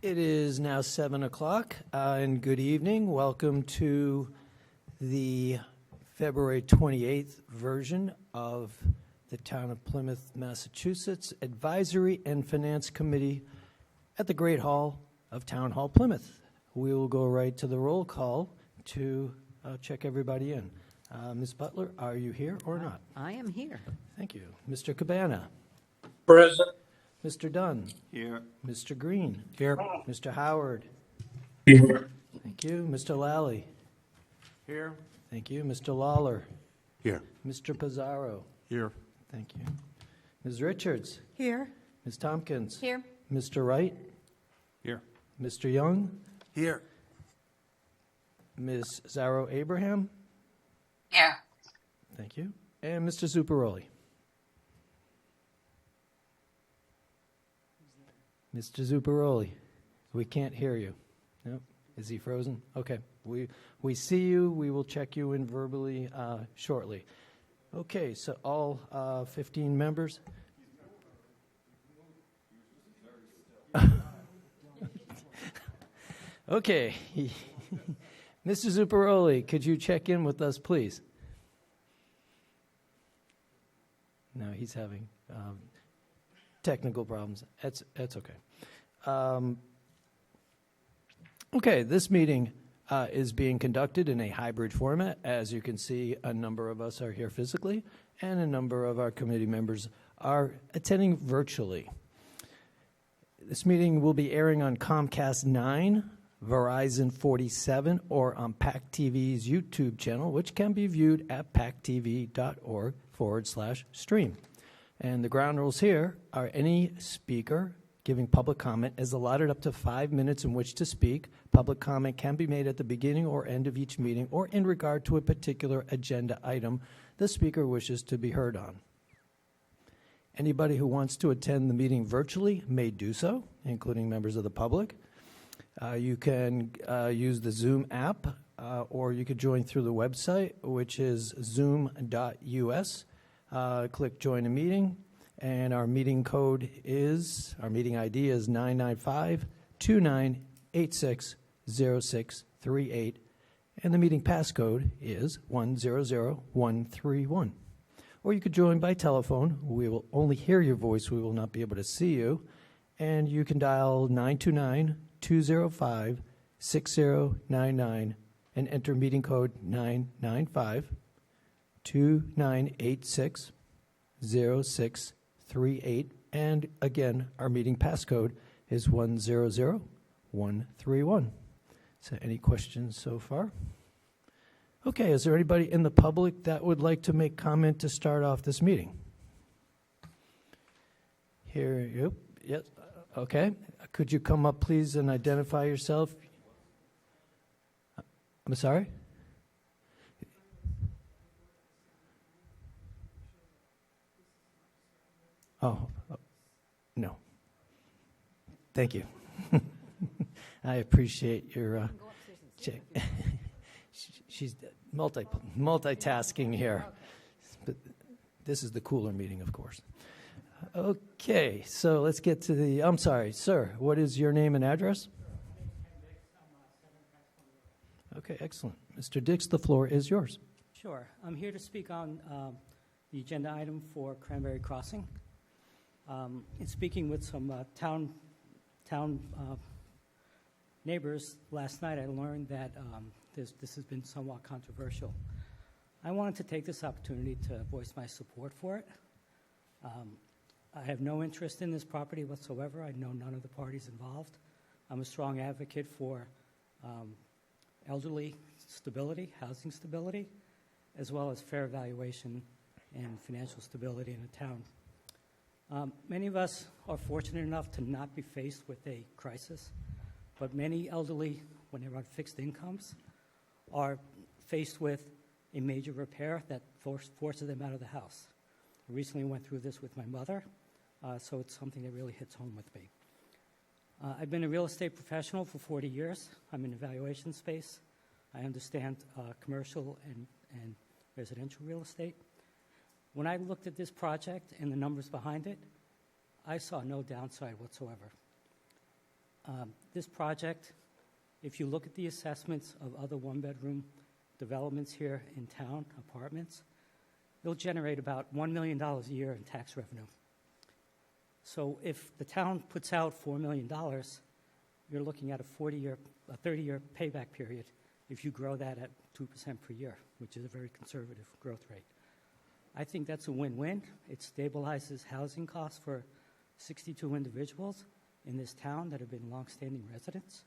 It is now 7 o'clock, and good evening. Welcome to the February 28th version of the Town of Plymouth, Massachusetts Advisory and Finance Committee at the Great Hall of Town Hall, Plymouth. We will go right to the roll call to check everybody in. Ms. Butler, are you here or not? I am here. Thank you. Mr. Cabana? Present. Mr. Dunn? Here. Mr. Green? Here. Mr. Howard? Here. Thank you. Mr. Lally? Here. Thank you. Mr. Lawler? Here. Mr. Pizarro? Here. Thank you. Ms. Richards? Here. Ms. Tompkins? Here. Mr. Wright? Here. Mr. Young? Here. Ms. Zaro Abraham? Here. Thank you. And Mr. Zuccaroli? Mr. Zuccaroli, we can't hear you. Nope. Is he frozen? Okay. We see you. We will check you in verbally shortly. Okay, so all 15 members. Okay. Mr. Zuccaroli, could you check in with us, please? No, he's having technical problems. That's okay. Okay, this meeting is being conducted in a hybrid format. As you can see, a number of us are here physically, and a number of our committee members are attending virtually. This meeting will be airing on Comcast 9, Verizon 47, or on PAC TV's YouTube channel, which can be viewed at pactv.org/stream. And the ground rules here are any speaker giving public comment is allotted up to 5 minutes in which to speak. Public comment can be made at the beginning or end of each meeting or in regard to a particular agenda item the speaker wishes to be heard on. Anybody who wants to attend the meeting virtually may do so, including members of the public. You can use the Zoom app, or you could join through the website, which is zoom.us. Click Join a Meeting, and our meeting ID is 995-2986-0638, and the meeting passcode is 100131. Or you could join by telephone. We will only hear your voice. We will not be able to see you. And you can dial 929-205-6099 and enter meeting code 995-2986-0638. And again, our meeting passcode is 100131. So any questions so far? Okay, is there anybody in the public that would like to make comment to start off this meeting? Here, yep, yes, okay. Could you come up, please, and identify yourself? I'm sorry? Oh, no. Thank you. I appreciate your check. She's multitasking here. But this is the cooler meeting, of course. Okay, so let's get to the, I'm sorry, sir, what is your name and address? Okay, excellent. Mr. Dix, the floor is yours. Sure. I'm here to speak on the agenda item for Cranberry Crossing. In speaking with some town neighbors last night, I learned that this has been somewhat controversial. I wanted to take this opportunity to voice my support for it. I have no interest in this property whatsoever. I know none of the parties involved. I'm a strong advocate for elderly stability, housing stability, as well as fair valuation and financial stability in a town. Many of us are fortunate enough to not be faced with a crisis, but many elderly, when they're on fixed incomes, are faced with a major repair that forces them out of the house. I recently went through this with my mother, so it's something that really hits home with me. I've been a real estate professional for 40 years. I'm in the valuation space. I understand commercial and residential real estate. When I looked at this project and the numbers behind it, I saw no downside whatsoever. This project, if you look at the assessments of other one-bedroom developments here in town, apartments, they'll generate about $1 million a year in tax revenue. So if the town puts out $4 million, you're looking at a 30-year payback period if you grow that at 2% per year, which is a very conservative growth rate. I think that's a win-win. It stabilizes housing costs for 62 individuals in this town that have been longstanding residents.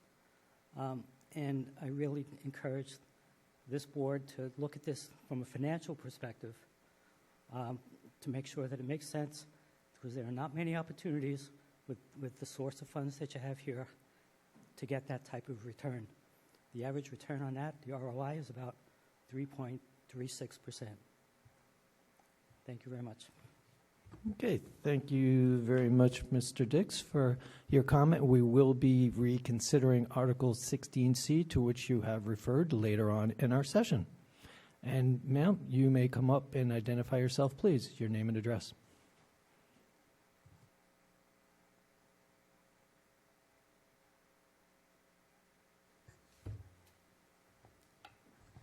And I really encourage this board to look at this from a financial perspective to make sure that it makes sense, because there are not many opportunities with the source of funds that you have here to get that type of return. The average return on that, the ROI, is about 3.36%. Thank you very much. Okay, thank you very much, Mr. Dix, for your comment. We will be reconsidering Article 16C, to which you have referred later on in our session. And ma'am, you may come up and identify yourself, please, your name and address.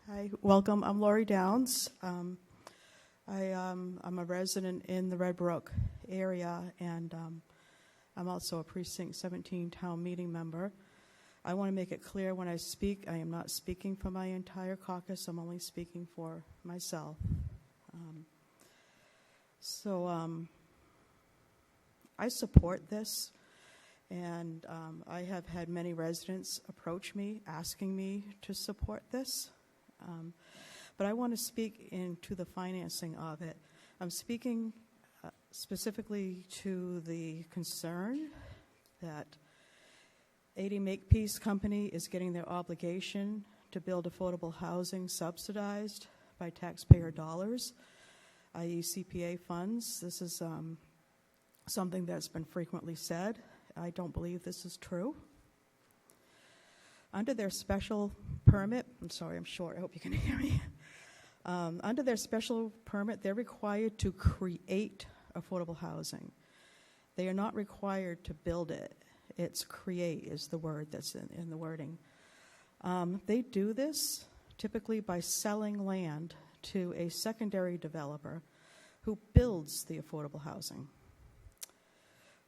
Hi, welcome. I'm Lori Downs. I'm a resident in the Red Brook area, and I'm also a Precinct 17 town meeting member. I want to make it clear when I speak, I am not speaking for my entire caucus. I'm only speaking for myself. I support this, and I have had many residents approach me asking me to support this. But I want to speak into the financing of it. I'm speaking specifically to the concern that 80 Makepeace Company is getting their obligation to build affordable housing subsidized by taxpayer dollars, i.e. CPA funds. This is something that's been frequently said. I don't believe this is true. Under their special permit, I'm sorry, I'm short, I hope you can hear me. Under their special permit, they're required to create affordable housing. They are not required to build it. It's create is the word that's in the wording. They do this typically by selling land to a secondary developer who builds the affordable housing.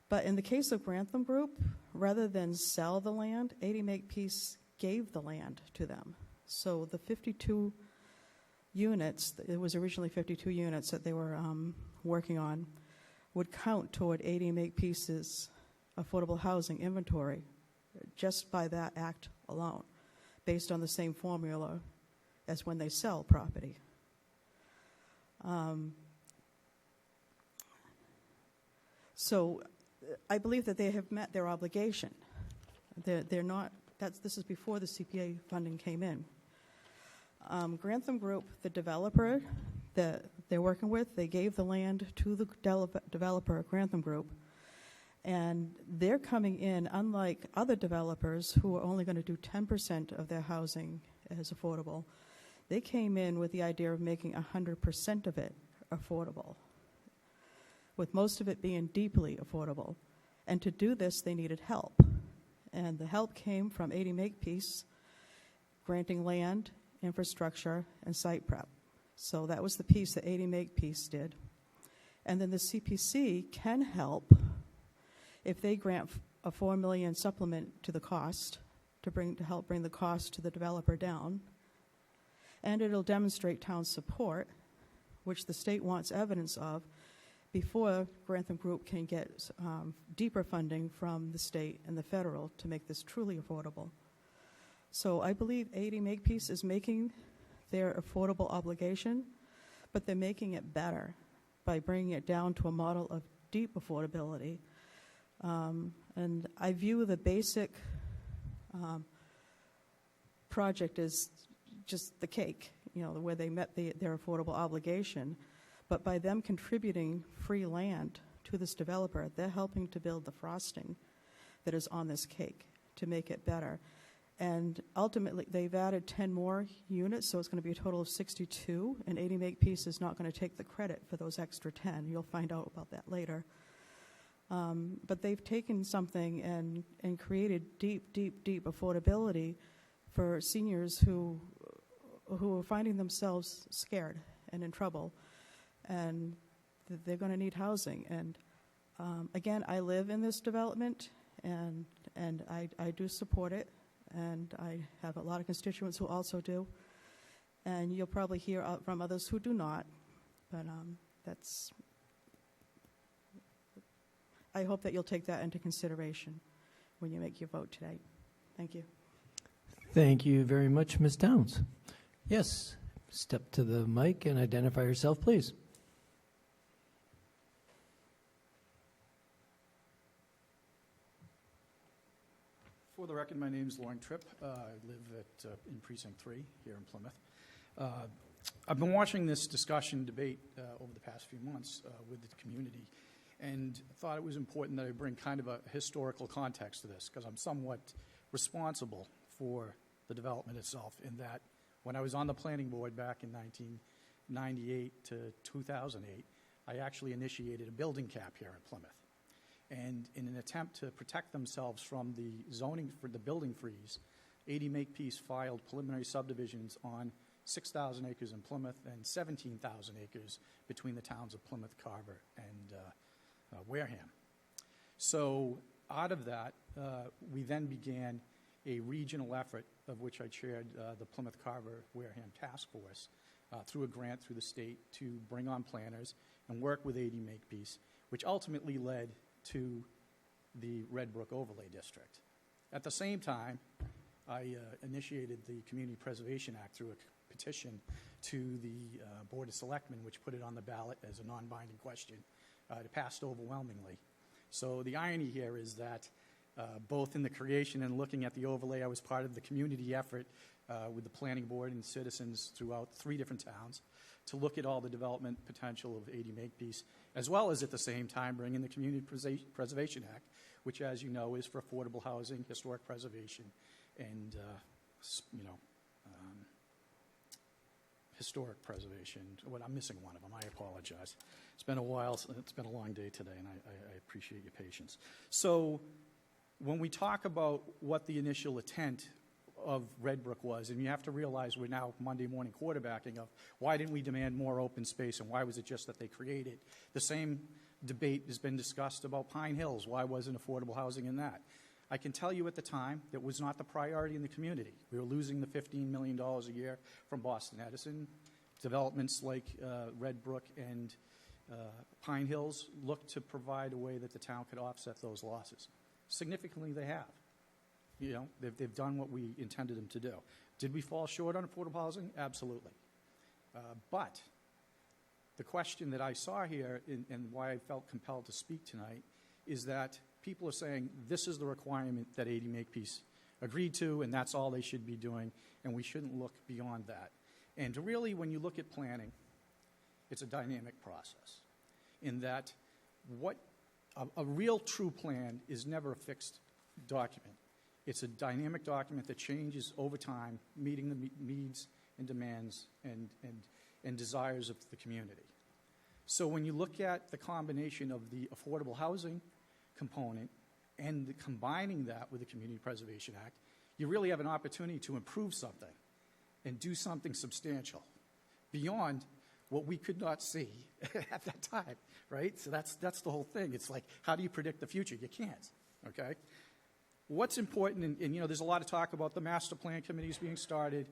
But in the case of Grantham Group, rather than sell the land, 80 Makepeace gave the land to them. So the 52 units, it was originally 52 units that they were working on, would count toward 80 Makepeace's affordable housing inventory just by that act alone, based on the same formula as when they sell property. So I believe that they have met their obligation. They're not, this is before the CPA funding came in. Grantham Group, the developer that they're working with, they gave the land to the developer, Grantham Group, and they're coming in, unlike other developers who are only going to do 10% of their housing as affordable. They came in with the idea of making 100% of it affordable, with most of it being deeply affordable. And to do this, they needed help. And the help came from 80 Makepeace, granting land, infrastructure, and site prep. So that was the piece that 80 Makepeace did. And then the CPC can help if they grant a $4 million supplement to the cost to help bring the cost to the developer down. And it'll demonstrate town support, which the state wants evidence of, before Grantham Group can get deeper funding from the state and the federal to make this truly affordable. So I believe 80 Makepeace is making their affordable obligation, but they're making it better by bringing it down to a model of deep affordability. And I view the basic project as just the cake, where they met their affordable obligation. But by them contributing free land to this developer, they're helping to build the frosting that is on this cake to make it better. And ultimately, they've added 10 more units, so it's going to be a total of 62, and 80 Makepeace is not going to take the credit for those extra 10. You'll find out about that later. But they've taken something and created deep, deep, deep affordability for seniors who are finding themselves scared and in trouble, and they're going to need housing. And again, I live in this development, and I do support it, and I have a lot of constituents who also do. And you'll probably hear from others who do not, but I hope that you'll take that into consideration when you make your vote today. Thank you. Thank you very much, Ms. Downs. Yes, step to the mic and identify yourself, please. For the record, my name is Lauren Tripp. I live in Precinct 3 here in Plymouth. I've been watching this discussion debate over the past few months with the community, and thought it was important that I bring kind of a historical context to this, because I'm somewhat responsible for the development itself, in that when I was on the planning board back in 1998 to 2008, I actually initiated a building cap here in Plymouth. And in an attempt to protect themselves from the zoning for the building freeze, 80 Makepeace filed preliminary subdivisions on 6,000 acres in Plymouth and 17,000 acres between the towns of Plymouth, Carver, and Wareham. So out of that, we then began a regional effort, of which I chaired the Plymouth, Carver, Wareham Task Force, through a grant through the state to bring on planners and work with 80 Makepeace, which ultimately led to the Red Brook Overlay District. At the same time, I initiated the Community Preservation Act through a petition to the Board of Selectmen, which put it on the ballot as a non-binding question. It passed overwhelmingly. So the irony here is that both in the creation and looking at the overlay, I was part of the community effort with the planning board and citizens throughout 3 different towns to look at all the development potential of 80 Makepeace, as well as at the same time bring in the Community Preservation Act, which, as you know, is for affordable housing, historic preservation, and historic preservation. Well, I'm missing one of them. I apologize. It's been a while. It's been a long day today, and I appreciate your patience. So when we talk about what the initial intent of Red Brook was, and you have to realize we're now Monday morning quarterbacking of why didn't we demand more open space, and why was it just that they created? The same debate has been discussed about Pine Hills. Why wasn't affordable housing in that? I can tell you at the time that was not the priority in the community. We were losing the $15 million a year from Boston Edison. Developments like Red Brook and Pine Hills looked to provide a way that the town could offset those losses. Significantly, they have. You know, they've done what we intended them to do. Did we fall short on affordable housing? Absolutely. But the question that I saw here and why I felt compelled to speak tonight is that people are saying this is the requirement that 80 Makepeace agreed to, and that's all they should be doing, and we shouldn't look beyond that. And really, when you look at planning, it's a dynamic process in that a real true plan is never a fixed document. It's a dynamic document that changes over time, meeting the needs and demands and desires of the community. So when you look at the combination of the affordable housing component and combining that with the Community Preservation Act, you really have an opportunity to improve something and do something substantial beyond what we could not see at that time, right? So that's the whole thing. It's like, how do you predict the future? You can't, okay? What's important, and there's a lot of talk about the master plan committees being started.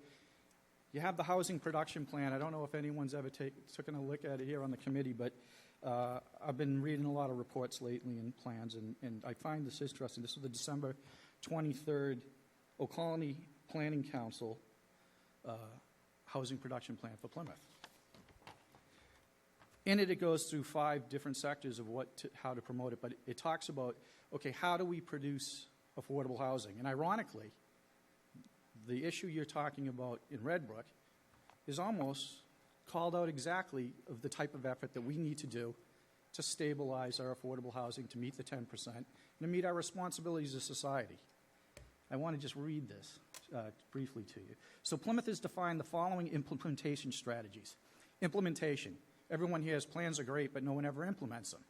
You have the housing production plan. I don't know if anyone's ever taken a look at it here on the committee, but I've been reading a lot of reports lately and plans, and I find this interesting. This is the December 23rd O'Colony Planning Council housing production plan for Plymouth. In it goes through 5 different sectors of how to promote it, but it talks about, okay, how do we produce affordable housing? And ironically, the issue you're talking about in Red Brook is almost called out exactly of the type of effort that we need to do to stabilize our affordable housing, to meet the 10%, and to meet our responsibilities as a society. I want to just read this briefly to you. So Plymouth has defined the following implementation strategies. Implementation. Everyone here has plans are great, but no one ever implements them,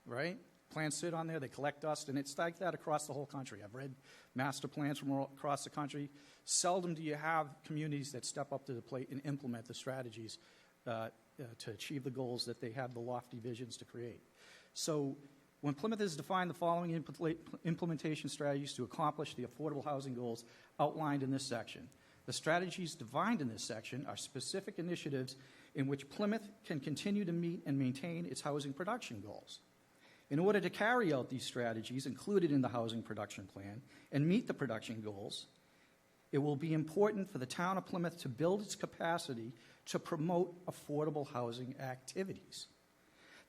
right? Plans sit on there, they collect dust, and it's like that across the whole country. I've read master plans from all across the country. Seldom do you have communities that step up to the plate and implement the strategies to achieve the goals that they have the lofty visions to create. So when Plymouth has defined the following implementation strategies to accomplish the affordable housing goals outlined in this section, the strategies defined in this section are specific initiatives in which Plymouth can continue to meet and maintain its housing production goals. In order to carry out these strategies included in the housing production plan and meet the production goals, it will be important for the town of Plymouth to build its capacity to promote affordable housing activities.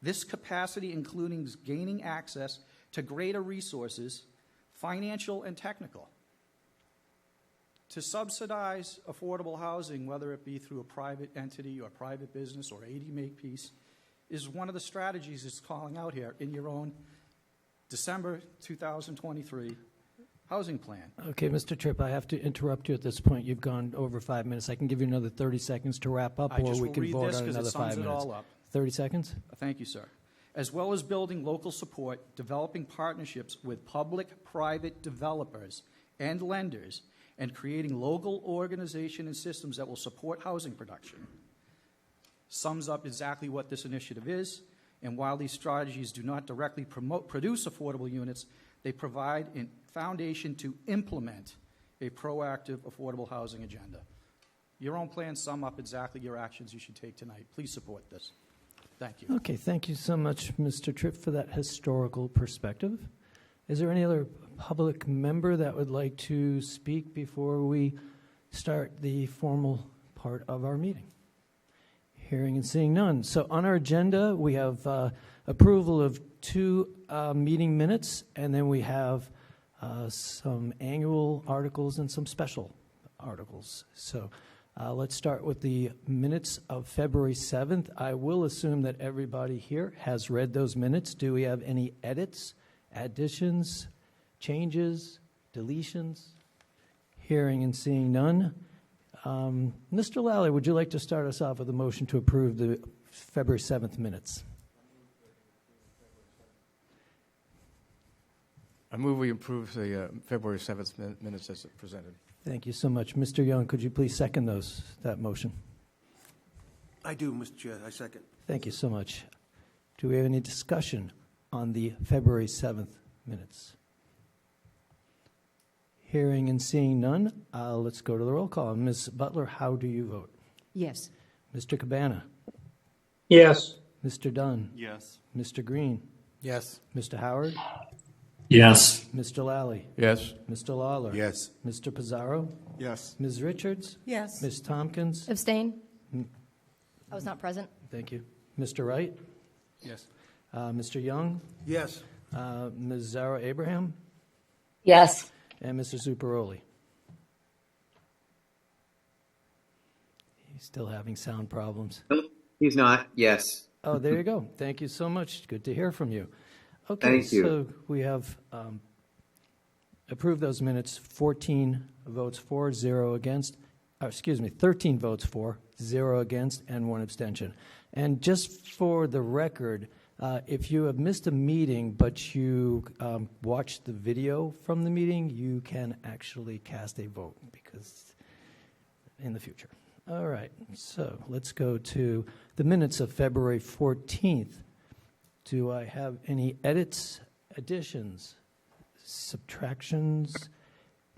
This capacity including gaining access to greater resources, financial and technical. To subsidize affordable housing, whether it be through a private entity or private business or 80 Makepeace, is one of the strategies it's calling out here in your own December 2023 housing plan. Okay, Mr. Tripp, I have to interrupt you at this point. You've gone over 5 minutes. I can give you another 30 seconds to wrap up, I or just we will can read vote this on 'cause it another 5 sums it minutes. all up. 30 seconds? Thank you, sir. As well as building local support, developing partnerships with public-private developers and lenders, and creating local organization and systems that will support housing production. Sums up exactly what this initiative is, and while these strategies do not directly produce affordable units, they provide a foundation to implement a proactive affordable housing agenda. Your own plans sum up exactly your actions you should take tonight. Please support this. Thank you. Okay, thank you so much, Mr. Tripp, for that historical perspective. Is there any other public member that would like to speak before we start the formal part of our meeting? Hearing and seeing none. So on our agenda, we have approval of 2 meeting minutes, and then we have some annual articles and some special articles. So let's start with the minutes of February 7th. I will assume that everybody here has read those minutes. Do we have any edits, additions, changes, deletions? Hearing and seeing none. Mr. Lally, would you like to start us off with a motion to approve the February 7th minutes? I move we approve the February 7th minutes as presented. Thank you so much. Mr. Young, could you please second that motion? I do, Mr. Chair. I second. Thank you so much. Do we have any discussion on the February 7th minutes? Hearing and seeing none, let's go to the roll call. Ms. Butler, how do you vote? Yes. Mr. Cabana? Yes. Mr. Dunn? Yes. Mr. Green? Yes. Mr. Howard? Yes. Mr. Lally? Yes. Mr. Lawler? Yes. Mr. Pizarro? Yes. Ms. Richards? Yes. Ms. Tompkins? Abstain? I was not present. Thank you. Mr. Wright? Yes. Mr. Young? Yes. Ms. Zara Abraham? Yes. And Mr. Zuparoli? He's still having sound problems. He's not. Yes. Oh, there you go. Thank you so much. Good to hear from you. Okay, Thank you. so we have approved those minutes, 14 votes for, 0 against, 13 votes for, 0 against, and 1 abstention. And just for the record, if you have missed a meeting but you watched the video from the meeting, you can actually cast a vote because in the future. All right, so let's go to the minutes of February 14th. Do I have any edits, additions, subtractions,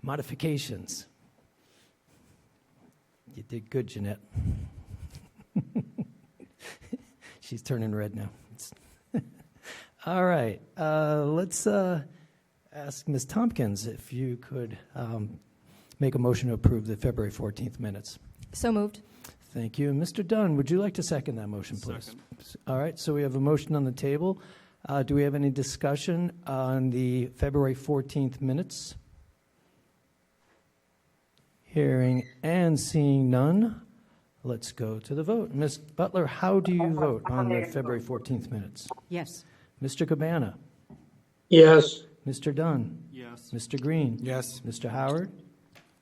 modifications? You did good, Jeanette. She's turning red now. All right, let's ask Ms. Tompkins if you could make a motion to approve the February 14th minutes. So moved. Thank you. And Mr. Dunn, would you like to second that motion, please? Second. All right, so we have a motion on the table. Do we have any discussion on the February 14th minutes? Hearing and seeing none, let's go to the vote. Ms. Butler, how do you vote on the February 14th minutes? Yes. Mr. Cabana? Yes. Mr. Dunn? Yes. Mr. Green? Yes. Mr. Howard?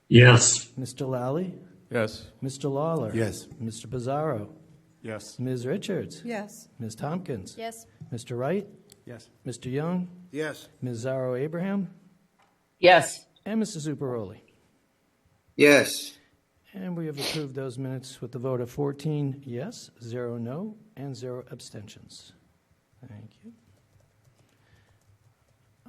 Yes. Mr. Lally? Yes. Mr. Lawler? Yes. Mr. Pizarro? Yes. Ms. Richards? Yes. Ms. Tompkins? Yes. Mr. Wright? Yes. Mr. Young, Yes. Ms. Zaro Abraham, Yes. and Mr. Zuparoli. Yes. And we have approved those minutes with the vote of 14 yes, 0 no, and 0 abstentions. Thank you.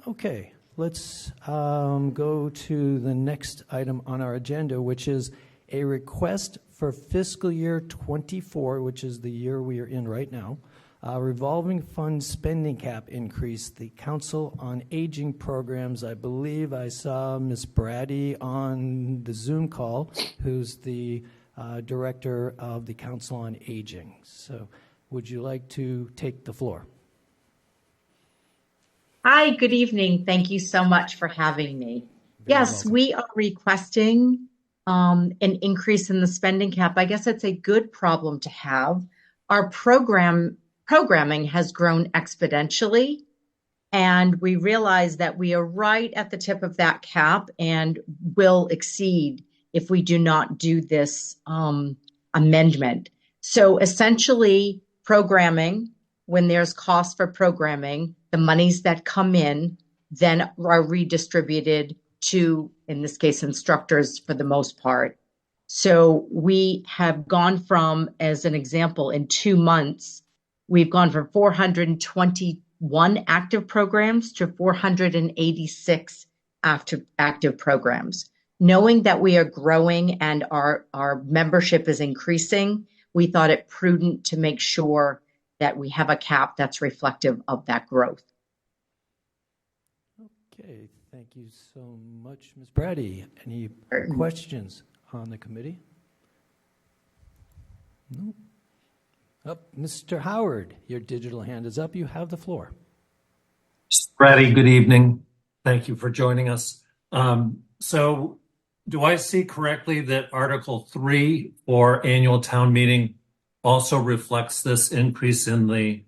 Okay, let's go to the next item on our agenda, which is a request for fiscal year 24, which is the year we are in right now, revolving fund spending cap increase. The Council on Aging programs, I believe I saw Ms. Brady on the Zoom call, who's the director of the Council on Aging. So would you like to take the floor? Hi, good evening. Thank you so much for having me. Yes, welcome. we are requesting an increase in the spending cap. I guess it's a good problem to have. Our programming has grown exponentially, and we realize that we are right at the tip of that cap and will exceed if we do not do this amendment. So essentially, programming, when there's cost for programming, the monies that come in then are redistributed to, in this case, instructors for the most part. So we have gone from, as an example, in 2 months, we've gone from 421 active programs to 486 active programs. Knowing that we are growing and our membership is increasing, we thought it prudent to make sure that we have a cap that's reflective of that growth. Okay, thank you so much, Ms. Brady. Any questions on the committee? No. Mr. Howard, your digital hand is up. You have the floor. Brady, good evening. Thank you for joining us. So do I see correctly that Article 3 for annual town meeting also reflects this increase in the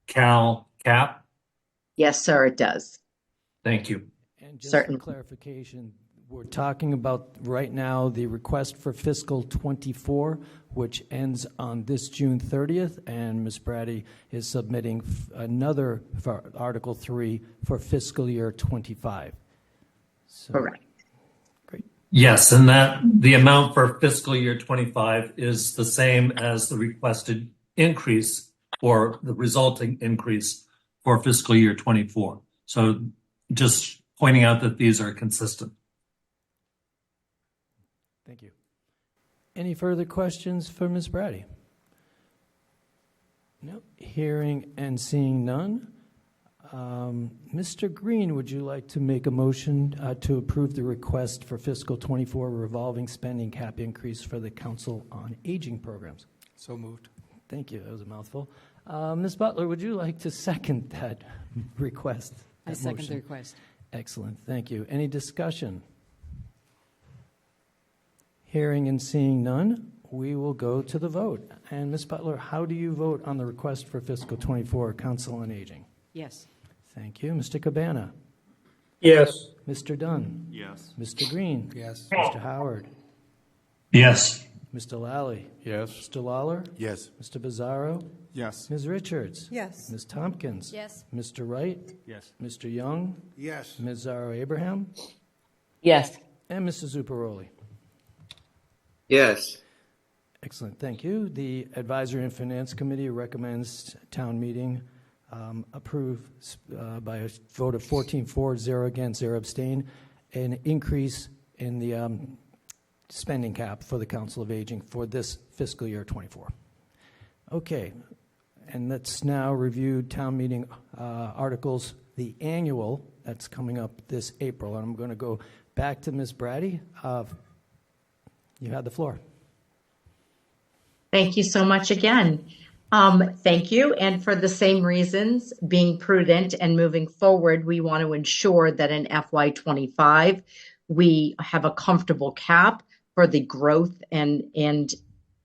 Cal cap? Yes, sir, it does. Thank you. And just Certainly. for clarification, we're talking about right now the request for fiscal 24, which ends on this June 30th, and Ms. Brady is submitting another for Article 3 for fiscal year 25. So, Correct. great. Yes, and that the amount for fiscal year 25 is the same as the requested increase or the resulting increase for fiscal year 24. So just pointing out that these are consistent. Thank you. Any further questions for Ms. Brady? No. Hearing and seeing none. Mr. Green, would you like to make a motion to approve the request for fiscal 24 revolving spending cap increase for the Council on Aging programs? So moved. Thank you. That was a mouthful. Ms. Butler, would you like to second that request? I that second the motion? request. Excellent. Thank you. Any discussion? Hearing and seeing none, we will go to the vote. And Ms. Butler, how do you vote on the request for fiscal 24 Council on Aging? Yes. Thank you. Mr. Cabana? Yes. Mr. Dunn? Yes. Mr. Green? Yes. Mr. Howard? Yes. Mr. Lally? Yes. Mr. Lawler? Yes. Mr. Bizzarro? Yes. Ms. Richards? Yes. Ms. Tompkins? Yes. Mr. Wright? Yes. Mr. Young? Yes. Ms. Zaro Abraham? Yes. And Mr. Zuparoli? Yes. Excellent, thank you. The Advisory and Finance Committee recommends town meeting approve by a vote of 14-4, 0 against, 0 abstain, an increase in the spending cap for the Council of Aging for this fiscal year 24. Okay, and let's now review town meeting articles, the annual that's coming up this April. And I'm going to go back to Ms. Brady. You have the floor. Thank you so much again. Thank you. And for the same reasons, being prudent and moving forward, we want to ensure that in FY25, we have a comfortable cap for the growth and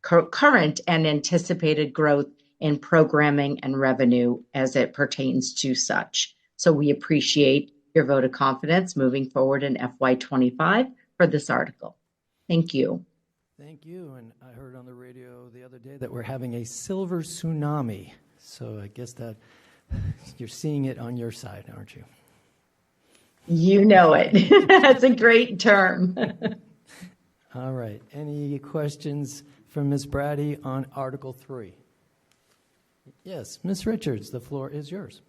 current and anticipated growth in programming and revenue as it pertains to such. So we appreciate your vote of confidence moving forward in FY25 for this article. Thank you. Thank you. And I heard on the radio the other day that we're having a silver tsunami. So I guess that You're seeing it on your side, aren't you? You know it. That's a great term. All right. Any questions from Ms. Brady on Article 3? Yes, Ms. Richards, the floor is yours.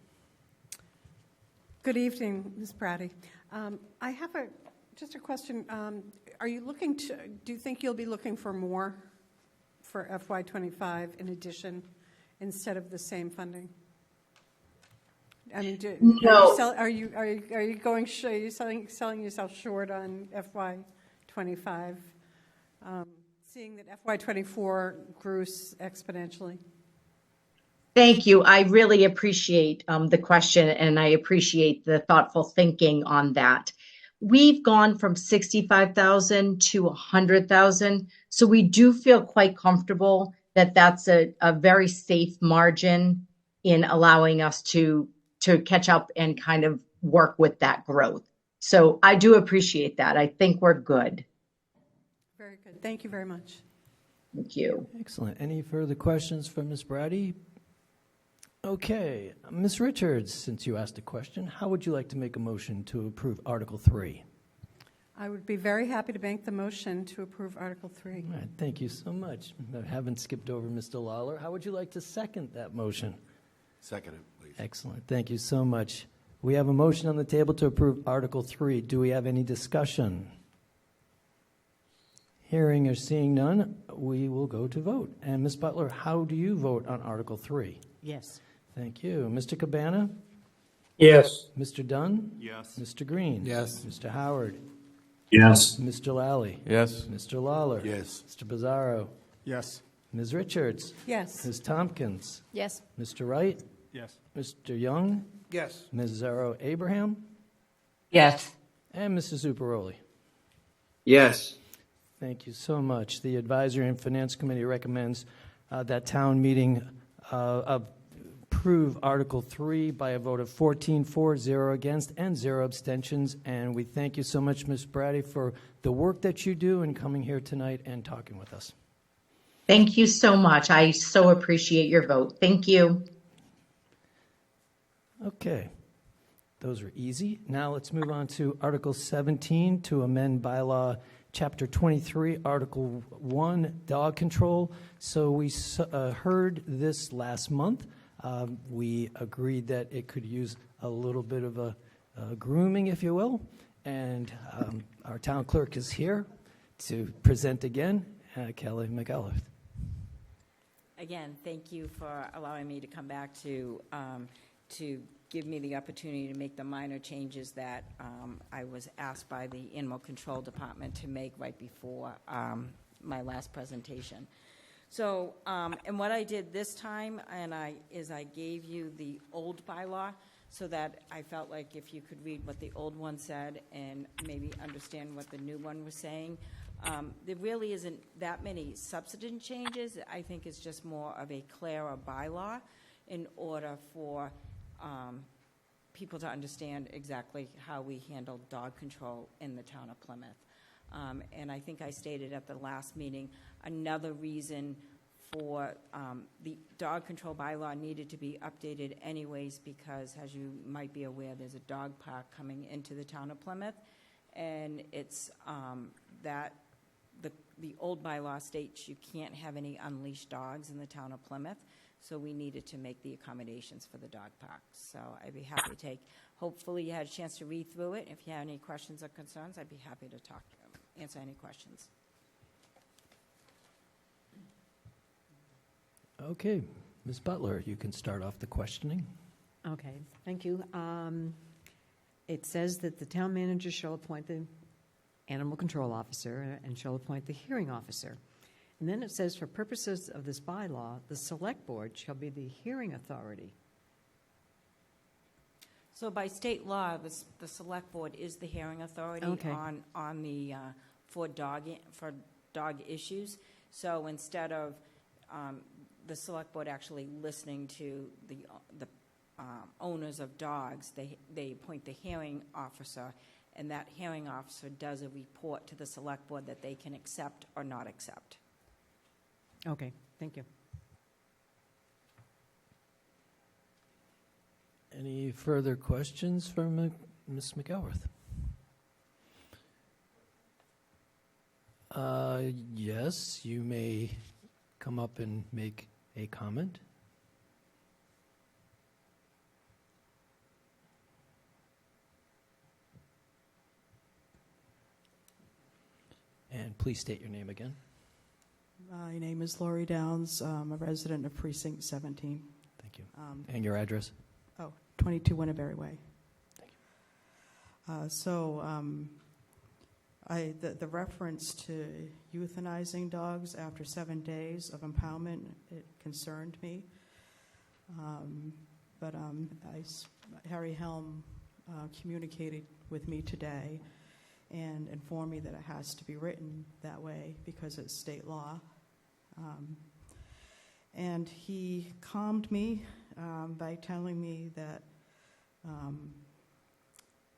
Good evening, Ms. Brady. I have just a question. Are you looking to, do you think you'll be looking for more for FY25 in addition, instead of the same funding? I mean, No. are you going? Are you selling yourself short on FY25, seeing that FY24 grew exponentially? Thank you. I really appreciate the question, and I appreciate the thoughtful thinking on that. We've gone from 65,000 to 100,000, so we do feel quite comfortable that that's a very safe margin in allowing us to catch up and kind of work with that growth. So I do appreciate that. I think we're good. Very good. Thank you very much. Thank you. Excellent. Any further questions for Ms. Brady? Okay. Ms. Richards, since you asked a question, how would you like to make a motion to approve Article 3? I would be very happy to make the motion to approve Article 3. All right, thank you so much. I haven't skipped over Mr. Lawler. How would you like to second that motion? Second it, please. Excellent. Thank you so much. We have a motion on the table to approve Article 3. Do we have any discussion? Hearing or seeing none, we will go to vote. And Ms. Butler, how do you vote on Article 3? Yes. Thank you. Mr. Cabana? Yes. Mr. Dunn? Yes. Mr. Green? Yes. Mr. Howard? Yes. Mr. Lally? Yes. Mr. Lawler? Yes. Mr. Bizzarro? Yes. Ms. Richards? Yes. Ms. Tompkins? Yes. Mr. Wright? Yes. Mr. Young? Yes. Ms. Zarro Abraham? Yes. And Mr. Zuparoli? Yes. Thank you so much. The Advisory and Finance Committee recommends that town meeting approve Article 3 by a vote of 14 for, 0 against, and 0 abstentions. And we thank you so much, Ms. Brady, for the work that you do in coming here tonight and talking with us. Thank you so much. I so appreciate your vote. Thank you. Okay. Those are easy. Now let's move on to Article 17 to amend bylaw Chapter 23, Article 1, dog control. So we heard this last month. We agreed that it could use a little bit of a grooming, if you will. And our town clerk is here to present again, Kelly McAuliffe. Again, thank you for allowing me to come back to give me the opportunity to make the minor changes that I was asked by the Animal Control Department to make right before my last presentation. So, and what I did this time, is I gave you the old bylaw so that I felt like if you could read what the old one said and maybe understand what the new one was saying. There really isn't that many substantive changes. I think it's just more of a clearer bylaw in order for people to understand exactly how we handle dog control in the town of Plymouth. And I think I stated at the last meeting, another reason for the dog control bylaw needed to be updated anyways because, as you might be aware, there's a dog park coming into the town of Plymouth, and it's that the old bylaw states you can't have any unleashed dogs in the town of Plymouth. So we needed to make the accommodations for the dog park. So I'd be happy to hopefully you had a chance to read through it. If you have any questions or concerns, I'd be happy to answer any questions. Okay, Ms. Butler, you can start off the questioning. Okay, thank you. It says that the town manager shall appoint the animal control officer and shall appoint the hearing officer. And then it says, for purposes of this bylaw, the select board shall be the hearing authority. So by state law, the select board is the hearing authority on the for dog issues. So instead of the select board actually listening to the owners of dogs, they appoint the hearing officer, and that hearing officer does a report to the select board that they can accept or not accept. Okay, thank you. Any further questions from Ms. McElworth? Yes, you may come up and make a comment. And please state your name again. My name is Lori Downs. I'm a resident of Precinct 17. Thank you. And your address? 22 Winterberry Way. Thank you. The reference to euthanizing dogs after 7 days of impoundment, it concerned me. Harry Helm communicated with me today and informed me that it has to be written that way because it's state law. And he calmed me by telling me that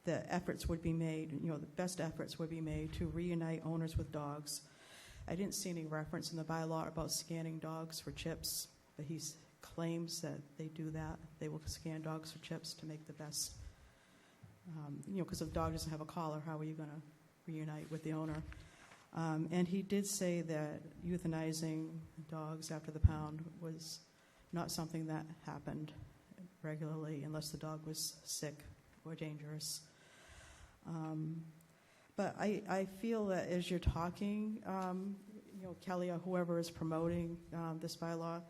the efforts would be made, the best efforts would be made to reunite owners with dogs. I didn't see any reference in the bylaw about scanning dogs for chips, but he claims that they do that. They will scan dogs for chips to make the best, because if a dog doesn't have a collar, how are you going to reunite with the owner? And he did say that euthanizing dogs after the pound was not something that happened regularly unless the dog was sick or dangerous. But I feel that as you're talking, Kelly or whoever is promoting this bylaw,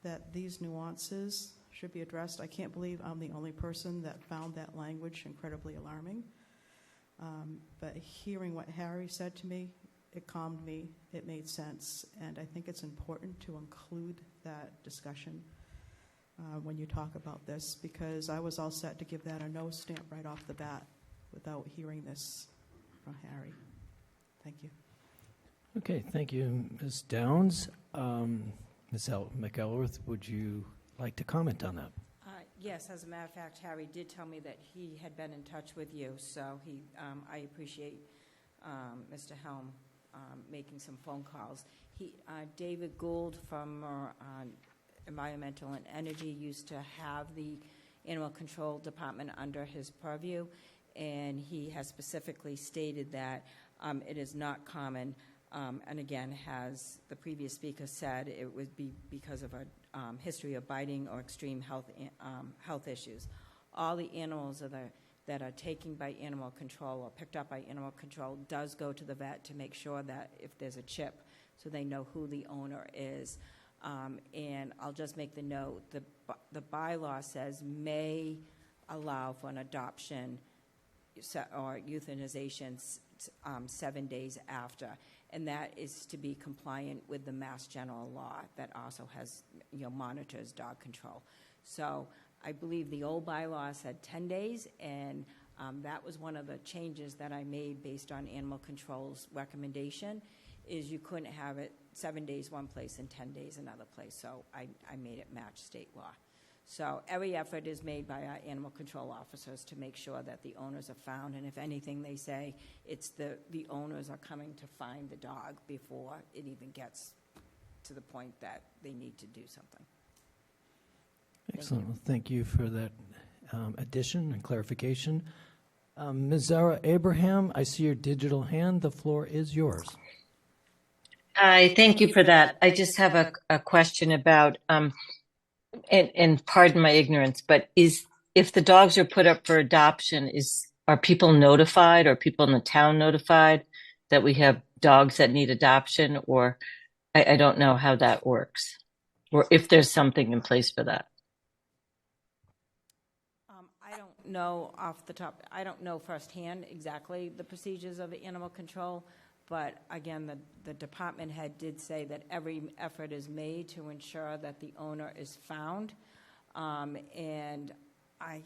that these nuances should be addressed. I can't believe I'm the only person that found that language incredibly alarming. But hearing what Harry said to me, it calmed me, it made sense, and I think it's important to include that discussion when you talk about this, because I was all set to give that a no stamp right off the bat without hearing this from Harry. Thank you. Okay, thank you, Ms. Downs. Ms. McElworth, would you like to comment on that? Yes, as a matter of fact, Harry did tell me that he had been in touch with you, so I appreciate Mr. Helm making some phone calls. David Gould from Environmental and Energy used to have the Animal Control Department under his purview, and he has specifically stated that it is not common, and again, as the previous speaker said, it would be because of a history of biting or extreme health issues. All the animals that are taken by animal control or picked up by animal control does go to the vet to make sure that if there's a chip, so they know who the owner is. And I'll just make the note, the bylaw says may allow for an adoption or euthanization 7 days after, and that is to be compliant with the Mass General Law that also has, monitors dog control. So I believe the old bylaw said 10 days, and that was one of the changes that I made based on animal control's recommendation, is you couldn't have it 7 days one place and 10 days another place. So I made it match state law. So every effort is made by our animal control officers to make sure that the owners are found, and if anything, they say it's the owners are coming to find the dog before it even gets to the point that they need to do something. Excellent. Well, thank you for that addition and clarification. Ms. Zara Abraham, I see your digital hand. The floor is yours. Hi, thank you for that. I just have a question about, and pardon my ignorance, but if the dogs are put up for adoption, are people notified, or people in the town notified that we have dogs that need adoption, or I don't know how that works, or if there's something in place for that. I don't know off the top, I don't know firsthand exactly the procedures of the animal control, but again, the department head did say that every effort is made to ensure that the owner is found, and I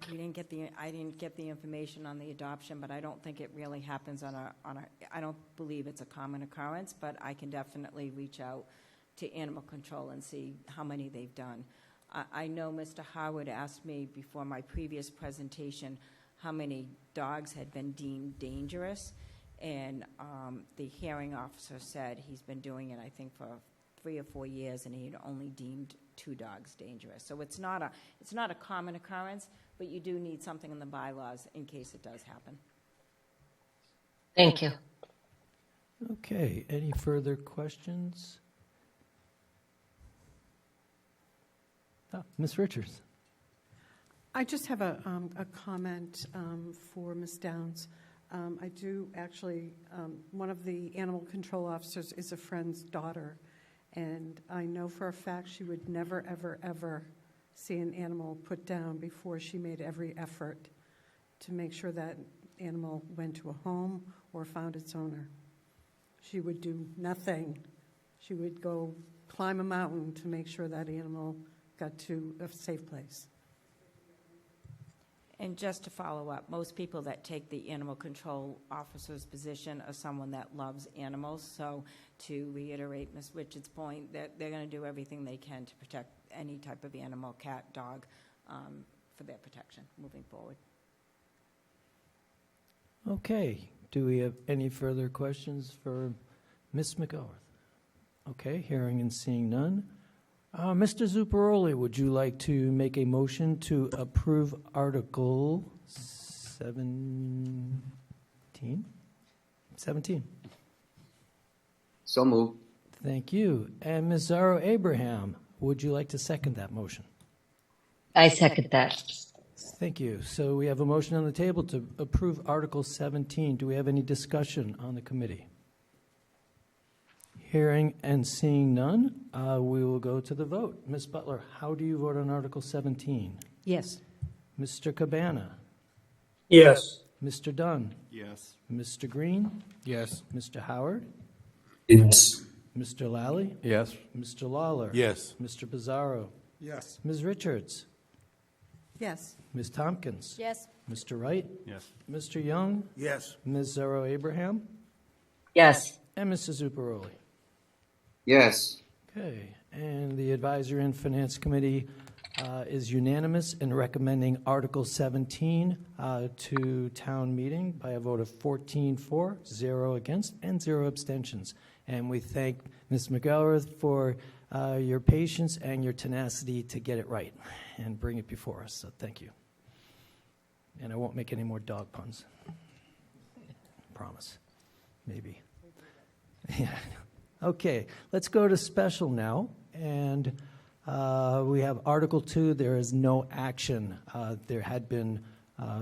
didn't get the information on the adoption, but I don't think it really happens I don't believe it's a common occurrence, but I can definitely reach out to animal control and see how many they've done. I know Mr. Howard asked me before my previous presentation how many dogs had been deemed dangerous, and the hearing officer said he's been doing it, I think, for 3 or 4 years, and he had only deemed two dogs dangerous. So it's not a common occurrence, but you do need something in the bylaws in case it does happen. Thank you. Okay, any further questions? Ms. Richards. I just have a comment for Ms. Downs. I do actually, one of the animal control officers is a friend's daughter, and I know for a fact she would never, ever, ever see an animal put down before she made every effort to make sure that animal went to a home or found its owner. She would do nothing. She would go climb a mountain to make sure that animal got to a safe place. And just to follow up, most people that take the animal control officer's position are someone that loves animals. So to reiterate Ms. Richards' point, that they're going to do everything they can to protect any type of animal, cat, dog, for their protection moving forward. Okay, do we have any further questions for Ms. McGowan? Okay, hearing and seeing none. Mr. Zuccarelli, would you like to make a motion to approve Article 17? 17. So moved. Thank you. And Ms. Zaro Abraham, would you like to second that motion? I second that. Thank you. So we have a motion on the table to approve Article 17. Do we have any discussion on the committee? Hearing and seeing none, we will go to the vote. Ms. Butler, how do you vote on Article 17? Yes. Mr. Cabana? Yes. Mr. Dunn? Yes. Mr. Green? Yes. Mr. Howard? Yes. Mr. Lally? Yes. Mr. Lawler? Yes. Mr. Bizzarro? Yes. Ms. Richards? Yes. Ms. Tompkins? Yes. Mr. Wright? Yes. Mr. Young? Yes. Ms. Zaro Abraham? Yes. And Mr. Zuccarelli? Yes. Okay, and the Advisory and Finance Committee is unanimous in recommending Article 17 to town meeting by a vote of 14 for, 0 against, and 0 abstentions. And we thank Ms. McGowan for your patience and your tenacity to get it right and bring it before us, so thank you. And I won't make any more dog puns. Promise. Maybe. Yeah. Okay, let's go to special now, and we have Article 2. There is no action. There had been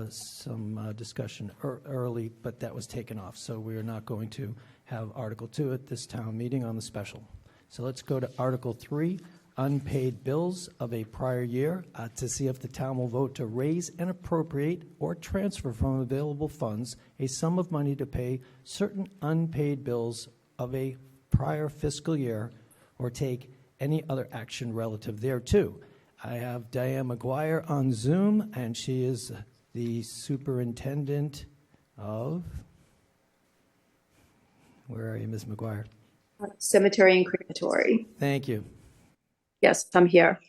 some discussion early, but that was taken off, so we are not going to have Article 2 at this town meeting on the special. So let's go to Article 3, unpaid bills of a prior year, to see if the town will vote to raise and appropriate or transfer from available funds a sum of money to pay certain unpaid bills of a prior fiscal year or take any other action relative thereto. I have Diane McGuire on Zoom, and she is the superintendent of, where are you, Ms. McGuire? Cemetery and crematory. Thank you. Yes, I'm here.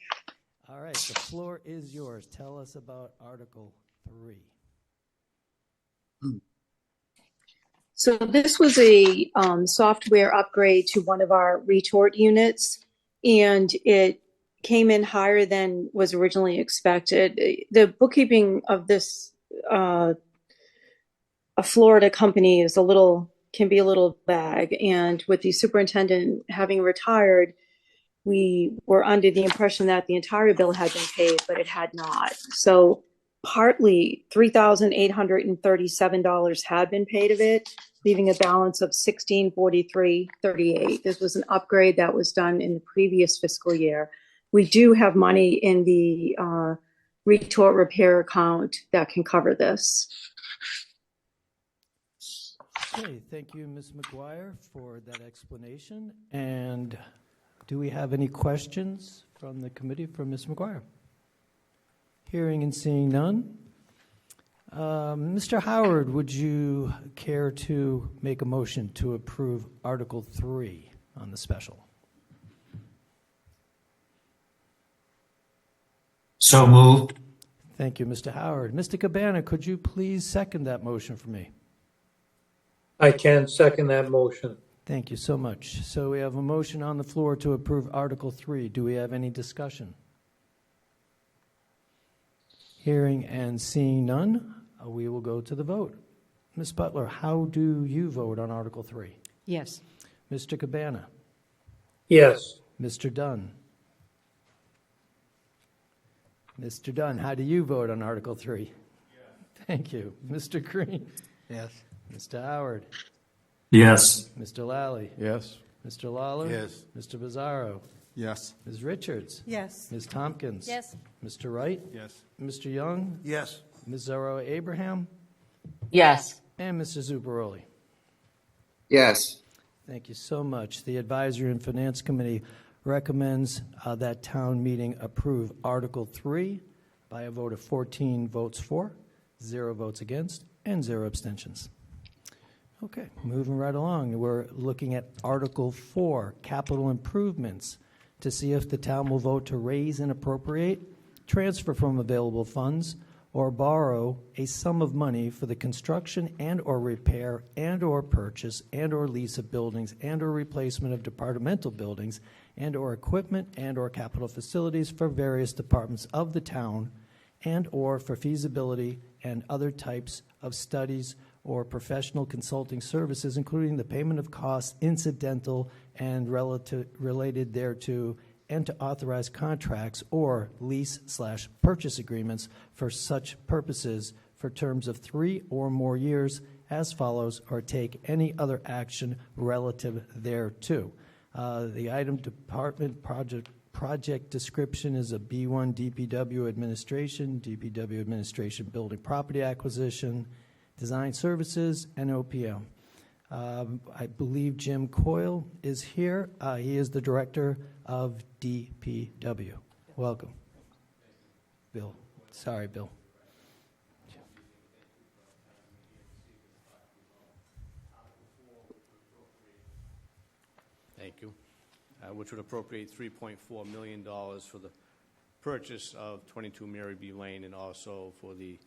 All right, the floor is yours. Tell us about Article 3. So this was a software upgrade to one of our retort units, and it came in higher than was originally expected. The bookkeeping of this a Florida company is can be a little vague, and with the superintendent having retired, we were under the impression that the entire bill had been paid, but it had not. So partly $3,837 had been paid of it, leaving a balance of $1,643.38. This was an upgrade that was done in the previous fiscal year. We do have money in the retort repair account that can cover this. Okay, thank you, Ms. McGuire, for that explanation. And do we have any questions from the committee for Ms. McGuire? Hearing and seeing none. Mr. Howard, would you care to make a motion to approve Article 3 on the special? So moved. Thank you, Mr. Howard. Mr. Cabana, could you please second that motion for me? I can second that motion. Thank you so much. So we have a motion on the floor to approve Article 3. Do we have any discussion? Hearing and seeing none, we will go to the vote. Ms. Butler, how do you vote on Article 3? Yes. Mr. Cabana? Yes. Mr. Dunn? Mr. Dunn, how do you vote on Article 3? Yes. Thank you. Mr. Green? Yes. Mr. Howard? Yes. Mr. Lally? Yes. Mr. Lawler? Yes. Mr. Bizzarro? Yes. Ms. Richards? Yes. Ms. Tompkins? Yes. Mr. Wright? Yes. Mr. Young? Yes. Ms. Zaro Abraham? Yes. And Mr. Zubaroli? Yes. Thank you so much. The Advisory and Finance Committee recommends that town meeting approve Article 3 by a vote of 14 votes for, 0 votes against, and 0 abstentions. Okay, moving right along. We're looking at Article 4, capital improvements, to see if the town will vote to raise and appropriate, transfer from available funds, or borrow a sum of money for the construction and or repair and or purchase and or lease of buildings and or replacement of departmental buildings and or equipment and or capital facilities for various departments of the town and or for feasibility and other types of studies or professional consulting services, including the payment of costs incidental and related thereto, and to authorize contracts or lease/purchase agreements for such purposes for terms of 3 or more years as follows, or take any other action relative thereto. The item department project description is a B1 DPW administration building property acquisition, design services, and OPM. I believe Jim Coyle is here. He is the director of DPW. Welcome. Bill. Sorry, Bill. Thank you. Which would appropriate $3.4 million for the purchase of 22 Mary B. Lane and also for the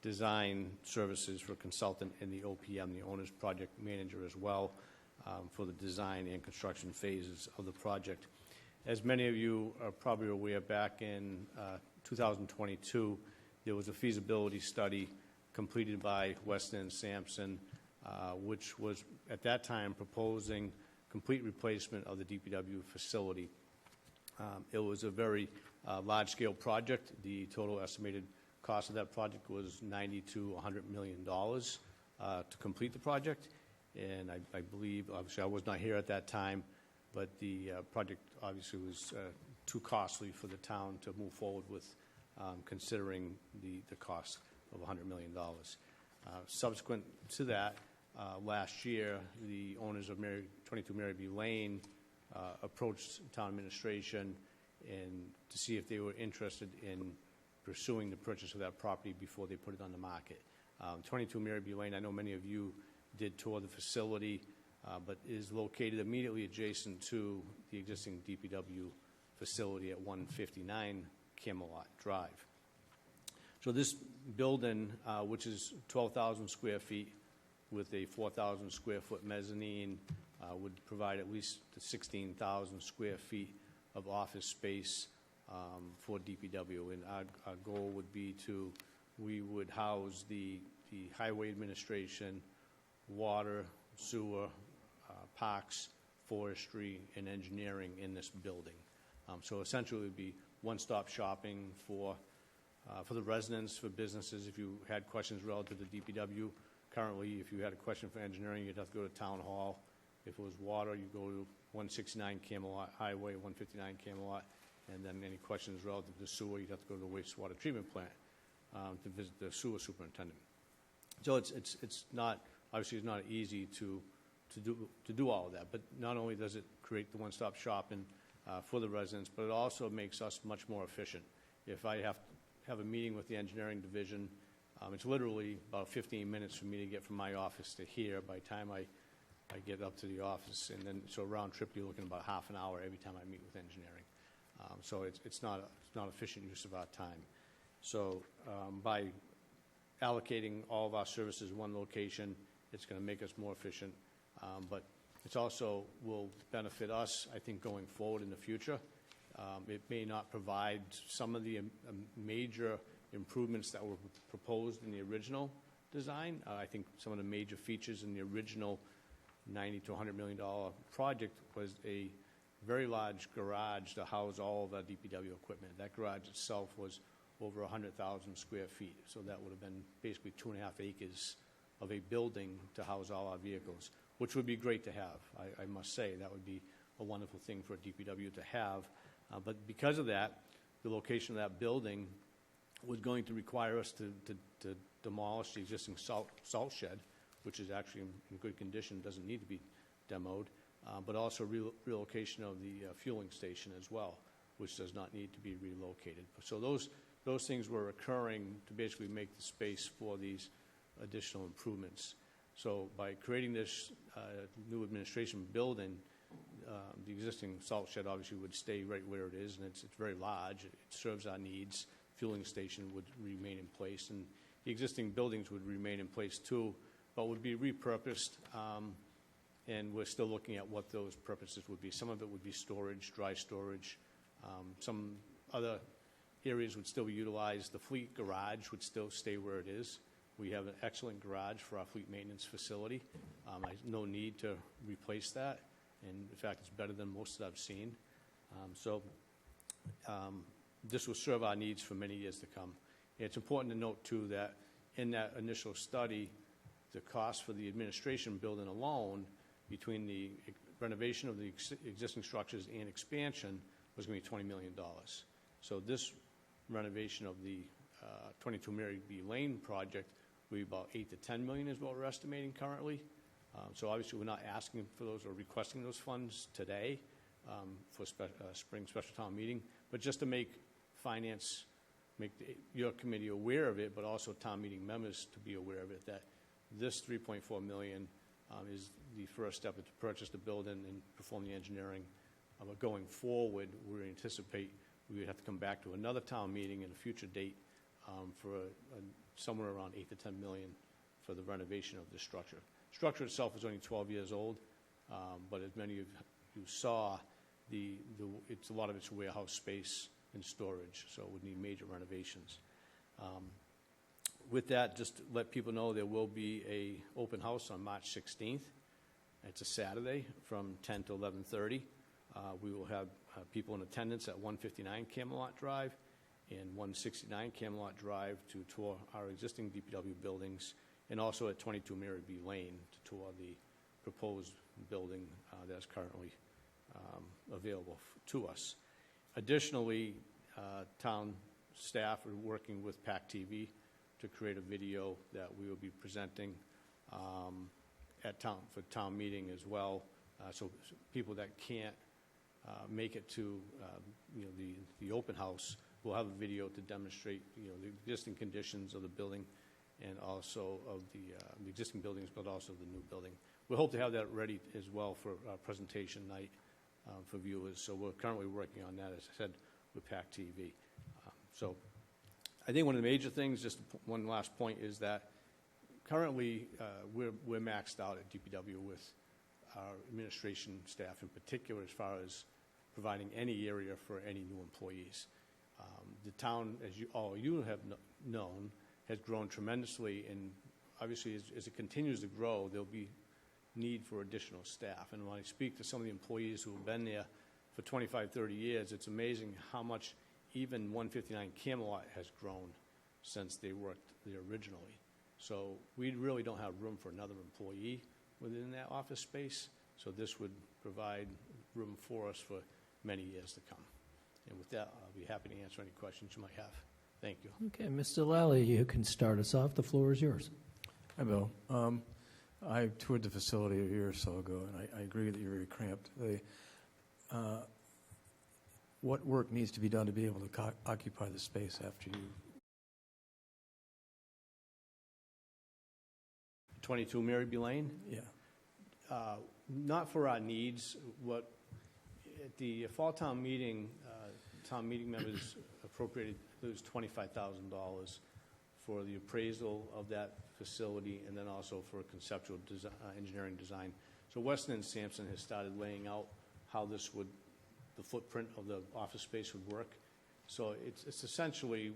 design services for consultant and the OPM, the owner's project manager as well, for the design and construction phases of the project. As many of you are probably aware, back in 2022, there was a feasibility study completed by Weston & Sampson, which was at that time proposing complete replacement of the DPW facility. It was a very large-scale project. The total estimated cost of that project was $90 to $100 million to complete the project. And I believe, obviously I was not here at that time, but the project obviously was too costly for the town to move forward with, considering the cost of $100 million. Subsequent to that, last year, the owners of 22 Mary B. Lane approached town administration and to see if they were interested in pursuing the purchase of that property before they put it on the market. 22 Mary B. Lane, I know many of you did tour the facility, but is located immediately adjacent to the existing DPW facility at 159 Camelot Drive. So this building, which is 12,000 square feet with a 4,000 square foot mezzanine, would provide at least 16,000 square feet of office space for DPW. And our goal would be we would house the highway administration, water, sewer, parks, forestry, and engineering in this building. So essentially it would be one-stop shopping for the residents, for businesses. If you had questions relative to DPW, currently if you had a question for engineering, you'd have to go to Town Hall. If it was water, you go to 169 Camelot Highway, 159 Camelot, and then any questions relative to sewer, you'd have to go to the wastewater treatment plant to visit the sewer superintendent. So it's not, obviously it's not easy to do all of that, but not only does it create the one-stop shopping for the residents, but it also makes us much more efficient. If I have a meeting with the engineering division, it's literally about 15 minutes for me to get from my office to here by the time I get up to the office, and then so round trip you're looking about half an hour every time I meet with engineering. So it's not efficient use of our time. So by allocating all of our services in one location, it's going to make us more efficient. But It also will benefit us, I think, going forward in the future. It may not provide some of the major improvements that were proposed in the original design. I think some of the major features in the original $90 to $100 million project was a very large garage to house all of our DPW equipment. That garage itself was over 100,000 square feet, so that would have been basically 2.5 acres of a building to house all our vehicles, which would be great to have. I must say, that would be a wonderful thing for a DPW to have. But because of that, the location of that building was going to require us to demolish the existing salt shed, which is actually in good condition, doesn't need to be demoed, but also relocation of the fueling station as well, which does not need to be relocated. So those things were occurring to basically make the space for these additional improvements. So by creating this new administration building, the existing salt shed obviously would stay right where it is, and it's very large. It serves our needs. Fueling station would remain in place, and the existing buildings would remain in place too, but would be repurposed, and we're still looking at what those purposes would be. Some of it would be storage, dry storage. Some other areas would still be utilized. The fleet garage would still stay where it is. We have an excellent garage for our fleet maintenance facility. No need to replace that, and in fact, it's better than most that I've seen. This will serve our needs for many years to come. It's important to note, too, that in that initial study, the cost for the administration building alone, between the renovation of the existing structures and expansion, was going to be $20 million. So this renovation of the 22 Mary B. Lane project will be about $8 to $10 million is what we're estimating currently. So obviously, we're not asking for those or requesting those funds today for spring special town meeting, but just to make finance, your committee aware of it, but also town meeting members to be aware of it, that this $3.4 million is the first step to purchase the building and perform the engineering. But going forward, we anticipate we would have to come back to another town meeting in a future date for somewhere around $8 to $10 million for the renovation of the structure. The structure itself is only 12 years old, but as many of you saw, it's a lot of it's warehouse space and storage, so it would need major renovations. With that, just to let people know there will be a open house on March 16th. It's a Saturday from 10 to 11:30. We will have people in attendance at 159 Camelot Drive and 169 Camelot Drive to tour our existing DPW buildings, and also at 22 Mary B. Lane to tour the proposed building that's currently available to us. Additionally, town staff are working with PAC TV to create a video that we will be presenting for town meeting as well. So people that can't make it to the open house will have a video to demonstrate the existing conditions of the building and also of the existing buildings, but also the new building. We hope to have that ready as well for our presentation night for viewers. So we're currently working on that, as I said, with PAC TV. So I think one of the major things, just one last point, is that currently we're maxed out at DPW with our administration staff in particular as far as providing any area for any new employees. The town, as you have known, has grown tremendously, and obviously as it continues to grow, there'll be need for additional staff. And when I speak to some of the employees who have been there for 25, 30 years, it's amazing how much even 159 Camelot has grown since they worked there originally. So we really don't have room for another employee within that office space, so this would provide room for us for many years to come. And with that, I'll be happy to answer any questions you might have. Thank you. Okay, Mr. Lally, you can start us off. The floor is yours. Hi, Bill. I toured the facility a year or so ago, and I agree that you're very cramped. What work needs to be done to be able to occupy the space after you? 22 Mary B. Lane? Yeah. Not for our needs. At the fall town meeting members appropriated $25,000 for the appraisal of that facility, and then also for conceptual engineering design. So Weston and Sampson has started laying out how this would, the footprint of the office space would work. So it's essentially,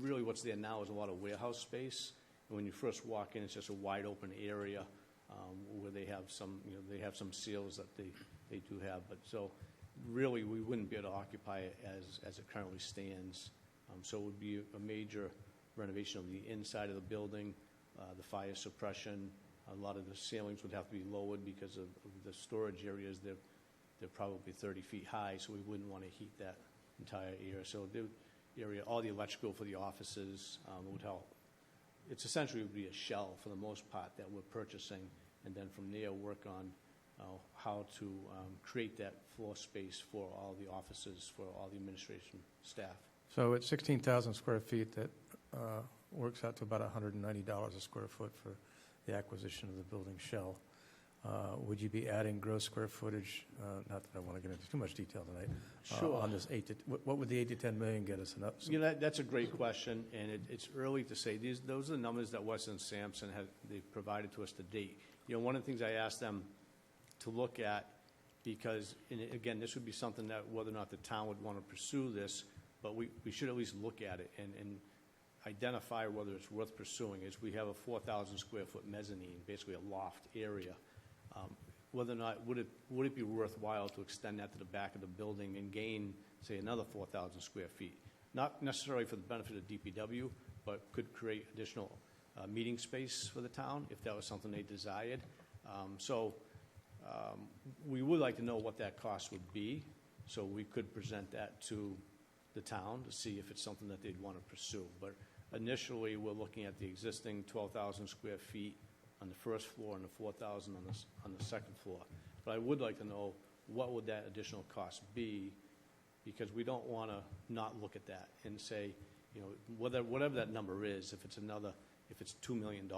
really what's there now is a lot of warehouse space. And when you first walk in, it's just a wide open area where they have some, they have some seals that they do have. But so really, we wouldn't be able to occupy it as it currently stands. So it would be a major renovation of the inside of the building, the fire suppression. A lot of the ceilings would have to be lowered because of the storage areas. They're probably 30 feet high, so we wouldn't want to heat that entire area. So the area, all the electrical for the offices would help. It's essentially would be a shell for the most part that we're purchasing, and then from there work on how to create that floor space for all the offices, for all the administration staff. So at 16,000 square feet, that works out to about $190 a square foot for the acquisition of the building shell. Would you be adding gross square footage? Not that I want to get into too much detail tonight. Sure. On this what would the 8 to 10 million get us? That's a great question, and it's early to say. Those are the numbers that Weston and Sampson they've provided to us to date. One of the things I asked them to look at, because again, this would be something that whether or not the town would want to pursue this, but we should at least look at it and identify whether it's worth pursuing. Is we have a 4,000 square foot mezzanine, basically a loft area. Whether or not would it be worthwhile to extend that to the back of the building and gain, say, another 4,000 square feet? Not necessarily for the benefit of DPW, but could create additional meeting space for the town if that was something they desired. We would like to know what that cost would be, so we could present that to the town to see if it's something that they'd want to pursue. But initially, we're looking at the existing 12,000 square feet on the first floor and the 4,000 on the second floor. But I would like to know what would that additional cost be, because we don't want to not look at that and say, whatever that number is, if it's $2 million,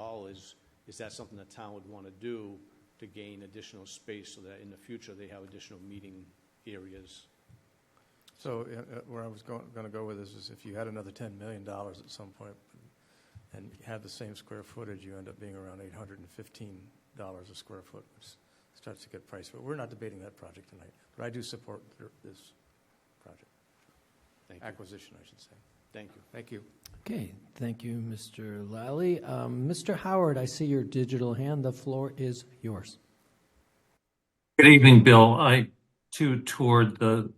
is that something the town would want to do to gain additional space so that in the future they have additional meeting areas? So where I was going to go with this is if you had another $10 million at some point and you have the same square footage, you end up being around $815 a square foot, which starts to get pricey. But we're not debating that project tonight. But I do support this project. Thank you. Acquisition, I should say. Thank you. Thank you. Okay, thank you, Mr. Lally. Mr. Howard, I see your digital hand. The floor is yours. Good evening, Bill. I, too, toured the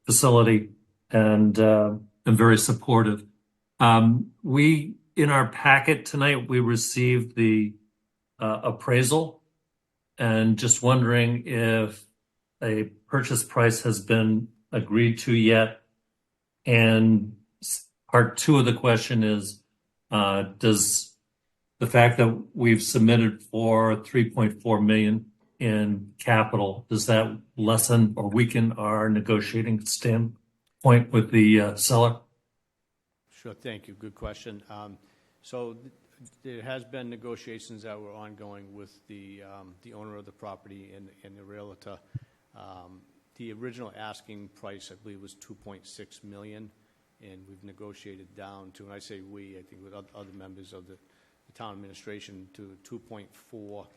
facility and am very supportive. In our packet tonight, we received the appraisal, and just wondering if a purchase price has been agreed to yet. And part two of the question is, does the fact that we've submitted for $3.4 million in capital, does that lessen or weaken our negotiating standpoint with the seller? Sure, thank you. Good question. So there has been negotiations that were ongoing with the owner of the property and the realtor. The original asking price, I believe, was $2.6 million, and we've negotiated down to, and I say we, I think with other members of the town administration, to $2.405,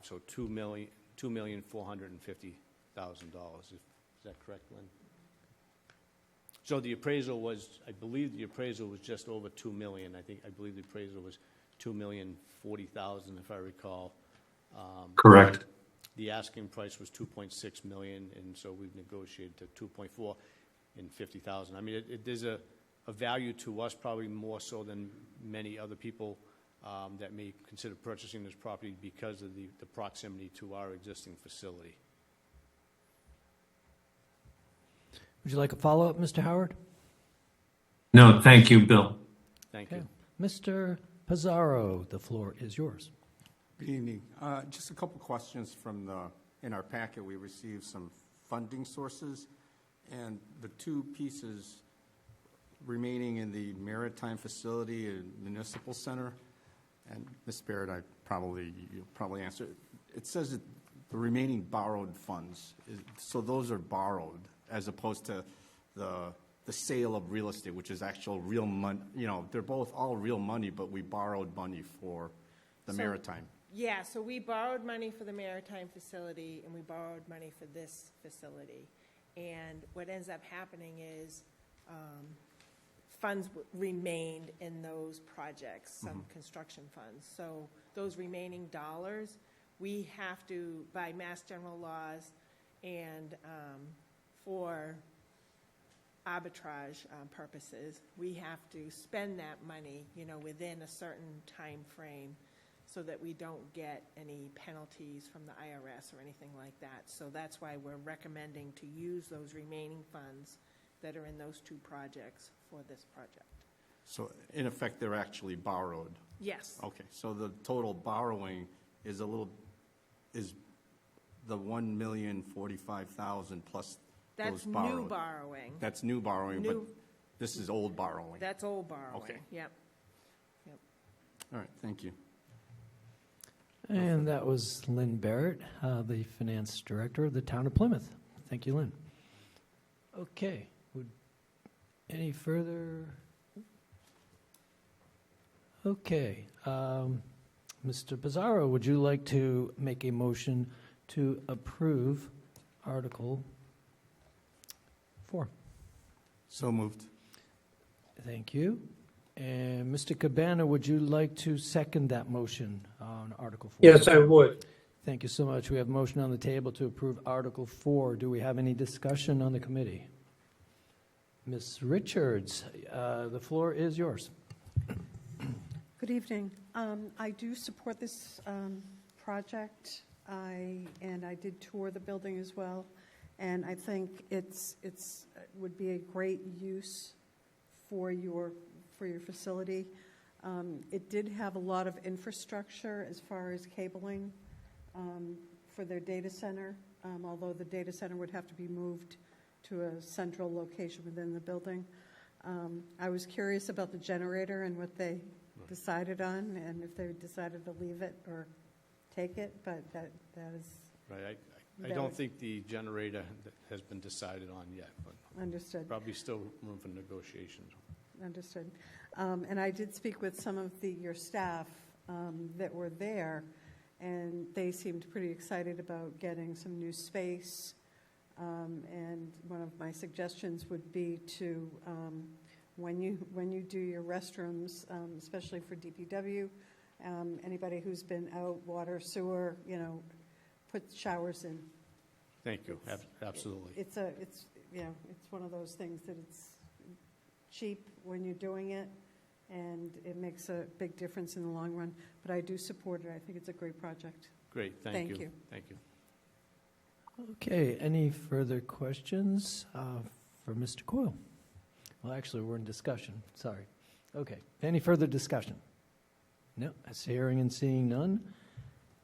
so $2,450,000. Is that correct, Lynn? So the appraisal was, I believe the appraisal was just over $2 million. I believe the appraisal was $2,040,000, if I recall. Correct. The asking price was $2.6 million, and so we've negotiated to $2,450,000. I mean, there's a value to us, probably more so than many other people that may consider purchasing this property because of the proximity to our existing facility. Would you like a follow-up, Mr. Howard? No, thank you, Bill. Thank you. Mr. Pizarro, the floor is yours. Good evening. Just a couple questions from in our packet. We received some funding sources, and the two pieces remaining in the Maritime Facility and Municipal Center, and Ms. Barrett, you'll probably answer. It says that the remaining borrowed funds, so those are borrowed as opposed to the sale of real estate, which is actual real money. They're both all real money, but we borrowed money for the Maritime. Yeah, so we borrowed money for the maritime facility, and we borrowed money for this facility. And what ends up happening is funds remained in those projects, some construction funds. So those remaining dollars, we have to, by Mass General laws and for arbitrage purposes, we have to spend that money, within a certain time frame, so that we don't get any penalties from the IRS or anything like that. So that's why we're recommending to use those remaining funds that are in those two projects for this project. So in effect, they're actually borrowed? Yes. Okay, so the total borrowing is the $1,045,000 plus That's those borrowed? new borrowing. That's new borrowing, but this is old borrowing? That's old borrowing. Okay. Yep. All right, thank you. And that was Lynn Barrett, the finance director of the town of Plymouth. Thank you, Lynn. Okay. Any further? Okay. Mr. Pizarro, would you like to make a motion to approve Article 4? So moved. Thank you. And Mr. Cabana, would you like to second that motion on Article 4? Yes, I would. Thank you so much. We have a motion on the table to approve Article 4. Do we have any discussion on the committee? Ms. Richards, the floor is yours. Good evening. I do support this project. I did tour the building as well, and I think it would be a great use for your facility. It did have a lot of infrastructure as far as cabling for their data center, although the data center would have to be moved to a central location within the building. I was curious about the generator and what they decided on, and if they decided to leave it or take it, but that is... Right, I don't think the generator has been decided on yet, but... Understood. Probably still room for negotiations. Understood. And I did speak with some of your staff that were there, and they seemed pretty excited about getting some new space. And one of my suggestions would be to, when you do your restrooms, especially for DPW, anybody who's been out, water, sewer, put showers in. Thank you. Absolutely. It's one of those things that it's cheap when you're doing it, and it makes a big difference in the long run. But I do support it. I think it's a great project. Great. Thank you. Thank you. Okay, any further questions for Mr. Coyle? Well, actually, we're in discussion. Sorry. Okay, any further discussion? No, hearing and seeing none.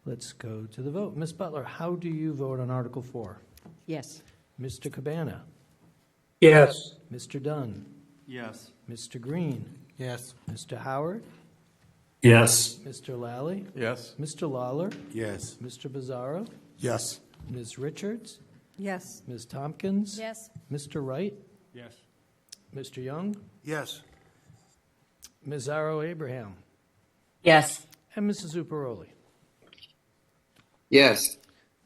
Let's go to the vote. Ms. Butler, how do you vote on Article 4? Yes. Mr. Cabana? Yes. Mr. Dunn? Yes. Mr. Green? Yes. Mr. Howard? Yes. Mr. Lally? Yes. Mr. Lawler? Yes. Mr. Bizarro? Yes. Ms. Richards? Yes. Ms. Tompkins? Yes. Mr. Wright? Yes. Mr. Young? Yes. Ms. Zaro Abraham? Yes. And Mrs. Zuparoli? Yes.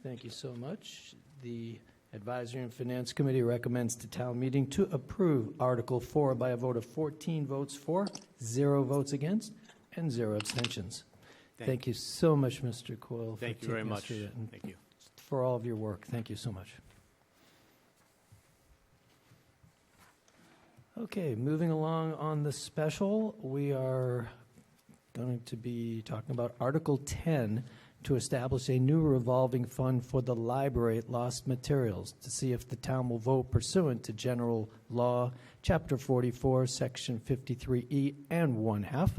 Thank you so much. The Advisory and Finance Committee recommends to town meeting to approve Article 4 by a vote of 14 votes for, 0 votes against, and 0 abstentions. Thank you so much, Mr. Coyle. Thank you very much. Thank you. For all of your work. Thank you so much. Okay, moving along on the special, we are going to be talking about Article 10 to establish a new revolving fund for the library lost materials to see if the town will vote pursuant to General Law, Chapter 44, Section 53E and 1/2,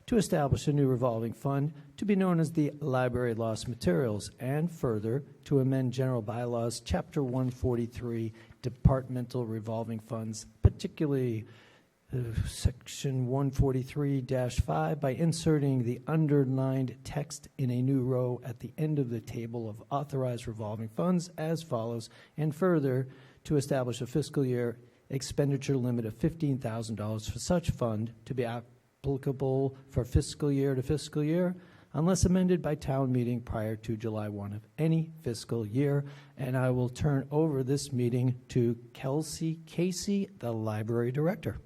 to establish a new revolving fund to be known as the Library Lost Materials, and further to amend General Bylaws, Chapter 143, Departmental Revolving Funds, particularly Section 143-5, by inserting the underlined text in a new row at the end of the table of authorized revolving funds as follows, and further to establish a fiscal year expenditure limit of $15,000 for such fund to be applicable for fiscal year to fiscal year unless amended by town meeting prior to July 1 of any fiscal year. And I will turn over this meeting to Kelsey Casey, the library director.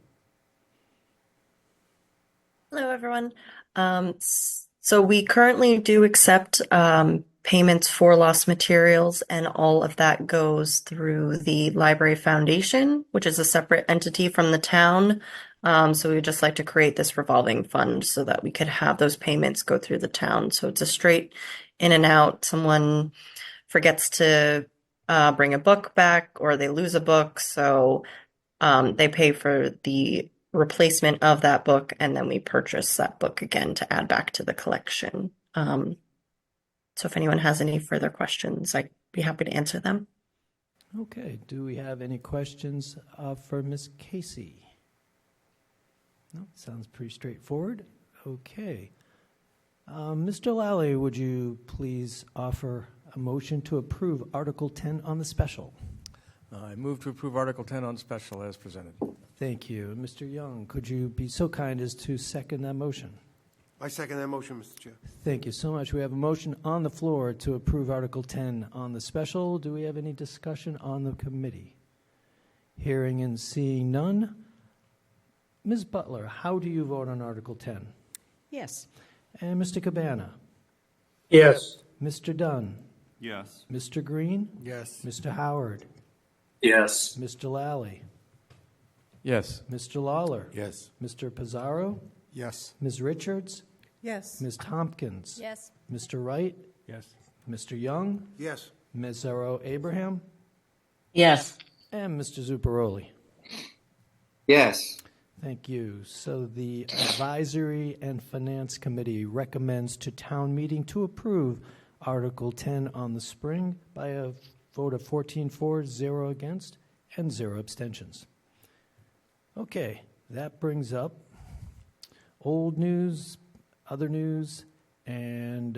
Hello, everyone. So we currently do accept payments for lost materials, and all of that goes through the Library Foundation, which is a separate entity from the town. So we would just like to create this revolving fund so that we could have those payments go through the town. So it's a straight in and out. Someone forgets to bring a book back or they lose a book, so they pay for the replacement of that book, and then we purchase that book again to add back to the collection. So if anyone has any further questions, I'd be happy to answer them. Okay, do we have any questions for Ms. Casey? No, sounds pretty straightforward. Okay. Mr. Lally, would you please offer a motion to approve Article 10 on the special? I move to approve Article 10 on special as presented. Thank you. Mr. Young, could you be so kind as to second that motion? I second that motion, Mr. Chair. Thank you so much. We have a motion on the floor to approve Article 10 on the special. Do we have any discussion on the committee? Hearing and seeing none. Ms. Butler, how do you vote on Article 10? Yes. And Mr. Cabana? Yes. Mr. Dunn? Yes. Mr. Green? Yes. Mr. Howard? Yes. Mr. Lally? Yes. Mr. Lawler? Yes. Mr. Pizarro? Yes. Ms. Richards? Yes. Ms. Tompkins? Yes. Mr. Wright? Yes. Mr. Young? Yes. Ms. Zero Abraham? Yes. And Mr. Zuccaroli? Yes. Thank you. So the Advisory and Finance Committee recommends to town meeting to approve Article 10 on the spring by a vote of 14 for, 0 against, and 0 abstentions. Okay, that brings up old news, other news, and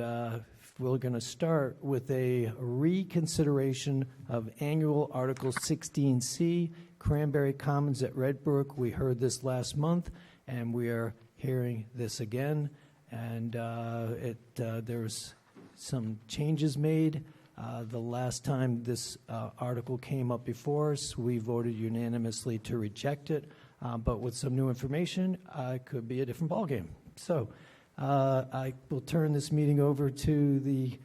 we're going to start with a reconsideration of annual Article 16C, Cranberry Commons at Red Brook. We heard this last month, and we are hearing this again. And there's some changes made. The last time this article came up before us, we voted unanimously to reject it. But with some new information, it could be a different ballgame. So I will turn this meeting over to the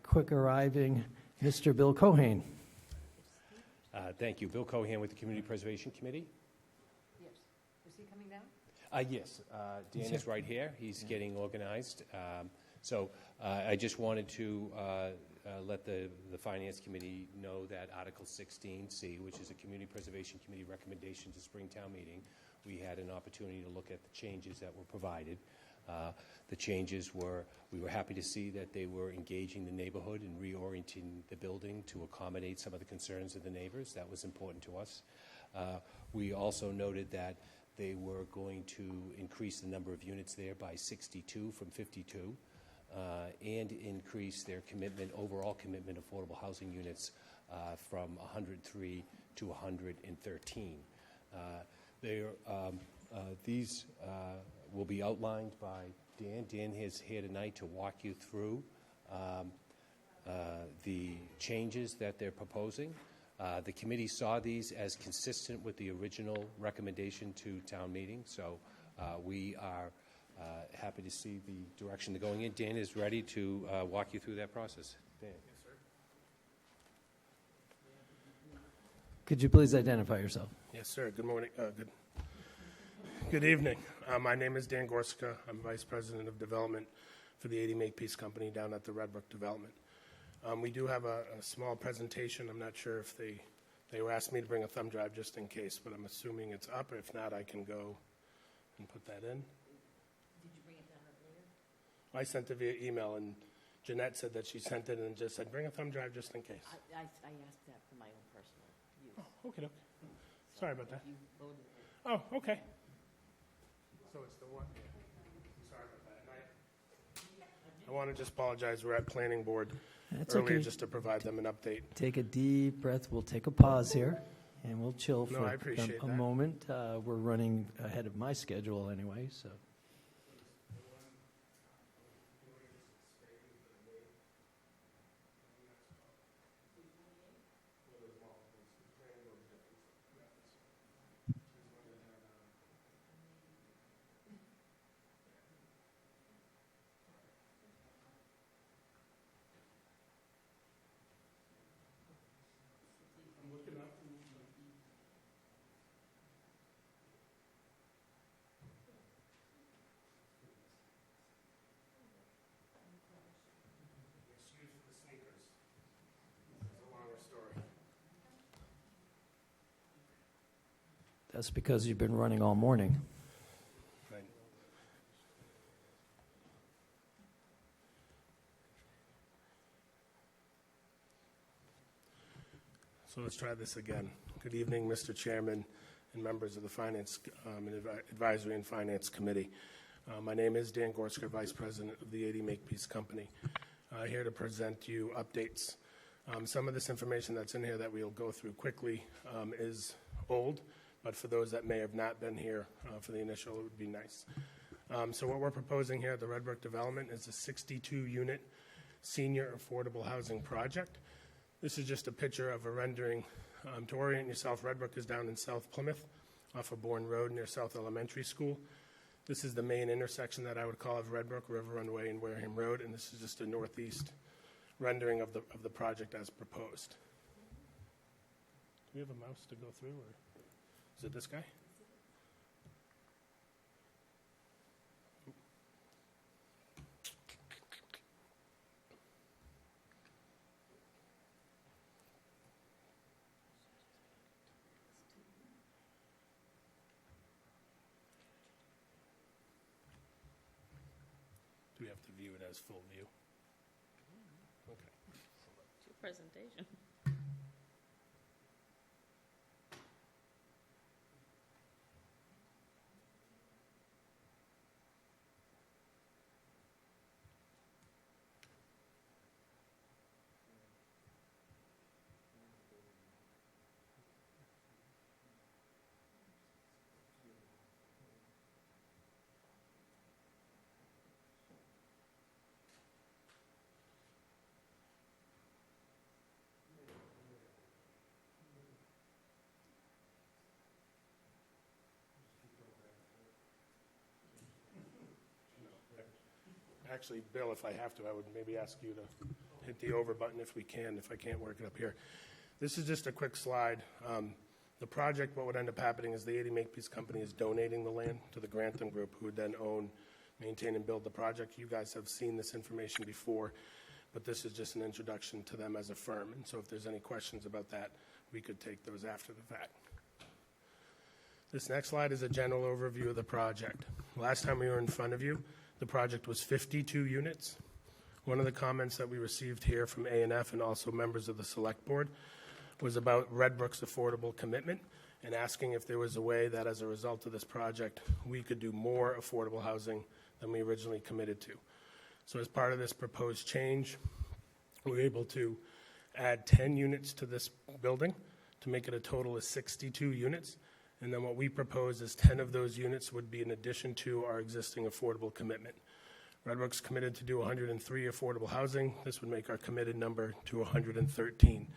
quick arriving Mr. Bill Cohen. Thank you. Bill Cohen with the Community Preservation Committee. Yes. Is he coming down? Yes. Dan is right here. He's getting organized. So I just wanted to let the Finance Committee know that Article 16C, which is a Community Preservation Committee recommendation to Springtown meeting, we had an opportunity to look at the changes that were provided. The changes were, we were happy to see that they were engaging the neighborhood and reorienting the building to accommodate some of the concerns of the neighbors. That was important to us. We also noted that they were going to increase the number of units there by 62 from 52. And increase their commitment, overall commitment, affordable housing units from 103 to 113. These will be outlined by Dan. Dan is here tonight to walk you through the changes that they're proposing. The committee saw these as consistent with the original recommendation to town meeting, so we are happy to see the direction they're going in. Dan is ready to walk you through that process. Dan. Yes, sir. Could you please identify yourself? Yes, sir. Good morning. Good evening. My name is Dan Gorska. I'm Vice President of Development for the 80 Makepeace Company down at the Red Brook Development. We do have a small presentation. I'm not sure if they were asking me to bring a thumb drive just in case, but I'm assuming it's up. If not, I can go and put that in. I sent it via email, and Jeanette said that she sent it and just said, bring a thumb drive just in case. I asked that for my own personal use. Oh, okay. Sorry about that. Oh, okay. So it's the one. Sorry about that. I want to just apologize. We're at planning board earlier just to provide them an update. Take a deep breath. We'll take a pause here, and we'll chill for I appreciate a that. moment. We're running ahead of my schedule anyway, so. That's because you've been running all morning. Right. So let's try this again. Good evening, Mr. Chairman and members of the Finance Advisory and Finance Committee. My name is Dan Gorsker, Vice President of the 80 Makepeace Company. Here to present you updates. Some of this information that's in here that we'll go through quickly is old, but for those that may have not been here for the initial, it would be nice. So what we're proposing here at the Red Brook Development is a 62-unit senior affordable housing project. This is just a picture of a rendering. To orient yourself, Red Brook is down in South Plymouth off of Bourne Road near South Elementary School. This is the main intersection that I would call of Red Brook, River Runway, and Wareham Road, and this is just a northeast rendering of the project as proposed. Do we have a mouse to go through, or is it this guy? Do we have to view it as full view? Okay. It's your presentation. Actually, Bill, if I have to, I would maybe ask you to hit the over button if we can, if I can't work it up here. This is just a quick slide. The project, what would end up happening is the 80 Makepeace Company is donating the land to the Grantham Group, who would then own, maintain, and build the project. You guys have seen this information before, but this is just an introduction to them as a firm. And so if there's any questions about that, we could take those after the fact. This next slide is a general overview of the project. Last time we were in front of you, the project was 52 units. One of the comments that we received here from A&F and also members of the Select Board was about Red Brook's affordable commitment and asking if there was a way that as a result of this project, we could do more affordable housing than we originally committed to. So as part of this proposed change, we were able to add 10 units to this building to make it a total of 62 units. And then what we propose is 10 of those units would be in addition to our existing affordable commitment. Red Brook's committed to do 103 affordable housing. This would make our committed number to 113.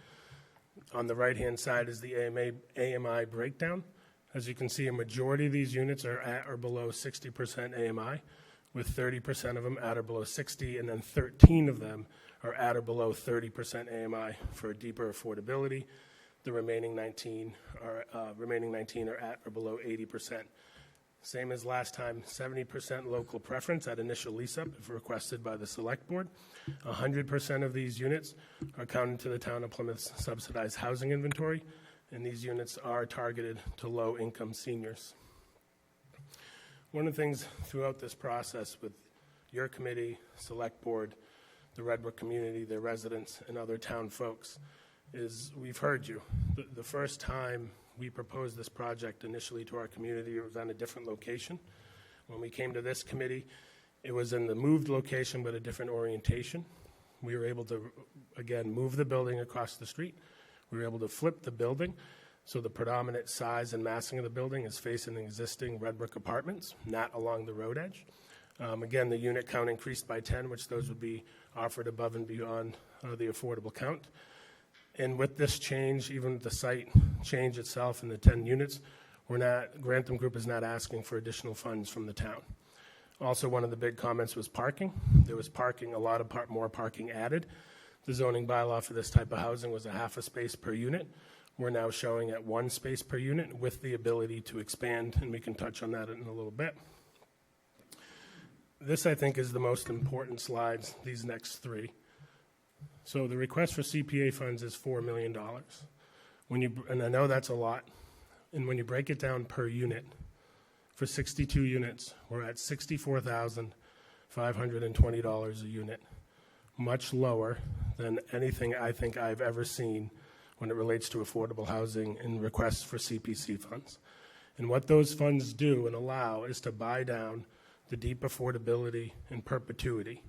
On the right-hand side is the AMI breakdown. As you can see, a majority of these units are at or below 60% AMI, with 30% of them at or below 60, and then 13 of them are at or below 30% AMI for deeper affordability. The remaining 19 are at or below 80%. Same as last time, 70% local preference at initial lease-up if requested by the Select Board. 100% of these units are counted to the Town of Plymouth's subsidized housing inventory, and these units are targeted to low-income seniors. One of the things throughout this process with your committee, Select Board, the Red Brook community, their residents, and other town folks is we've heard you. The first time we proposed this project initially to our community, it was on a different location. When we came to this committee, it was in the moved location but a different orientation. We were able to, again, move the building across the street. We were able to flip the building so the predominant size and massing of the building is facing existing Red Brook apartments, not along the road edge. Again, the unit count increased by 10, which those would be offered above and beyond the affordable count. And with this change, even the site change itself and the 10 units, Grantham Group is not asking for additional funds from the town. Also, one of the big comments was parking. There was parking, a lot of more parking added. The zoning bylaw for this type of housing was a half a space per unit. We're now showing at 1 space per unit with the ability to expand, and we can touch on that in a little bit. This, I think, is the most important slides, these next three. So the request for CPA funds is $4 million. And I know that's a lot. And when you break it down per unit, for 62 units, we're at $64,520 a unit, much lower than anything I think I've ever seen when it relates to affordable housing and requests for CPC funds. And what those funds do and allow is to buy down the deep affordability in perpetuity.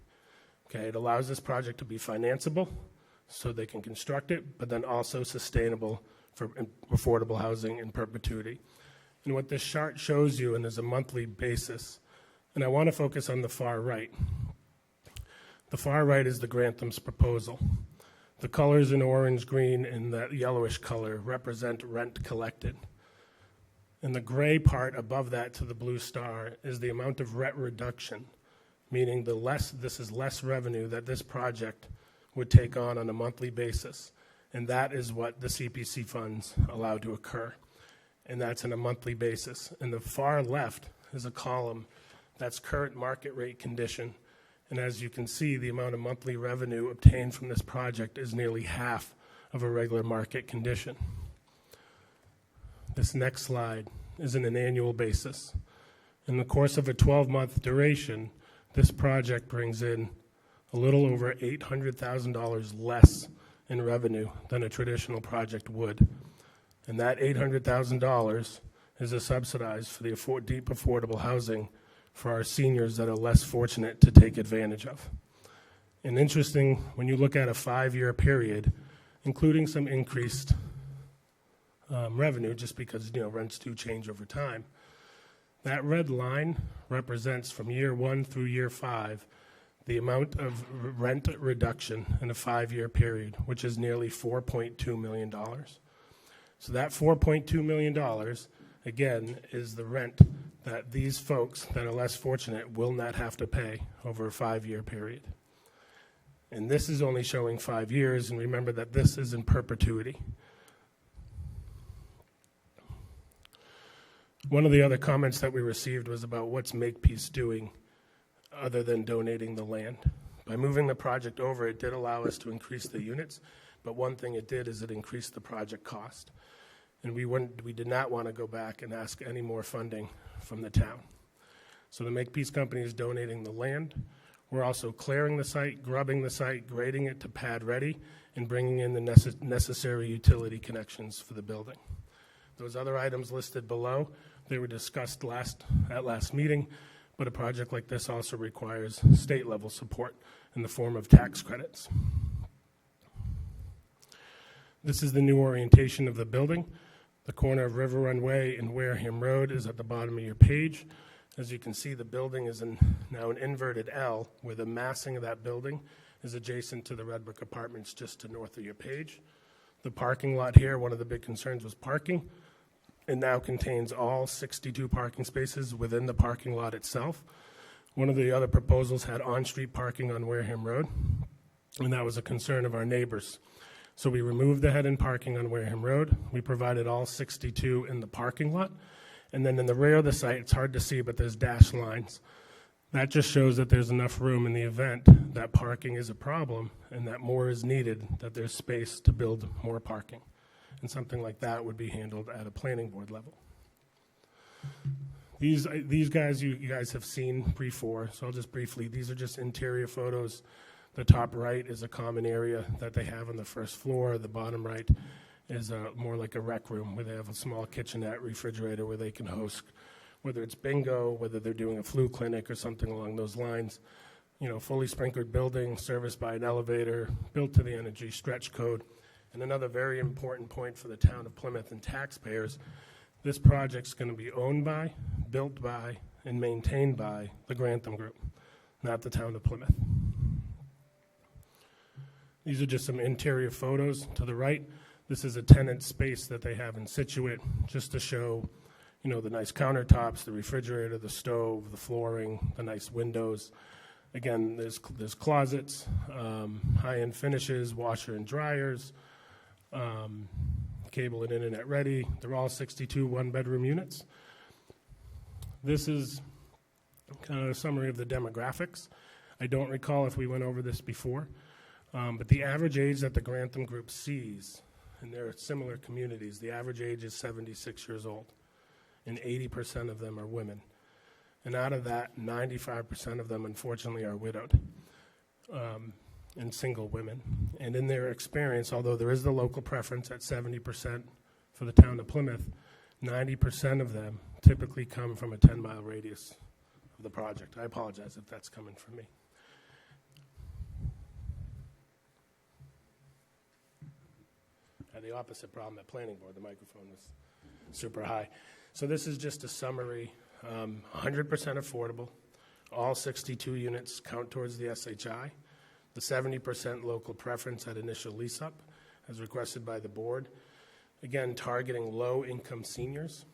Okay, it allows this project to be financeable so they can construct it, but then also sustainable for affordable housing in perpetuity. And what this chart shows you, and there's a monthly basis, and I want to focus on the far right. The far right is the Grantham's proposal. The colors in orange, green, and that yellowish color represent rent collected. And the gray part above that to the blue star is the amount of rent reduction, meaning this is less revenue that this project would take on a monthly basis. And that is what the CPC funds allow to occur. And that's on a monthly basis. And the far left is a column that's current market rate condition. And as you can see, the amount of monthly revenue obtained from this project is nearly half of a regular market condition. This next slide is in an annual basis. In the course of a 12-month duration, this project brings in a little over $800,000 less in revenue than a traditional project would. And that $800,000 is subsidized for the deep affordable housing for our seniors that are less fortunate to take advantage of. And interesting, when you look at a 5-year period, including some increased revenue, just because rents do change over time, that red line represents from year 1 through year 5 the amount of rent reduction in a 5-year period, which is nearly $4.2 million. So that $4.2 million, again, is the rent that these folks that are less fortunate will not have to pay over a 5-year period. And this is only showing 5 years, and remember that this is in perpetuity. One of the other comments that we received was about what's Makepeace doing other than donating the land. By moving the project over, it did allow us to increase the units, but one thing it did is it increased the project cost. And we did not want to go back and ask any more funding from the town. So the Makepeace company is donating the land. We're also clearing the site, grubbing the site, grading it to pad ready, and bringing in the necessary utility connections for the building. Those other items listed below, they were discussed at last meeting, but a project like this also requires state level support in the form of tax credits. This is the new orientation of the building. The corner of River Run Way and Wareham Road is at the bottom of your page. As you can see, the building is now an inverted L, where the massing of that building is adjacent to the Red Brick Apartments just to north of your page. The parking lot here, one of the big concerns was parking. It now contains all 62 parking spaces within the parking lot itself. One of the other proposals had on-street parking on Wareham Road, and that was a concern of our neighbors. So we removed the head-in parking on Wareham Road. We provided all 62 in the parking lot. And then in the rear of the site, it's hard to see, but there's dashed lines. That just shows that there's enough room in the event that parking is a problem and that more is needed, that there's space to build more parking. And something like that would be handled at a planning board level. These guys, you guys have seen before, so I'll just briefly, these are just interior photos. The top right is a common area that they have on the first floor. The bottom right is more like a rec room where they have a small kitchenette, refrigerator where they can host, whether it's bingo, whether they're doing a flu clinic or something along those lines. Fully sprinkled building, serviced by an elevator, built to the energy stretch code. And another very important point for the town of Plymouth and taxpayers, this project's going to be owned by, built by, and maintained by the Grantham Group, not the town of Plymouth. These are just some interior photos. To the right, this is a tenant space that they have in Situate, just to show, the nice countertops, the refrigerator, the stove, the flooring, the nice windows. Again, there's closets, high-end finishes, washer and dryers, cable and internet ready. They're all 62 one-bedroom units. This is kind of a summary of the demographics. I don't recall if we went over this before, but the average age that the Grantham Group sees and they're similar communities. The average age is 76 years old, and 80% of them are women. And out of that, 95% of them, unfortunately, are widowed and single women. And in their experience, although there is the local preference at 70% for the town of Plymouth, 90% of them typically come from a 10-mile radius of the project. I apologize if that's coming from me. I had the opposite problem at planning board. The microphone was super high. So this is just a summary. 100% affordable. All 62 units count towards the SHI. The 70% local preference at initial lease-up, as requested by the board. Again, targeting low-income seniors.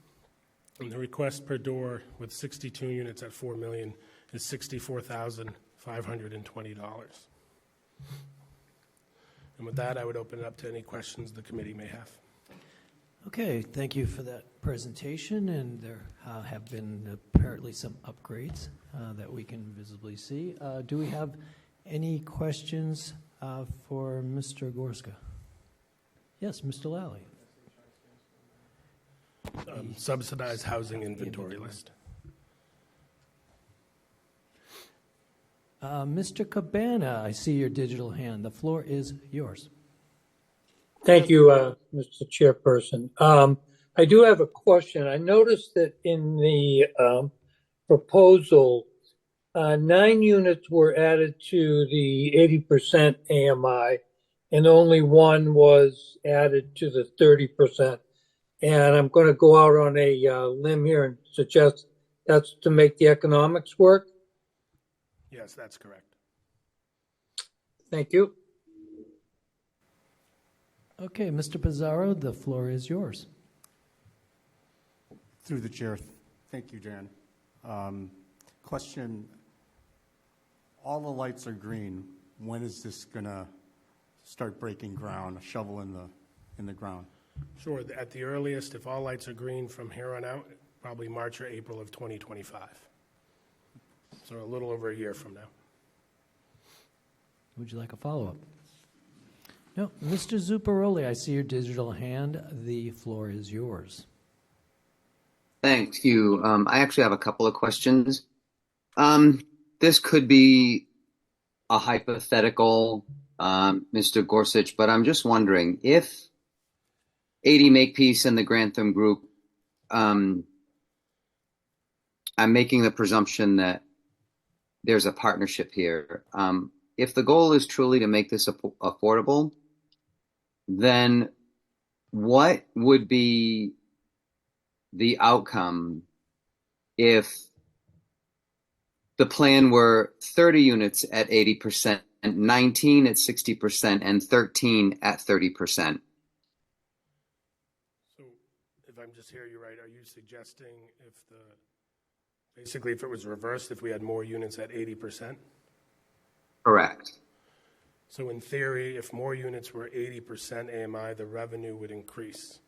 And the request per door with 62 units at $4 million is $64,520. And with that, I would open it up to any questions the committee may have. Okay, thank you for that presentation, and there have been apparently some upgrades that we can visibly see. Do we have any questions for Mr. Gorska? Yes, Mr. Lally. Subsidized housing inventory list. Mr. Cabana, I see your digital hand. The floor is yours. Thank you, Mr. Chairperson. I do have a question. I noticed that in the proposal, 9 units were added to the 80% AMI, and only 1 was added to the 30%. And I'm going to go out on a limb here and suggest that's to make the economics work. Yes, that's correct. Thank you. Okay, Mr. Pizarro, the floor is yours. Through the chair, thank you, Jan. Question, all the lights are green. When is this going to start breaking ground, a shovel in the ground? Sure, at the earliest, if all lights are green from here on out, probably March or April of 2025. So a little over a year from now. Would you like a follow-up? No. Mr. Zuccaroli, I see your digital hand. The floor is yours. Thank you. I actually have a couple of questions. This could be a hypothetical, Mr. Gorsuch, but I'm just wondering if 80 Makepeace and the Grantham Group, I'm making the presumption that there's a partnership here. If the goal is truly to make this affordable, then what would be the outcome if the plan were 30 units at 80%, 19 at 60%, and 13 at 30%? So if I'm just hearing you right, are you suggesting basically if it was reversed, if we had more units at 80%? Correct. So in theory, if more units were 80% AMI, the revenue would increase.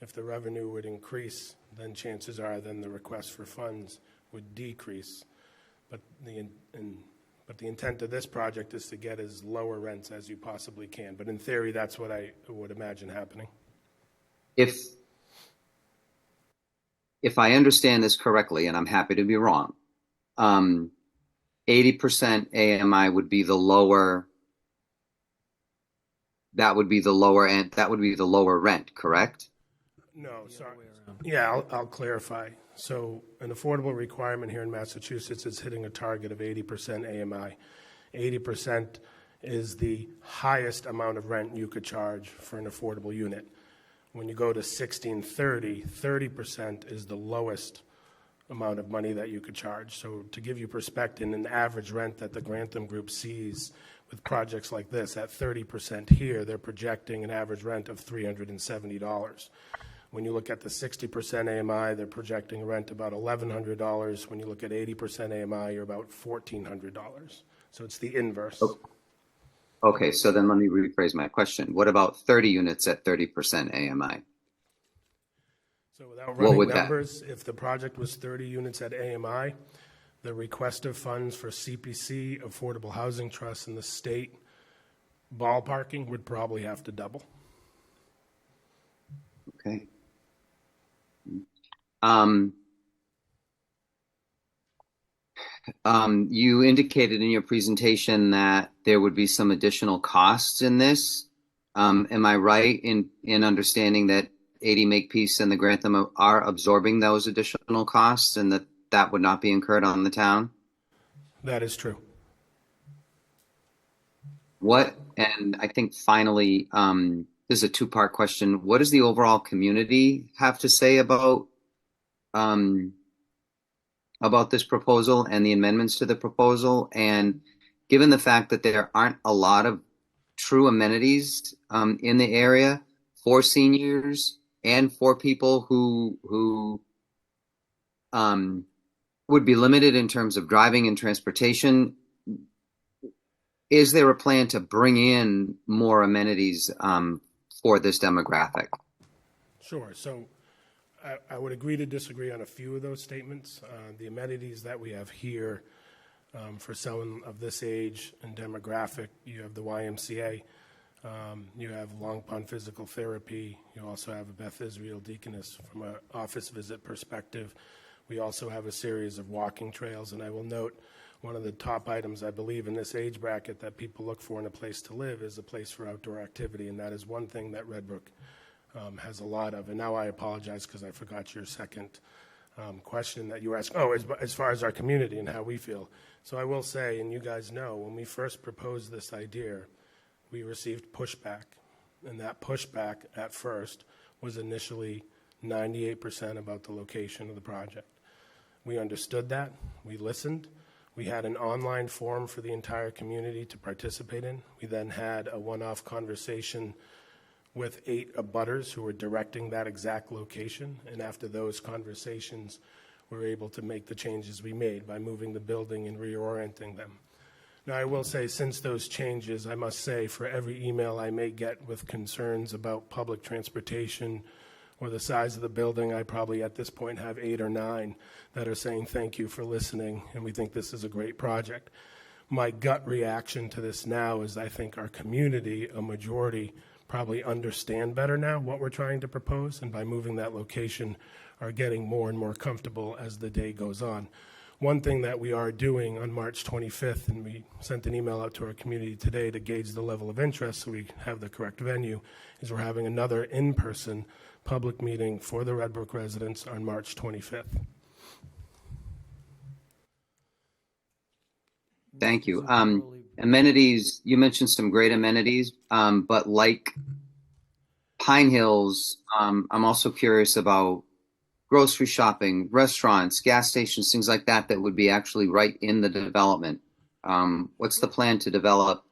If the revenue would increase, then chances are then the request for funds would decrease. But the intent of this project is to get as lower rents as you possibly can. But in theory, that's what I would imagine happening. If I understand this correctly, and I'm happy to be wrong, 80% AMI would be the lower. That would be the lower end. That would be the lower rent, correct? No, sorry. Yeah, I'll clarify. So an affordable requirement here in Massachusetts is hitting a target of 80% AMI. 80% is the highest amount of rent you could charge for an affordable unit. When you go to 1630, 30% is the lowest amount of money that you could charge. So to give you perspective, an average rent that the Grantham Group sees with projects like this at 30% here, they're projecting an average rent of $370. When you look at the 60% AMI, they're projecting rent about $1,100. When you look at 80% AMI, you're about $1,400. So it's the inverse. Okay, so then let me rephrase my question. What about 30 units at 30% AMI? So without running numbers, if the project was 30 units at AMI, the request of funds for CPC, Affordable Housing Trust, and the state ballparking would probably have to double. Okay. You indicated in your presentation that there would be some additional costs in this. Am I right in understanding that 80 Makepeace and the Grantham are absorbing those additional costs and that would not be incurred on the town? That is true. And I think finally, this is a two-part question. What does the overall community have to say about this proposal and the amendments to the proposal? And given the fact that there aren't a lot of true amenities in the area for seniors and for people who would be limited in terms of driving and transportation, is there a plan to bring in more amenities for this demographic? Sure. So I would agree to disagree on a few of those statements. The amenities that we have here for someone of this age and demographic, you have the YMCA, you have Long Pond Physical Therapy, you also have a Beth Israel Deaconess from an office visit perspective. We also have a series of walking trails, and I will note one of the top items, I believe, in this age bracket that people look for in a place to live is a place for outdoor activity, and that is one thing that Red Brook has a lot of. And now I apologize because I forgot your second question that you asked. Oh, as far as our community and how we feel. So I will say, and you guys know, when we first proposed this idea, we received pushback, and that pushback at first was initially 98% about the location of the project. We understood that. We listened. We had an online forum for the entire community to participate in. We then had a one-off conversation with 8 abutters who were directing that exact location. And after those conversations, we were able to make the changes we made by moving the building and reorienting them. Now, I will say, since those changes, I must say, for every email I may get with concerns about public transportation or the size of the building, I probably at this point have 8 or 9 that are saying thank you for listening, and we think this is a great project. My gut reaction to this now is I think our community, a majority, probably understand better now what we're trying to propose, and by moving that location are getting more and more comfortable as the day goes on. One thing that we are doing on March 25th, and we sent an email out to our community today to gauge the level of interest so we have the correct venue, is we're having another in-person public meeting for the Red Brook residents on March 25th. Thank you. Amenities, you mentioned some great amenities, but like Pine Hills, I'm also curious about grocery shopping, restaurants, gas stations, things like that would be actually right in the development. What's the plan to develop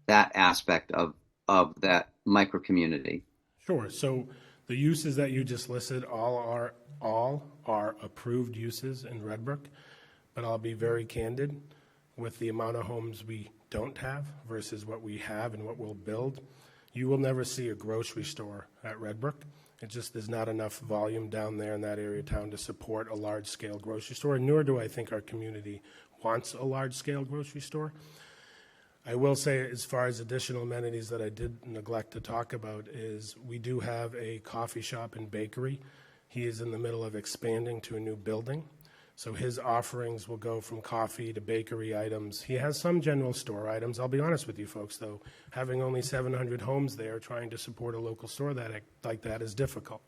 that aspect of that micro community? Sure. So the uses that you just listed all are approved uses in Red Brook, but I'll be very candid with the amount of homes we don't have versus what we have and what we'll build. You will never see a grocery store at Red Brook. It just, there's not enough volume down there in that area of town to support a large-scale grocery store, and nor do I think our community wants a large-scale grocery store. I will say, as far as additional amenities that I did neglect to talk about, is we do have a coffee shop and bakery. He is in the middle of expanding to a new building. So his offerings will go from coffee to bakery items. He has some general store items. I'll be honest with you folks, though, having only 700 homes there, trying to support a local store like that is difficult.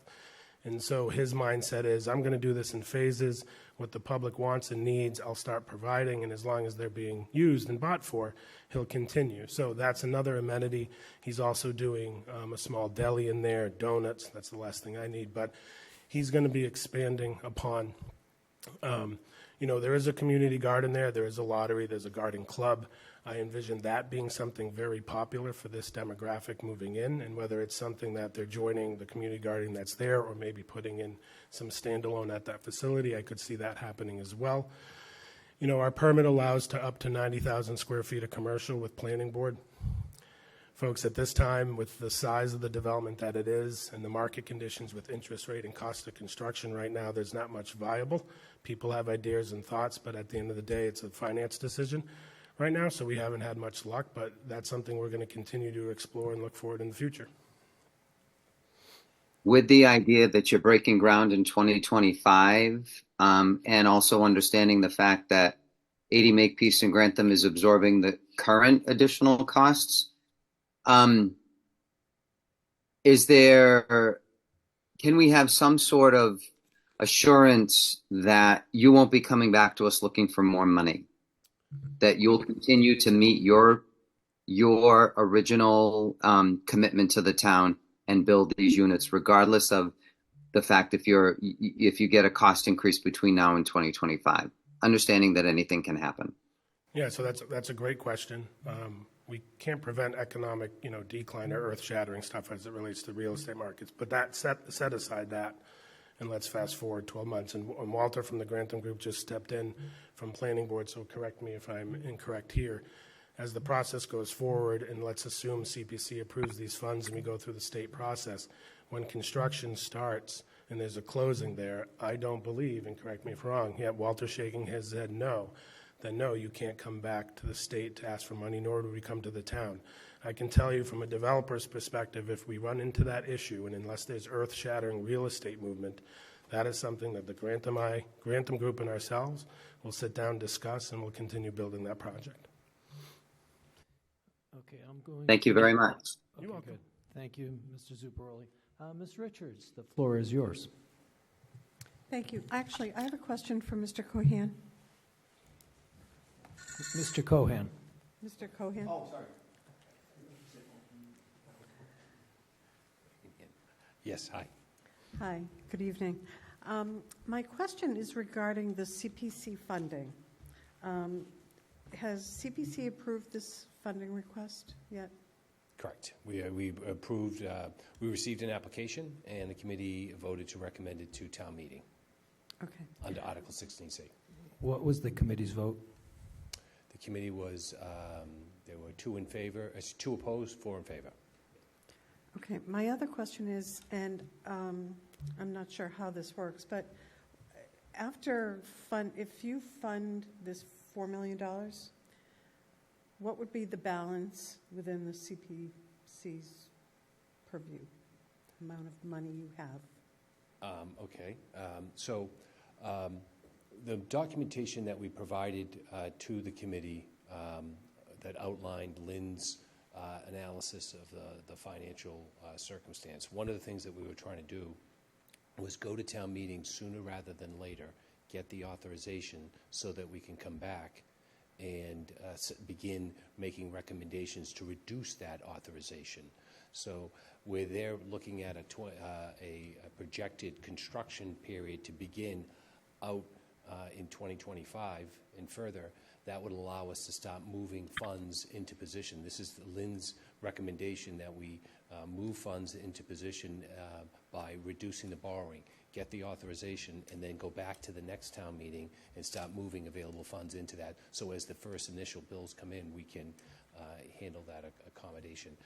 And so his mindset is, I'm going to do this in phases. What the public wants and needs, I'll start providing, and as long as they're being used and bought for, he'll continue. So that's another amenity. He's also doing a small deli in there, donuts. That's the last thing I need. But he's going to be expanding upon there is a community garden there. There is a lottery. There's a garden club. I envision that being something very popular for this demographic moving in, and whether it's something that they're joining the community garden that's there or maybe putting in some standalone at that facility, I could see that happening as well. Our permit allows to up to 90,000 square feet of commercial with planning board. Folks, at this time, with the size of the development that it is and the market conditions with interest rate and cost of construction right now, there's not much viable. People have ideas and thoughts, but at the end of the day, it's a finance decision right now, so we haven't had much luck, but that's something we're going to continue to explore and look forward in the future. with the idea that you're breaking ground in 2025, and also understanding the fact that 80 Makepeace and Grantham is absorbing the current additional costs, can we have some sort of assurance that you won't be coming back to us looking for more money? That you'll continue to meet your original commitment to the town and build these units, regardless of the fact if you get a cost increase between now and 2025, understanding that anything can happen. Yeah, so that's a great question. We can't prevent economic, decline or earth-shattering stuff as it relates to real estate markets. But that set aside that, and let's fast forward 12 months. And Walter from the Grantham Group just stepped in from Planning Board, so correct me if I'm incorrect here. As the process goes forward, and let's assume CPC approves these funds and we go through the state process, when construction starts and there's a closing there, I don't believe, and correct me if I'm wrong, yet Walter shaking his head no, then no, you can't come back to the state to ask for money, nor do we come to the town. I can tell you from a developer's perspective, if we run into that issue, and unless there's earth-shattering real estate movement, that is something that the Grantham Group and ourselves will sit down, discuss, and we'll continue building that project. Okay, I'm going. Thank you very much. Okay, you're welcome. Good. Thank you, Mr. Zuccarelli. Ms. Richards, the floor is yours. Thank you. Actually, I have a question for Mr. Cohen. Mr. Cohen. Mr. Cohen. Oh, sorry. Yes, hi. Hi, good evening. My question is regarding the CPC funding. Has CPC approved this funding request yet? Correct. We approved, we received an application, and the committee voted to recommend it to town meeting. Okay. Under Article 16C. What was the committee's vote? The committee was, there were 2 in favor, 2 opposed, 4 in favor. Okay, my other question is, and I'm not sure how this works, but if you fund this $4 million, what would be the balance within the CPC's purview, amount of money you have? Okay, so the documentation that we provided to the committee that outlined Lynn's analysis of the financial circumstance. One of the things that we were trying to do was go to town meeting sooner rather than later, get the authorization so that we can come back and begin making recommendations to reduce that authorization. So we're there looking at a projected construction period to begin out in 2025 and further. That would allow us to start moving funds into position. This is Lynn's recommendation that we move funds into position by reducing the borrowing, get the authorization, and then go back to the next town meeting and start moving available funds into that. So as the first initial bills come in, we can handle that accommodation.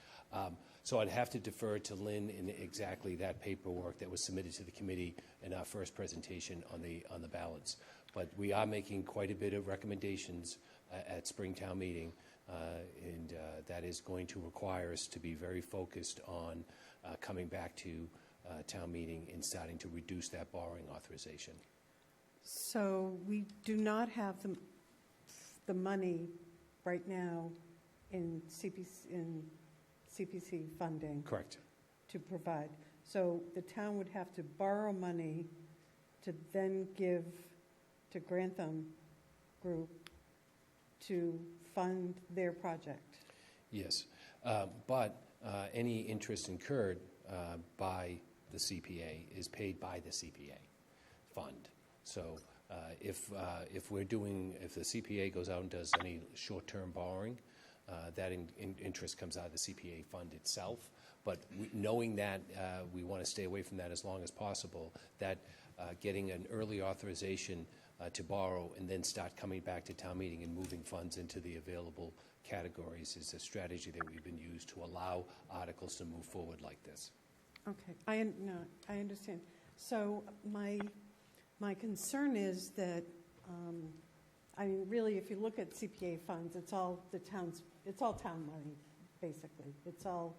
So I'd have to defer to Lynn in exactly that paperwork that was submitted to the committee in our first presentation on the balance. But we are making quite a bit of recommendations at Springtown meeting, and that is going to require us to be very focused on coming back to town meeting and starting to reduce that borrowing authorization. So we do not have the money right now in CPC funding. Correct. To provide. So the town would have to borrow money to then give to Grantham Group to fund their project. Yes, but any interest incurred by the CPA is paid by the CPA fund. So if the CPA goes out and does any short-term borrowing, that interest comes out of the CPA fund itself. But knowing that we want to stay away from that as long as possible, that getting an early authorization to borrow and then start coming back to town meeting and moving funds into the available categories is a strategy that we've been used to allow articles to move forward like this. Okay, I understand. So my concern is that, I mean, really, if you look at CPA funds, it's all town money, basically. It's all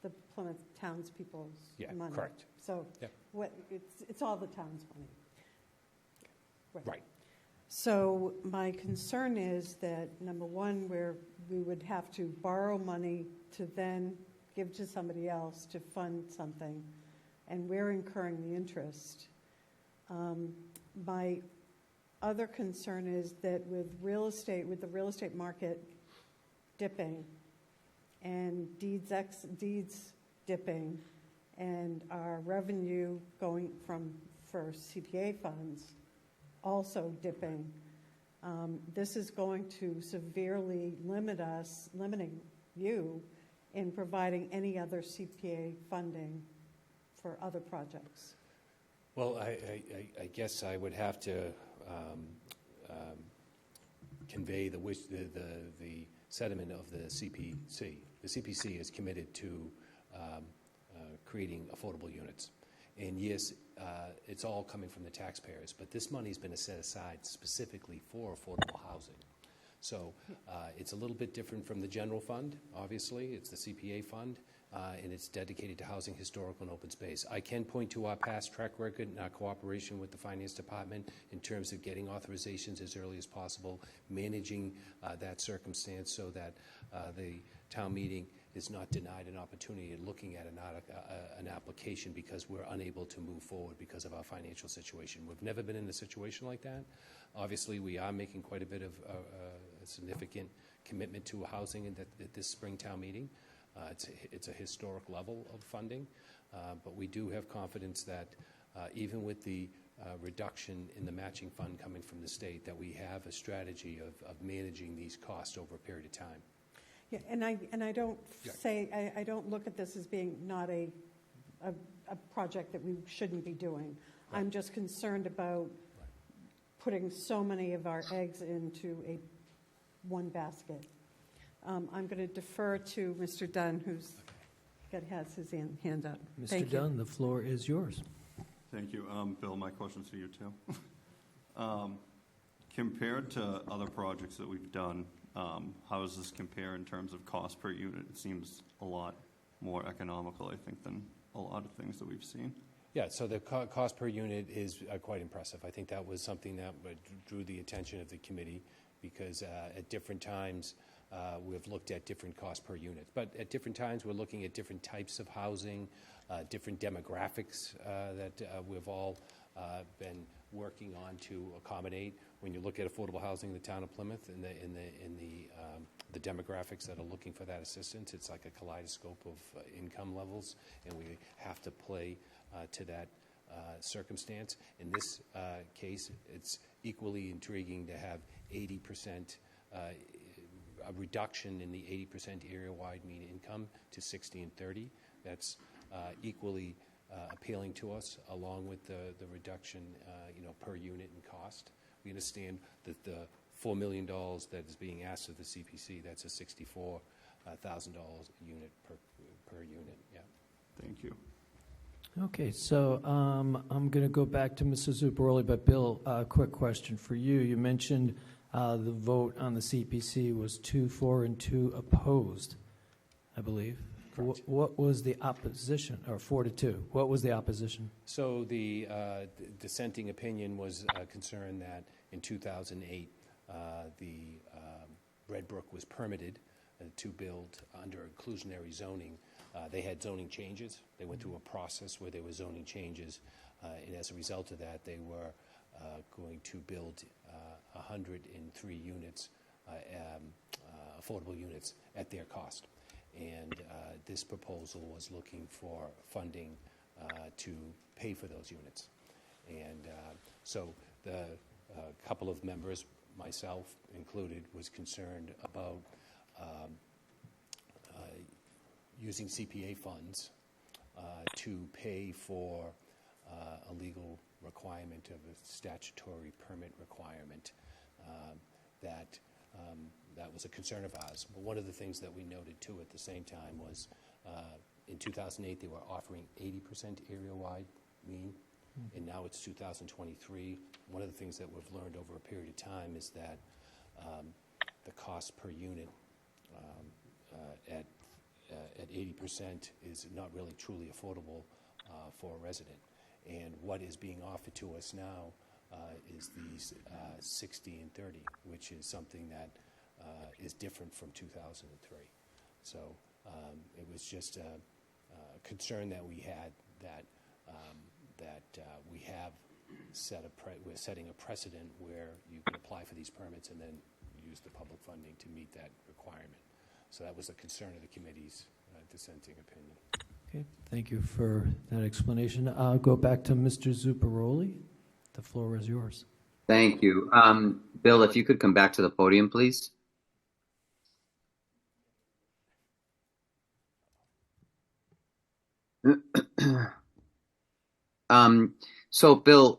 the Plymouth townspeople's Yeah, money. correct. So Yep. it's all the town's money. Right. So my concern is that, number one, we would have to borrow money to then give to somebody else to fund something, and we're incurring the interest. My other concern is that with the real estate market dipping and deeds dipping and our revenue going for CPA funds also dipping, this is going to severely limiting you in providing any other CPA funding for other projects. Well, I guess I would have to convey the sentiment of the CPC. The CPC is committed to creating affordable units. And yes, it's all coming from the taxpayers, but this money's been set aside specifically for affordable housing. So it's a little bit different from the general fund, obviously. It's the CPA fund, and it's dedicated to housing, historical, and open space. I can point to our past track record and our cooperation with the Finance Department in terms of getting authorizations as early as possible, managing that circumstance so that the town meeting is not denied an opportunity at looking at an application because we're unable to move forward because of our financial situation. We've never been in a situation like that. Obviously, we are making quite a bit of a significant commitment to housing at this spring town meeting. It's a historic level of funding, but we do have confidence that even with the reduction in the matching fund coming from the state, that we have a strategy of managing these costs over a period of time. Yeah, and I don't I don't look at this as being not a project that we shouldn't be doing. Right. I'm just concerned about putting so many of our eggs into one basket. I'm going to defer to Mr. Dunn, has his hand up. Mr. Dunn, the floor is yours. Thank you. Bill, my question's for you too. Compared to other projects that we've done, how does this compare in terms of cost per unit? It seems a lot more economical, I think, than a lot of things that we've seen. Yeah, so the cost per unit is quite impressive. I think that was something that drew the attention of the committee because at different times we've looked at different cost per unit. But at different times we're looking at different types of housing, different demographics that we've all been working on to accommodate. When you look at affordable housing in the town of Plymouth and the demographics that are looking for that assistance, it's like a kaleidoscope of income levels, and we have to play to that circumstance. In this case, it's equally intriguing to have 80% a reduction in the 80% area-wide mean income to 60 and 30. That's equally appealing to us, along with the reduction, per unit in cost. We understand that the $4 million that is being asked of the CPC, that's a $64,000 unit per unit. Yeah. Thank you. Okay, so I'm going to go back to Mrs. Zubaroli, but Bill, a quick question for you. You mentioned the vote on the CPC was 2 for and 2 opposed, I believe. What was the opposition, or 4-2? What was the opposition? So the dissenting opinion was concerned that in 2008, the Red Brook was permitted to build under inclusionary zoning. They had zoning changes. They went through a process where there were zoning changes, and as a result of that, they were going to build 103 units, affordable units, at their cost. And this proposal was looking for funding to pay for those units. And so the couple of members, myself included, was concerned about using CPA funds to pay for a legal requirement of a statutory permit requirement that was a concern of ours. But one of the things that we noted, too, at the same time was in 2008, they were offering 80% area-wide mean, and now it's 2023. One of the things that we've learned over a period of time is that the cost per unit at 80% is not really truly affordable for a resident. And what is being offered to us now is these 60 and 30, which is something that is different from 2003. So it was just a concern that we had that we have we're setting a precedent where you can apply for these permits and then use the public funding to meet that requirement. So that was a concern of the committee's dissenting opinion. Okay, thank you for that explanation. I'll go back to Mr. Zuccaroli. The floor is yours. Thank you. Bill, if you could come back to the podium, please. So, Bill,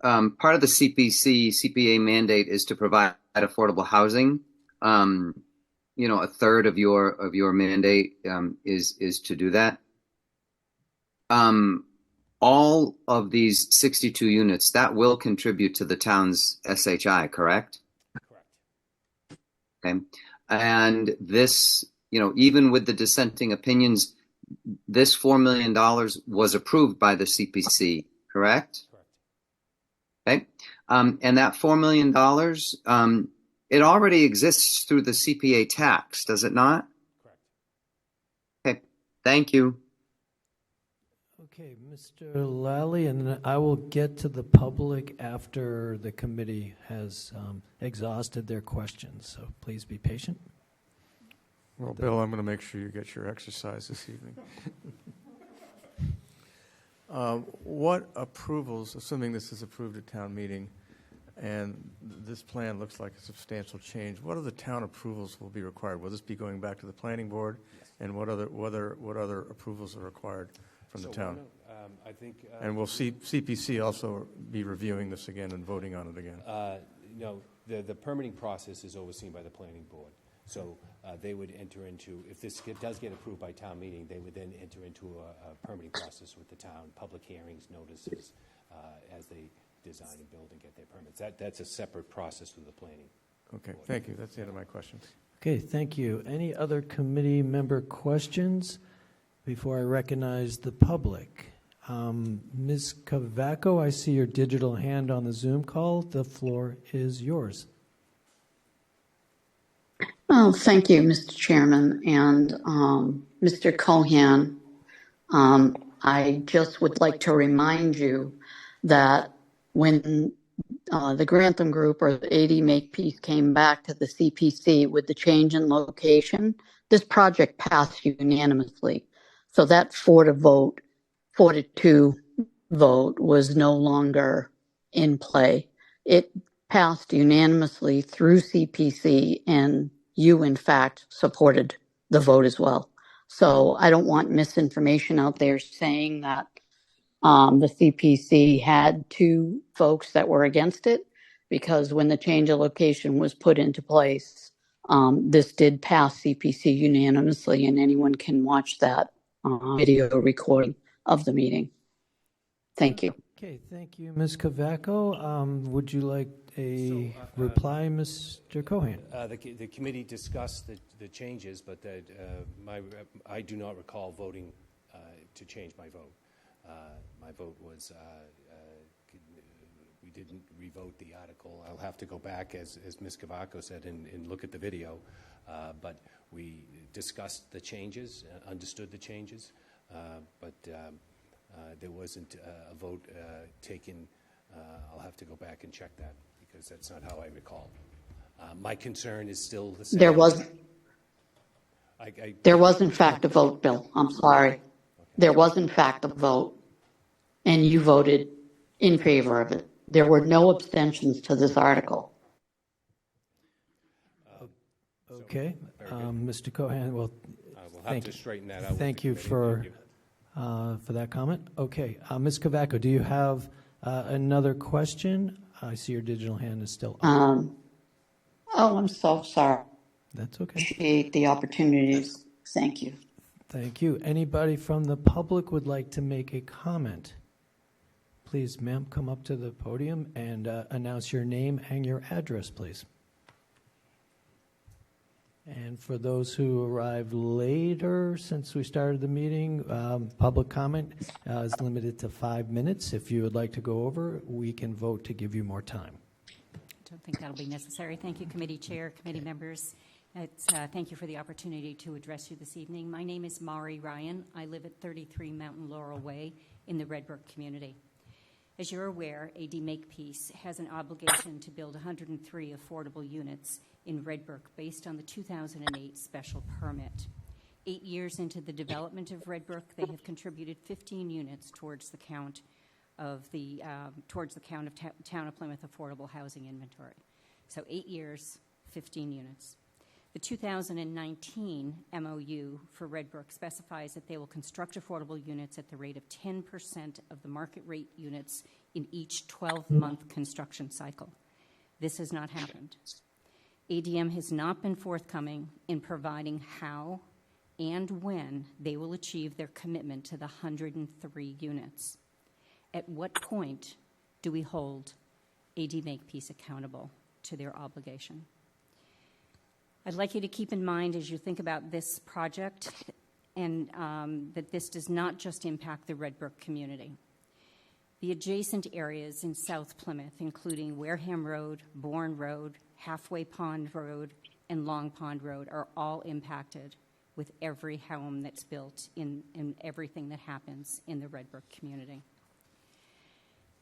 part of the CPA mandate is to provide affordable housing. A third of your mandate is to do that. All of these 62 units that will contribute to the town's SHI, correct? Correct. Okay, and this, even with the dissenting opinions, this $4 million was approved by the CPC, correct? Correct. Okay, and that $4 million, it already exists through the CPA tax, does it not? Correct. Okay, thank you. Okay, Mr. Lally, and then I will get to the public after the committee has exhausted their questions, so please be patient. Well, Bill, I'm going to make sure you get your exercise this evening. What approvals, assuming this is approved at town meeting, and this plan looks like a substantial change, what other town approvals will be required? Will this be going back to the planning board? Yes. And what other approvals are required from the town? I think. And will CPC also be reviewing this again and voting on it again? No, the permitting process is overseen by the planning board. So they would enter into, if this does get approved by town meeting, they would then enter into a permitting process with the town, public hearings, notices, as they design and build and get their permits. That's a separate process with the planning. Okay, thank you. That's the end of my questions. Okay, thank you. Any other committee member questions before I recognize the public? Ms. Cavaco, I see your digital hand on the Zoom call. The floor is yours. Oh, thank you, Mr. Chairman, and Mr. Cohan. I just would like to remind you that when the Grantham Group or the 80 Makepeace came back to the CPC with the change in location, this project passed unanimously. So that 4-2 vote was no longer in play. It passed unanimously through CPC, and you, in fact, supported the vote as well. So I don't want misinformation out there saying that the CPC had 2 folks that were against it, because when the change of location was put into place, this did pass CPC unanimously, and anyone can watch that video recording of the meeting. Thank you. Okay, thank you, Ms. Cavaco. Would you like a reply, Mr. Cohan? The committee discussed the changes, but I do not recall voting to change my vote. My vote was, we didn't revote the article. I'll have to go back, as Ms. Cavaco said, and look at the video. But we discussed the changes, understood the changes, but there wasn't a vote taken. I'll have to go back and check that, because that's not how I recall. My concern is still the same. There was in fact a vote, Bill. I'm sorry. Okay. There was in fact a vote, and you voted in favor of it. There were no abstentions to this article. Okay, Mr. Cohan. Well, we'll have to straighten that out. Thank you for that comment. Okay, Ms. Cavaco, do you have another question? I see your digital hand is still up. I'm so sorry. That's okay. Appreciate the opportunities. Thank you. Thank you. Anybody from the public would like to make a comment? Please, ma'am, come up to the podium and announce your name and your address, please. And for those who arrived later, since we started the meeting, public comment is limited to 5 minutes. If you would like to go over, we can vote to give you more time. I don't think that'll be necessary. Thank you, committee chair, committee members. Thank you for the opportunity to address you this evening. My name is Mari Ryan. I live at 33 Mountain Laurel Way in the Redbrook community. As you're aware, AD Makepeace has an obligation to build 103 affordable units in Redbrook based on the 2008 special permit. 8 years into the development of Redbrook, they have contributed 15 units towards the count of Town of Plymouth affordable housing inventory. So 8 years, 15 units. The 2019 MOU for Redbrook specifies that they will construct affordable units at the rate of 10% of the market rate units in each 12-month construction cycle. This has not happened. ADM has not been forthcoming in providing how and when they will achieve their commitment to the 103 units. At what point do we hold AD Makepeace accountable to their obligation? I'd like you to keep in mind as you think about this project and that this does not just impact the Redbrook community. The adjacent areas in South Plymouth, including Wareham Road, Bourne Road, Halfway Pond Road, and Long Pond Road, are all impacted with every home that's built in everything that happens in the Redbrook community.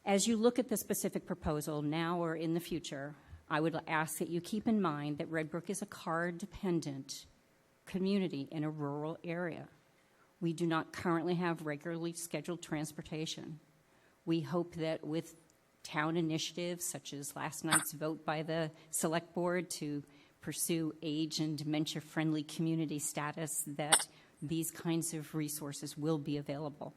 As you look at the specific proposal now or in the future, I would ask that you keep in mind that Redbrook is a car-dependent community in a rural area. We do not currently have regularly scheduled transportation. We hope that with town initiatives, such as last night's vote by the Select Board to pursue age and dementia-friendly community status, that these kinds of resources will be available.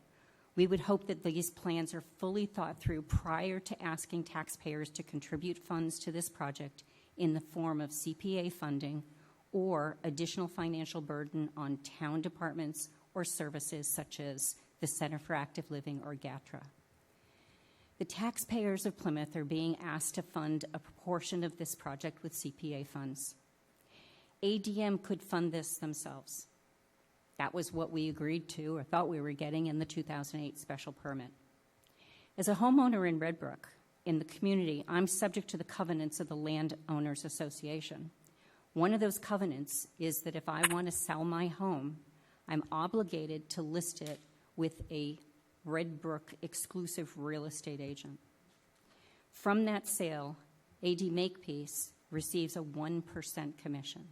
We would hope that these plans are fully thought through prior to asking taxpayers to contribute funds to this project in the form of CPA funding or additional financial burden on town departments or services such as the Center for Active Living or GATRA. The taxpayers of Plymouth are being asked to fund a proportion of this project with CPA funds. ADM could fund this themselves. That was what we agreed to or thought we were getting in the 2008 special permit. As a homeowner in Redbrook, in the community, I'm subject to the covenants of the Landowners Association. One of those covenants is that if I want to sell my home, I'm obligated to list it with a Redbrook exclusive real estate agent. From that sale, AD Makepeace receives a 1% commission.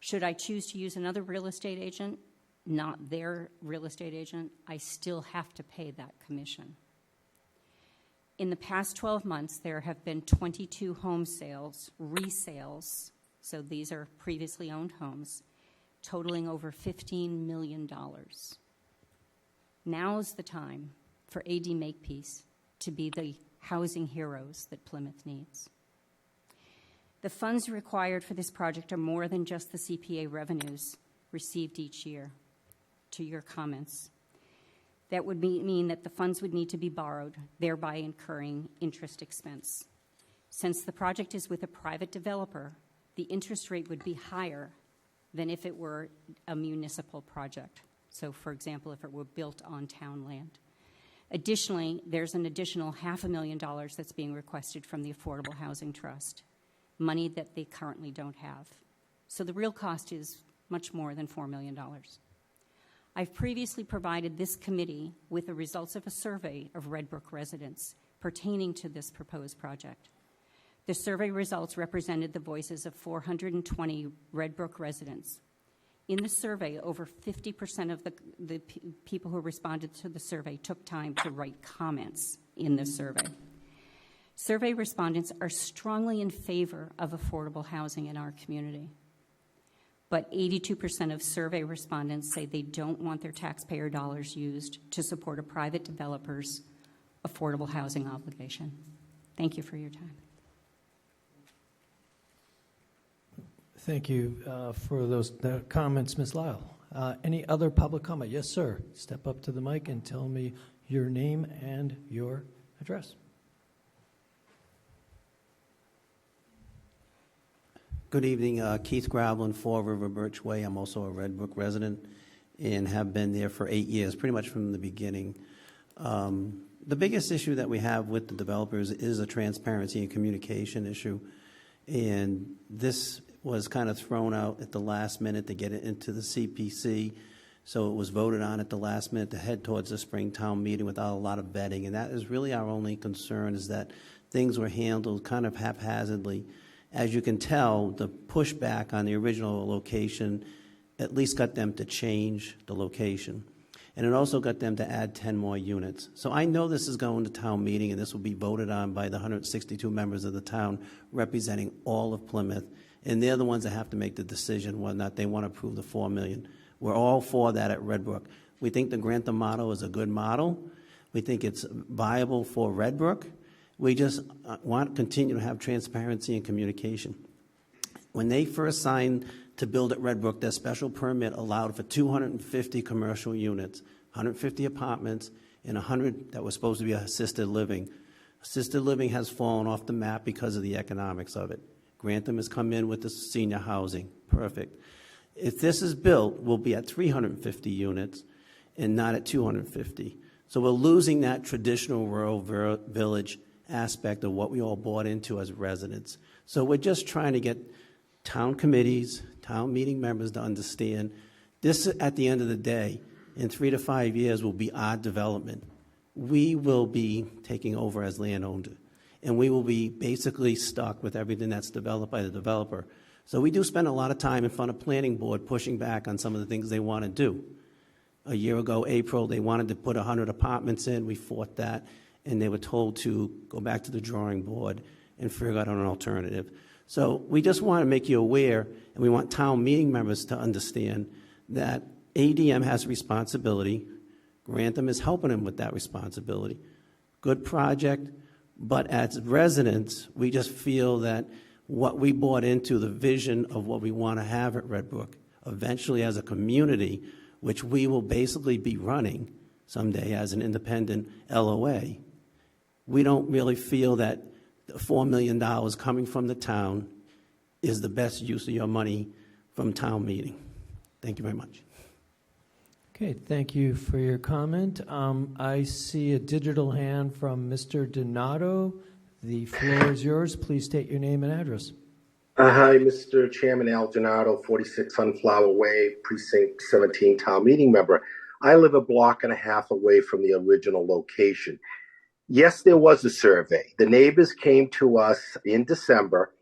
Should I choose to use another real estate agent, not their real estate agent, I still have to pay that commission. In the past 12 months, there have been 22 home sales, resales, so these are previously owned homes, totaling over $15 million. Now's the time for AD Makepeace to be the housing heroes that Plymouth needs. The funds required for this project are more than just the CPA revenues received each year. To your comments, that would mean that the funds would need to be borrowed, thereby incurring interest expense. Since the project is with a private developer, the interest rate would be higher than if it were a municipal project. So, for example, if it were built on town land. Additionally, there's an additional $500,000 that's being requested from the Affordable Housing Trust, money that they currently don't have. So the real cost is much more than $4 million. I've previously provided this committee with the results of a survey of Redbrook residents pertaining to this proposed project. The survey results represented the voices of 420 Redbrook residents. In the survey, over 50% of the people who responded to the survey took time to write comments in the survey. Survey respondents are strongly in favor of affordable housing in our community. But 82% of survey respondents say they don't want their taxpayer dollars used to support a private developer's affordable housing obligation. Thank you for your time. Thank you for those comments, Ms. Lyle. Any other public comment? Yes, sir. Step up to the mic and tell me your name and your address. Good evening, Keith Gravlin, 4 River Birch Way. I'm also a Red Brook resident and have been there for 8 years, pretty much from the beginning. The biggest issue that we have with the developers is a transparency and communication issue. And this was kind of thrown out at the last minute to get it into the CPC. So it was voted on at the last minute to head towards the Springtown meeting without a lot of vetting. And that is really our only concern, is that things were handled kind of haphazardly. As you can tell, the pushback on the original location at least got them to change the location. And it also got them to add 10 more units. So I know this is going to town meeting, and this will be voted on by the 162 members of the town representing all of Plymouth. And they're the ones that have to make the decision whether or not they want to approve the $4 million. We're all for that at Red Brook. We think the Grantham model is a good model. We think it's viable for Red Brook. We just want to continue to have transparency and communication. When they first signed to build at Red Brook, their special permit allowed for 250 commercial units, 150 apartments, and 100 that were supposed to be assisted living. Assisted living has fallen off the map because of the economics of it. Grantham has come in with the senior housing. Perfect. If this is built, we'll be at 350 units and not at 250. So we're losing that traditional rural village aspect of what we all bought into as residents. So we're just trying to get town committees, town meeting members to understand this, at the end of the day, in 3 to 5 years will be our development. We will be taking over as landowner, and we will be basically stuck with everything that's developed by the developer. So we do spend a lot of time in front of planning board pushing back on some of the things they want to do. A year ago, April, they wanted to put 100 apartments in. We fought that, and they were told to go back to the drawing board and figure out an alternative. So we just want to make you aware, and we want town meeting members to understand that ADM has a responsibility. Grantham is helping them with that responsibility. Good project, but as residents, we just feel that what we bought into, the vision of what we want to have at Red Brook, eventually as a community, which we will basically be running someday as an independent LOA, we don't really feel that the $4 million coming from the town is the best use of your money from town meeting. Thank you very much. Okay, thank you for your comment. I see a digital hand from Mr. Donato. The floor is yours. Please state your name and address. Hi, Mr. Chairman, Al Donato, 46 Sunflower Way, Precinct 17, town meeting member. I live a block and a half away from the original location. Yes, there was a survey. The neighbors came to us in December,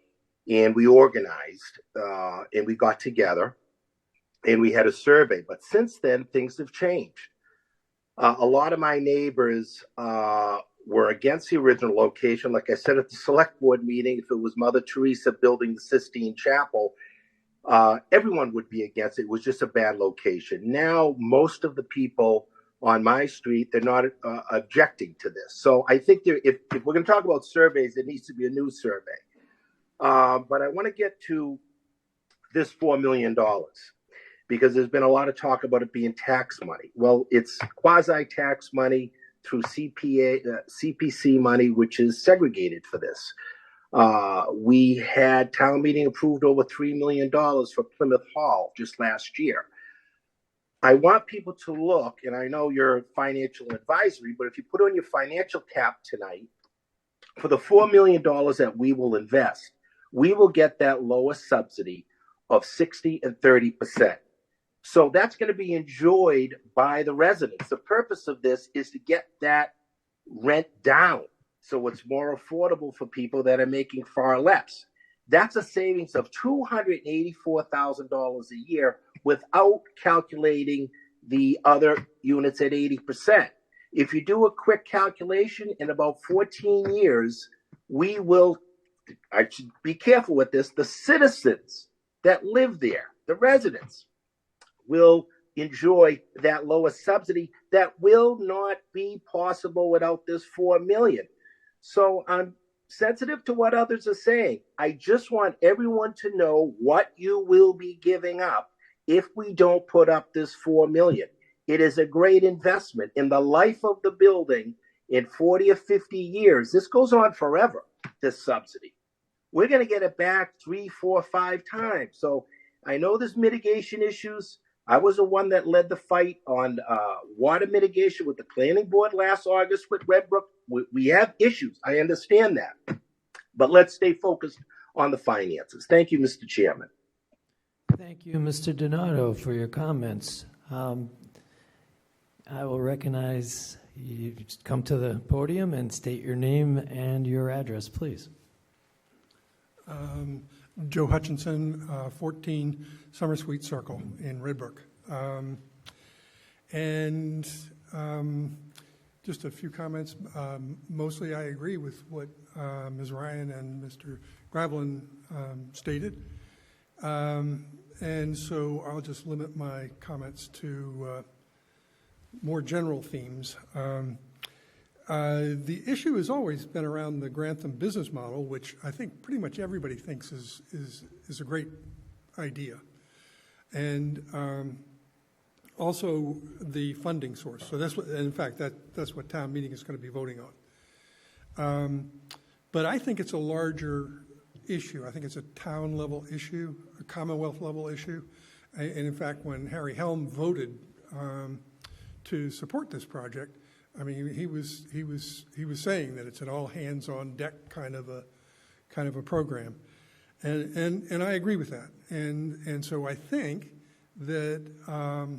and we organized, and we got together, and we had a survey. But since then, things have changed. A lot of my neighbors were against the original location. Like I said at the select board meeting, if it was Mother Teresa building the Sistine Chapel, everyone would be against it. It was just a bad location. Now, most of the people on my street, they're not objecting to this. So I think if we're going to talk about surveys, there needs to be a new survey. But I want to get to this $4 million because there's been a lot of talk about it being tax money. Well, it's quasi-tax money through CPC money, which is segregated for this. We had town meeting approved over $3 million for Plymouth Hall just last year. I want people to look, and I know you're financial advisory, but if you put on your financial cap tonight, for the $4 million that we will invest, we will get that lowest subsidy of 60 and 30%. So that's going to be enjoyed by the residents. The purpose of this is to get that rent down so it's more affordable for people that are making far less. That's a savings of $284,000 a year without calculating the other units at 80%. If you do a quick calculation, in about 14 years, we will, I should be careful with this, the citizens that live there, the residents, will enjoy that lowest subsidy that will not be possible without this $4 million. So I'm sensitive to what others are saying. I just want everyone to know what you will be giving up if we don't put up this $4 million. It is a great investment in the life of the building in 40 or 50 years. This goes on forever, this subsidy. we're going to get it back 3, 4, 5 times. So I know there's mitigation issues. I was the one that led the fight on water mitigation with the planning board last August with Red Brook. We have issues. I understand that. But let's stay focused on the finances. Thank you, Mr. Chairman. Thank you, Mr. Donato, for your comments. I will recognize you. Come to the podium and state your name and your address, please. Joe Hutchinson, 14 Summer Sweet Circle in Red Brook. Just a few comments. Mostly I agree with what Ms. Ryan and Mr. Gravelin stated. And so I'll just limit my comments to more general themes. The issue has always been around the Grantham business model, which I think pretty much everybody thinks is a great idea. And also the funding source. So that's what, in fact, that's what town meeting is going to be voting on. But I think it's a larger issue. I think it's a town level issue, a Commonwealth level issue. And in fact, when Harry Helm voted to support this project, I mean, he was saying that it's an all hands on deck kind of a program, and I agree with that. And so I think that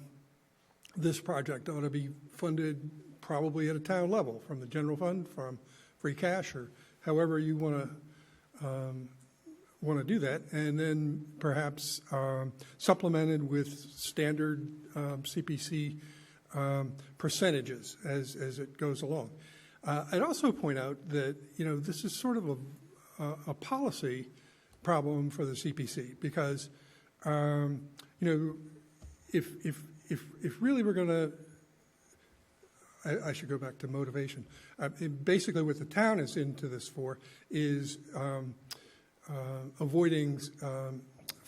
this project ought to be funded probably at a town level, from the general fund, from free cash, or however you want to do that, and then perhaps supplemented with standard CPC percentages as it goes along. I'd also point out that this is sort of a policy problem for the CPC, because if really we're going to, I should go back to motivation. Basically, what the town is into this for is avoiding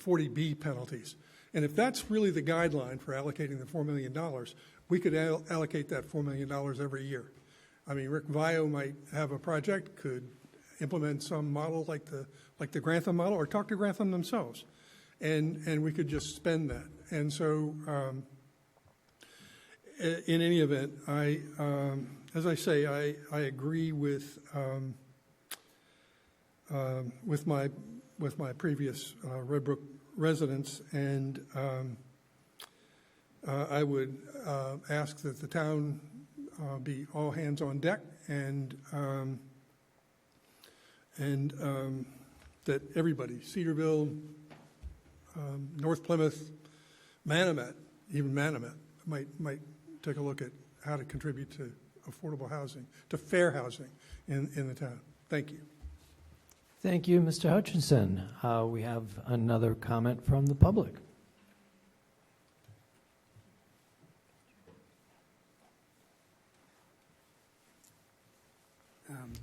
40B penalties. And if that's really the guideline for allocating the $4 million, we could allocate that $4 million every year. I mean, Rick Vio might have a project, could implement some model like the Grantham model, or talk to Grantham themselves, and we could just spend that. And so, in any event, as I say, I agree with my previous Red Brook residents, and I would ask that the town be all hands on deck, and that everybody, Cedarville, North Plymouth, Manamet, even Manamet, might take a look at how to contribute to affordable housing, to fair housing in the town. Thank you. Thank you, Mr. Hutchinson. We have another comment from the public.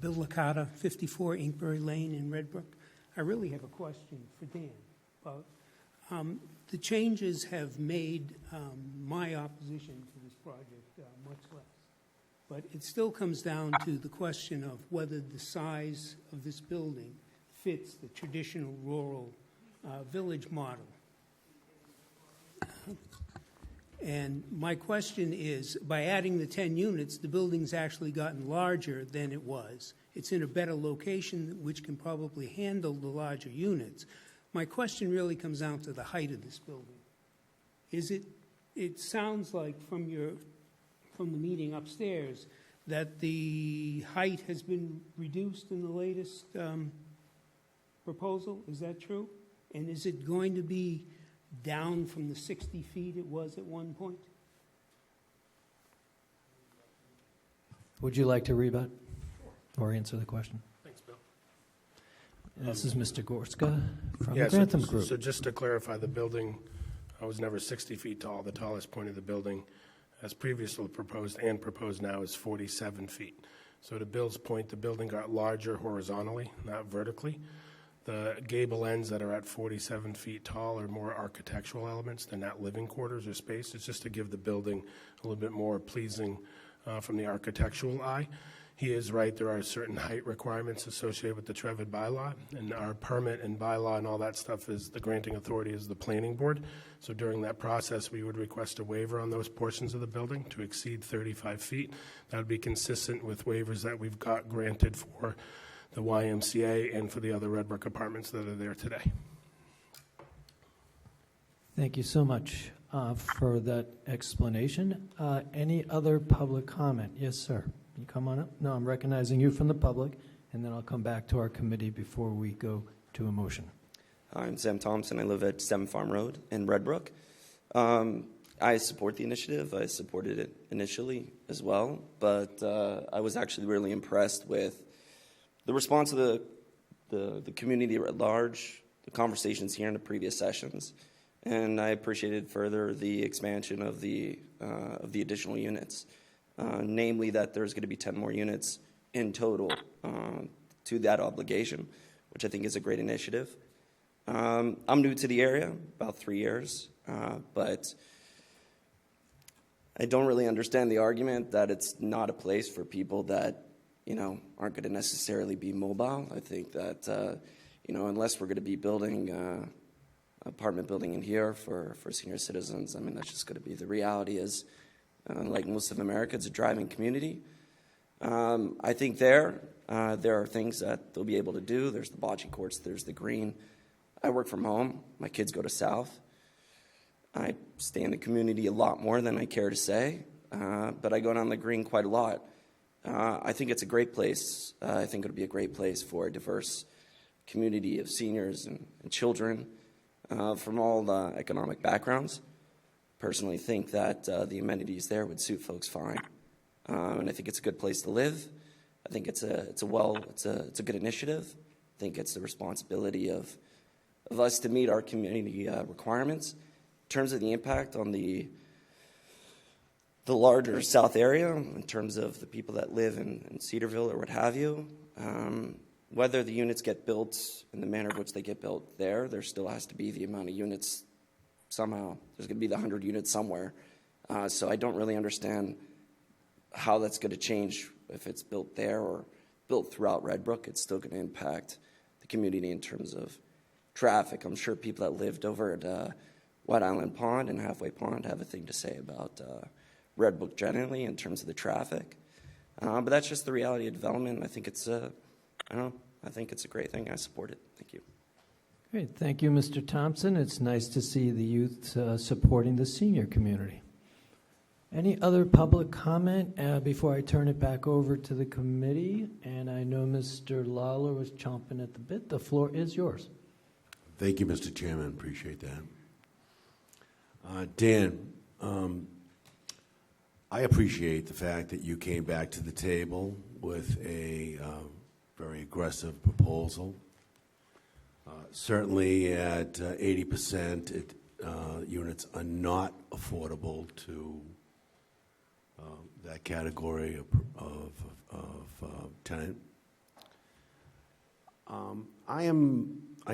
Bill Licata, 54 Inkberry Lane in Red Brook. I really have a question for Dan. The changes have made my opposition to this project much less. But it still comes down to the question of whether the size of this building fits the traditional rural village model. And my question is, by adding the 10 units, the building's actually gotten larger than it was. It's in a better location, which can probably handle the larger units. My question really comes down to the height of this building. It sounds like from the meeting upstairs that the height has been reduced in the latest proposal. Is that true? And is it going to be down from the 60 feet it was at one point? Would you like to rebut or answer the question? Thanks, Bill. And this is Mr. Gorska from the Grantham Group. So just to clarify, the building was never 60 feet tall. The tallest point of the building, as previously proposed and proposed now, is 47 feet. So to Bill's point, the building got larger horizontally, not vertically. The gable ends that are at 47 feet tall are more architectural elements. They're not living quarters or space. It's just to give the building a little bit more pleasing from the architectural eye. He is right, there are certain height requirements associated with the Trevid bylaw, and our permit and bylaw and all that stuff is, the granting authority is the planning board. So during that process, we would request a waiver on those portions of the building to exceed 35 feet. That would be consistent with waivers that we've got granted for the YMCA and for the other Red Brook apartments that are there today. Thank you so much for that explanation. Any other public comment? Yes, sir. You come on up. No, I'm recognizing you from the public, and then I'll come back to our committee before we go to a motion. I'm Sam Thompson. I live at 7 Farm Road in Red Brook. I support the initiative. I supported it initially as well, but I was actually really impressed with the response of the community at large, the conversations here in the previous sessions, and I appreciated further the expansion of the additional units. Namely that there's going to be 10 more units in total to that obligation, which I think is a great initiative. I'm new to the area, about 3 years, but I don't really understand the argument that it's not a place for people that, aren't going to necessarily be mobile. I think that, unless we're going to be building apartment building in here for senior citizens, I mean, that's just going to be the reality is, like most of America, it's a driving community. I think there are things that they'll be able to do. There's the bocce courts, there's the green. I work from home. My kids go to South. I stay in the community a lot more than I care to say, but I go down the green quite a lot. I think it's a great place. I think it'll be a great place for a diverse community of seniors and children from all the economic backgrounds. Personally think that the amenities there would suit folks fine, and I think it's a good place to live. I think it's a good initiative. I think it's the responsibility of us to meet our community requirements. In terms of the impact on the larger South area, in terms of the people that live in Cedarville or what have you, whether the units get built in the manner in which they get built there still has to be the amount of units. Somehow there's going to be the 100 units somewhere. So I don't really understand how that's going to change if it's built there or built throughout Red Brook. It's still going to impact the community in terms of traffic. I'm sure people that lived over at White Island Pond and Halfway Pond have a thing to say about Red Brook generally in terms of the traffic. But that's just the reality of development. I think it's I think it's a great thing. I support it. Thank you. Great. Thank you, Mr. Thompson. It's nice to see the youth supporting the senior community. Any other public comment before I turn it back over to the committee? And I know Mr. Lawler was chomping at the bit. The floor is yours. Thank you, Mr. Chairman. Appreciate that. Dan, I appreciate the fact that you came back to the table with a very aggressive proposal. Certainly at 80%, units are not affordable to that category of tenant. I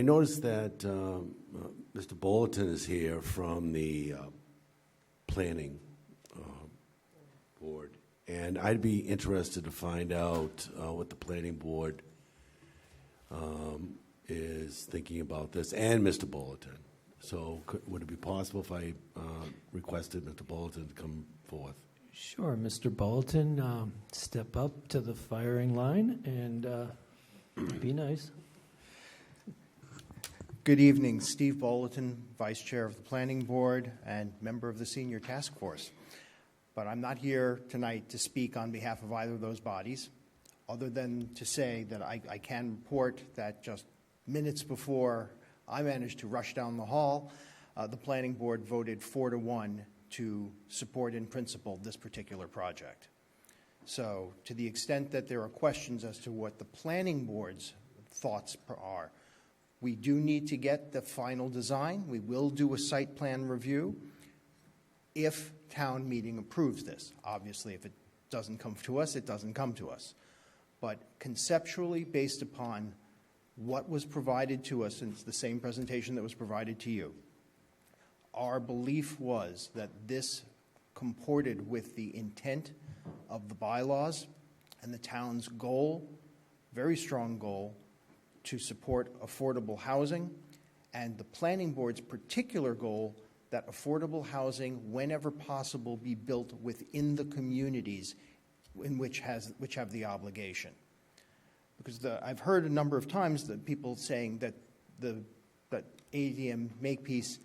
noticed that Mr. Bulletin is here from the planning board, and I'd be interested to find out what the planning board is thinking about this, and Mr. Bulletin. So would it be possible if I requested Mr. Bulletin to come forth? Sure, Mr. Bulletin, step up to the firing line and be nice. Good evening, Steve Bulletin, Vice Chair of the Planning Board and member of the Senior Task Force. But I'm not here tonight to speak on behalf of either of those bodies, other than to say that I can report that just minutes before I managed to rush down the hall, the Planning Board voted 4-1 to support in principle this particular project. So to the extent that there are questions as to what the Planning Board's thoughts are, we do need to get the final design. We will do a site plan review if town meeting approves this. Obviously, if it doesn't come to us, it doesn't come to us. But conceptually, based upon what was provided to us, and it's the same presentation that was provided to you, our belief was that this comported with the intent of the bylaws and the town's goal, very strong goal, to support affordable housing, and the planning board's particular goal that affordable housing, whenever possible, be built within the communities in which have the obligation. Because I've heard a number of times that people saying that that ADM Makepeace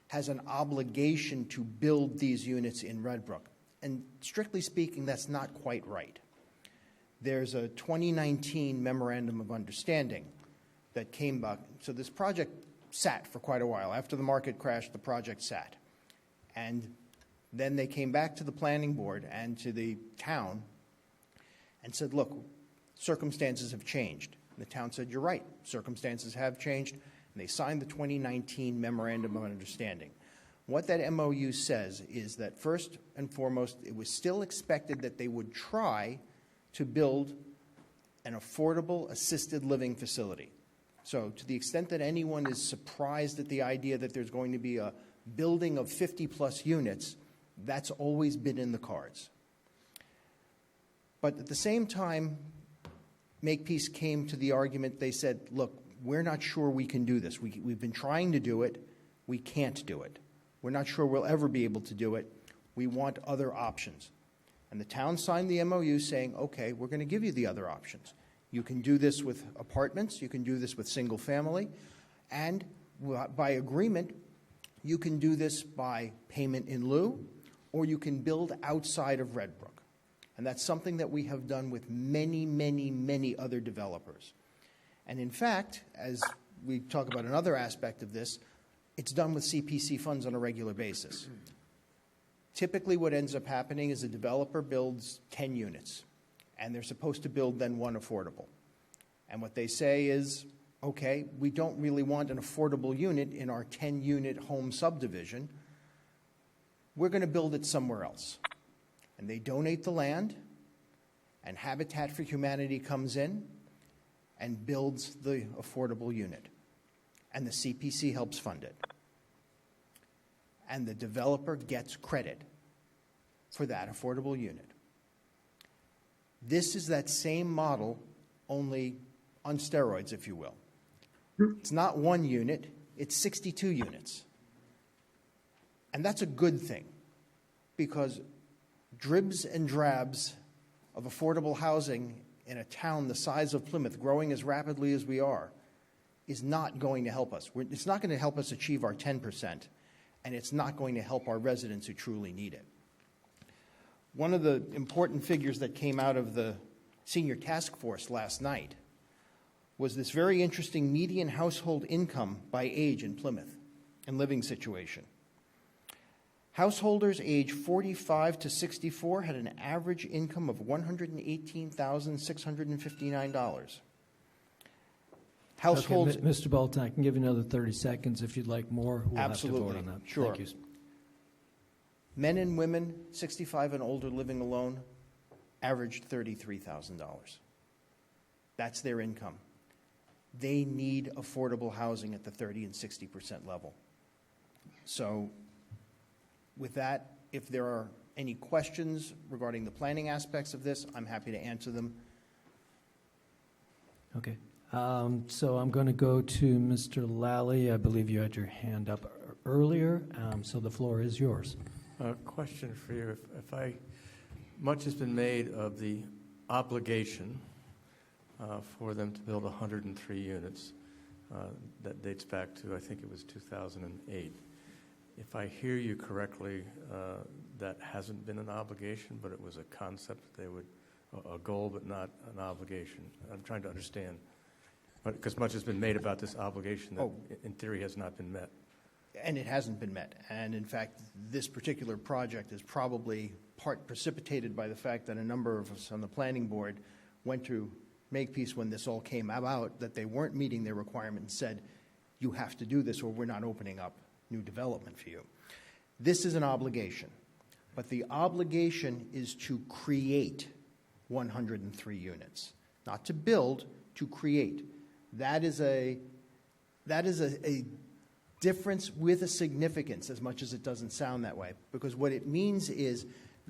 has an obligation to build these units in Red Brook. And strictly speaking, that's not quite right. There's a 2019 Memorandum of Understanding that came back. So this project sat for quite a while. After the market crashed, the project sat. And then they came back to the planning board and to the town and said, look, circumstances have changed. And the town said, you're right, circumstances have changed. And they signed the 2019 Memorandum of Understanding. What that MOU says is that first and foremost, it was still expected that they would try to build an affordable assisted living facility. So to the extent that anyone is surprised at the idea that there's going to be a building of 50-plus units, that's always been in the cards. But at the same time, Makepeace came to the argument, they said, look, we're not sure we can do this. We've been trying to do it. We can't do it. We're not sure we'll ever be able to do it. We want other options. And the town signed the MOU saying, okay, we're going to give you the other options. You can do this with apartments. You can do this with single family. And by agreement, you can do this by payment in lieu, or you can build outside of Red Brook. And that's something that we have done with many, many, many other developers. And in fact, as we talk about another aspect of this, it's done with CPC funds on a regular basis. Typically what ends up happening is a developer builds 10 units, and they're supposed to build then one affordable. And what they say is, okay, we don't really want an affordable unit in our 10-unit home subdivision. We're going to build it somewhere else. And they donate the land, and Habitat for Humanity comes in and builds the affordable unit. And the CPC helps fund it. And the developer gets credit for that affordable unit. This is that same model, only on steroids, if you will. It's not one unit, it's 62 units. And that's a good thing, because dribs and drabs of affordable housing in a town the size of Plymouth, growing as rapidly as we are, is not going to help us. It's not going to help us achieve our 10%, and it's not going to help our residents who truly need it. One of the important figures that came out of the senior task force last night was this very interesting median household income by age in Plymouth and living situation. Householders age 45 to 64 had an average income of $118,659. Households. Okay, Mr. Bolton, I can give you another 30 seconds if you'd like more. We'll Absolutely. have to vote on that. Sure. Thank you. Men and women 65 and older living alone averaged $33,000. That's their income. They need affordable housing at the 30 and 60% level. So with that, if there are any questions regarding the planning aspects of this, I'm happy to answer them. Okay. So I'm going to go to Mr. Lally. I believe you had your hand up earlier, so the floor is yours. Question for you. Much has been made of the obligation for them to build 103 units. That dates back to, I think it was 2008. If I hear you correctly, that hasn't been an obligation, but it was a concept that they would, a goal but not an obligation. I'm trying to understand. Because much has been made about this obligation that in theory has not been met. And it hasn't been met. And in fact, this particular project is probably part precipitated by the fact that a number of us on the planning board went to Makepeace when this all came about, that they weren't meeting their requirement and said, you have to do this or we're not opening up new development for you. This is an obligation, but the obligation is to create 103 units, not to build, to create. That is a difference with a significance, as much as it doesn't sound that way, because what it means is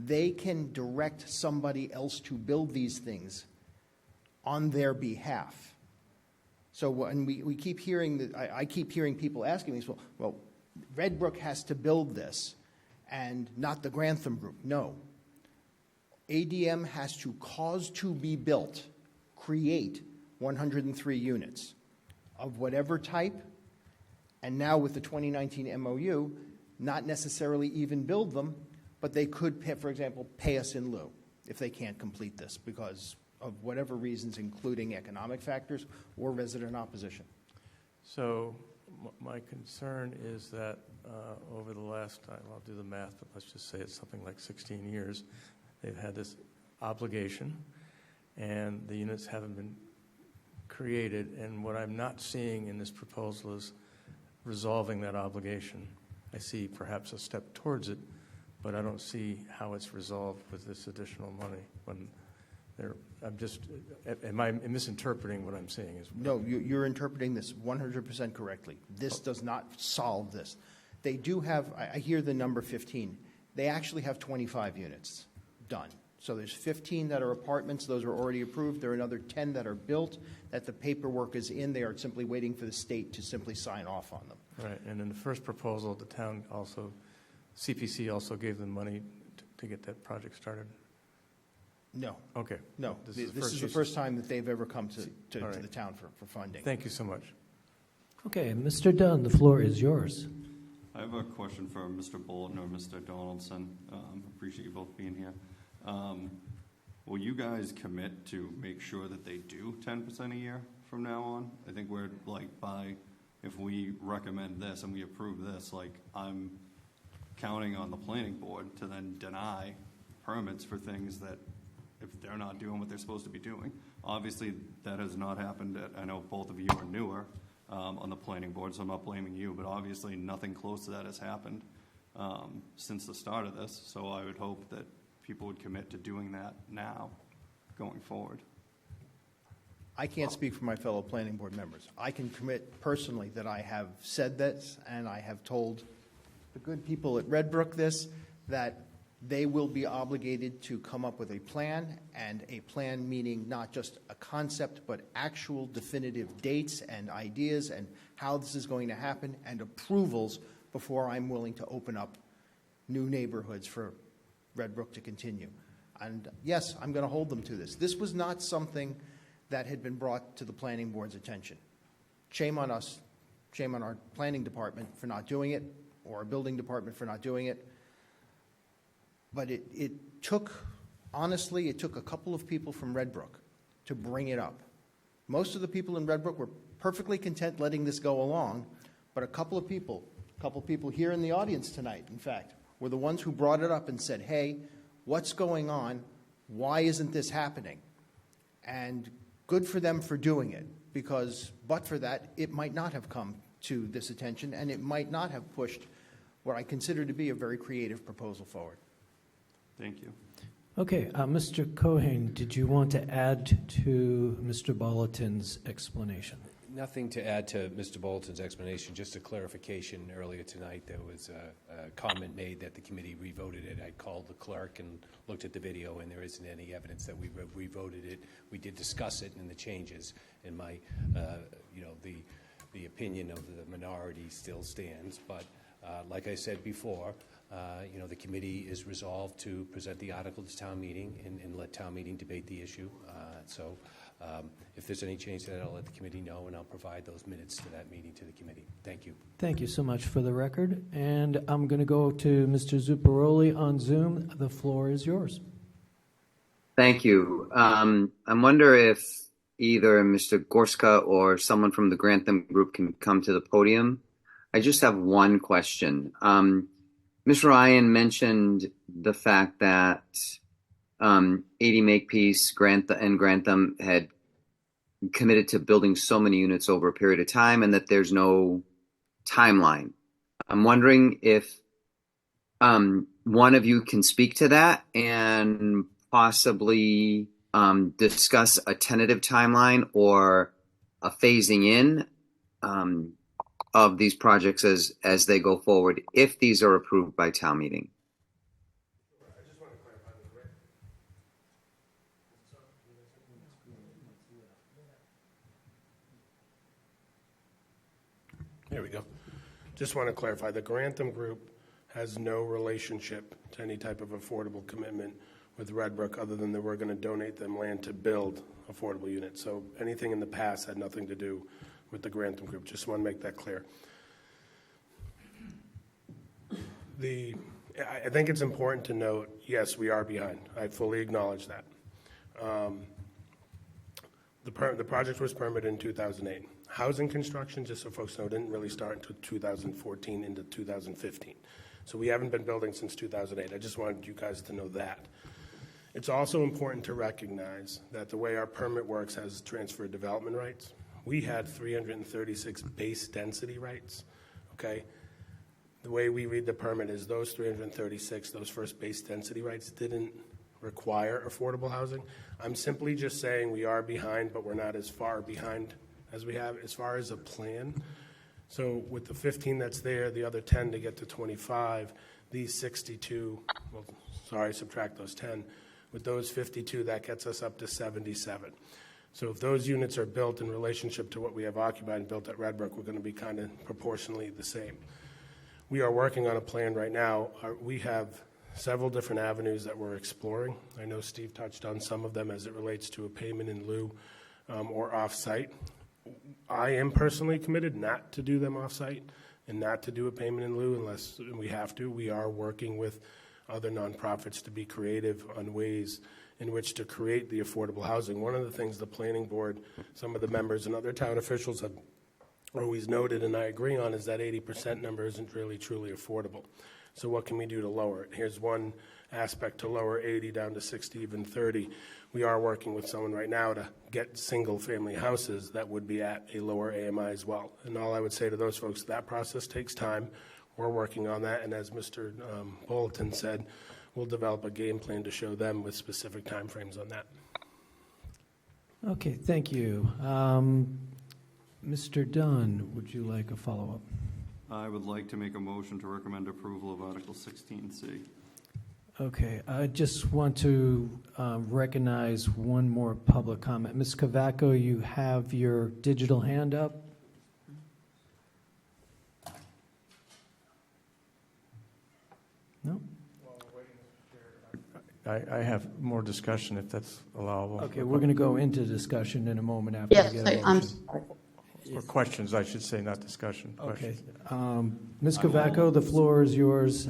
they can direct somebody else to build these things on their behalf. So when we keep hearing that, I keep hearing people asking me, well, Red Brook has to build this and not the Grantham Group. No. ADM has to cause to be built, create 103 units of whatever type, and now with the 2019 MOU, not necessarily even build them, but they could, pay, for example, pay us in lieu if they can't complete this because of whatever reasons, including economic factors or resident opposition. So my concern is that over the last time, I'll do the math, but let's just say it's something like 16 years, they've had this obligation, and the units haven't been created. And what I'm not seeing in this proposal is resolving that obligation. I see perhaps a step towards it, but I don't see how it's resolved with this additional money. When I'm just, am I misinterpreting what I'm saying? No, you're interpreting this 100% correctly. This does not solve this. They do have, I hear the number 15. They actually have 25 units done. So there's 15 that are apartments. Those are already approved. There are another 10 that are built, that the paperwork is in. They are simply waiting for the state to simply sign off on them. Right, and in the first proposal, the town also, CPC also gave them money to get that project started. No. Okay. No. This is the first time that they've ever come to the town for funding. Thank you so much. Okay, Mr. Dunn, the floor is yours. I have a question for Mr. Bolton or Mr. Donaldson. Appreciate you both being here. Will you guys commit to make sure that they do 10% a year from now on? I think we're like if we recommend this and we approve this, like I'm counting on the planning board to then deny permits for things that if they're not doing what they're supposed to be doing. Obviously, that has not happened. I know both of you are newer on the planning board, so I'm not blaming you, but obviously nothing close to that has happened since the start of this. So I would hope that people would commit to doing that now, going forward. I can't speak for my fellow planning board members. I can commit personally that I have said this, and I have told the good people at Red Brook this, that they will be obligated to come up with a plan, and a plan meaning not just a concept, but actual definitive dates and ideas and how this is going to happen and approvals before I'm willing to open up new neighborhoods for Red Brook to continue. And yes, I'm going to hold them to this. This was not something that had been brought to the planning board's attention. Shame on us, shame on our planning department for not doing it, or our building department for not doing it. But it took, honestly, it took a couple of people from Red Brook to bring it up. Most of the people in Red Brook were perfectly content letting this go along, but a couple of people here in the audience tonight, in fact, were the ones who brought it up and said, hey, what's going on? Why isn't this happening? And good for them for doing it, because but for that, it might not have come to this attention, and it might not have pushed what I consider to be a very creative proposal forward. Thank you. Okay, Mr. Cohen, did you want to add to Mr. Bolton's explanation? Nothing to add to Mr. Bolton's explanation, just a clarification. Earlier tonight, there was a comment made that the committee revoted it. I called the clerk and looked at the video, and there isn't any evidence that we revoted it. We did discuss it and the changes, and my, the opinion of the minority still stands. But like I said before, the committee is resolved to present the article to town meeting and let town meeting debate the issue. If there's any change to that, I'll let the committee know, and I'll provide those minutes to that meeting to the committee. Thank you. Thank you so much for the record. And I'm going to go to Mr. Zuccaroli on Zoom. The floor is yours. Thank you. I wonder if either Mr. Gorska or someone from the Grantham Group can come to the podium. I just have one question. Ms. Ryan mentioned the fact that 80 Makepeace and Grantham had committed to building so many units over a period of time and that there's no timeline. I'm wondering if one of you can speak to that and possibly discuss a tentative timeline or a phasing in of these projects as they go forward, if these are approved by town meeting. I just want to clarify. There we go. Just want to clarify, the Grantham Group has no relationship to any type of affordable commitment with Red Brook other than that we're going to donate them land to build affordable units. So anything in the past had nothing to do with the Grantham Group. Just want to make that clear. I think it's important to note, yes, we are behind. I fully acknowledge that. The project was permitted in 2008. Housing construction, just so folks know, didn't really start until 2014 into 2015. So we haven't been building since 2008. I just wanted you guys to know that. It's also important to recognize that the way our permit works has transferred development rights. We had 336 base density rights, okay? The way we read the permit is those 336, those first base density rights didn't require affordable housing. I'm simply just saying we are behind, but we're not as far behind as we have as far as a plan. So with the 15 that's there, the other 10 to get to 25, these 62, well, sorry, subtract those 10. With those 52, that gets us up to 77. So if those units are built in relationship to what we have occupied and built at Red Brook, we're going to be kind of proportionally the same. We are working on a plan right now. We have several different avenues that we're exploring. I know Steve touched on some of them as it relates to a payment in lieu or off-site. I am personally committed not to do them off-site and not to do a payment in lieu unless we have to. We are working with other nonprofits to be creative on ways in which to create the affordable housing. One of the things the planning board, some of the members and other town officials have always noted, and I agree on, is that 80% number isn't really truly affordable. So what can we do to lower it? Here's one aspect to lower 80 down to 60, even 30. We are working with someone right now to get single-family houses that would be at a lower AMI as well. And all I would say to those folks, that process takes time. We're working on that, and as Mr. Bulletin said, we'll develop a game plan to show them with specific timeframes on that. Okay, thank you. Mr. Dunn, would you like a follow-up? I would like to make a motion to recommend approval of Article 16C. Okay, I just want to recognize one more public comment. Ms. Cavaco, you have your digital hand up. No? I have more discussion if that's allowable. Okay, we're going to go into discussion in a moment after we get a motion. Or questions, I should say, not discussion. Okay. Questions. Ms. Cavaco, the floor is yours.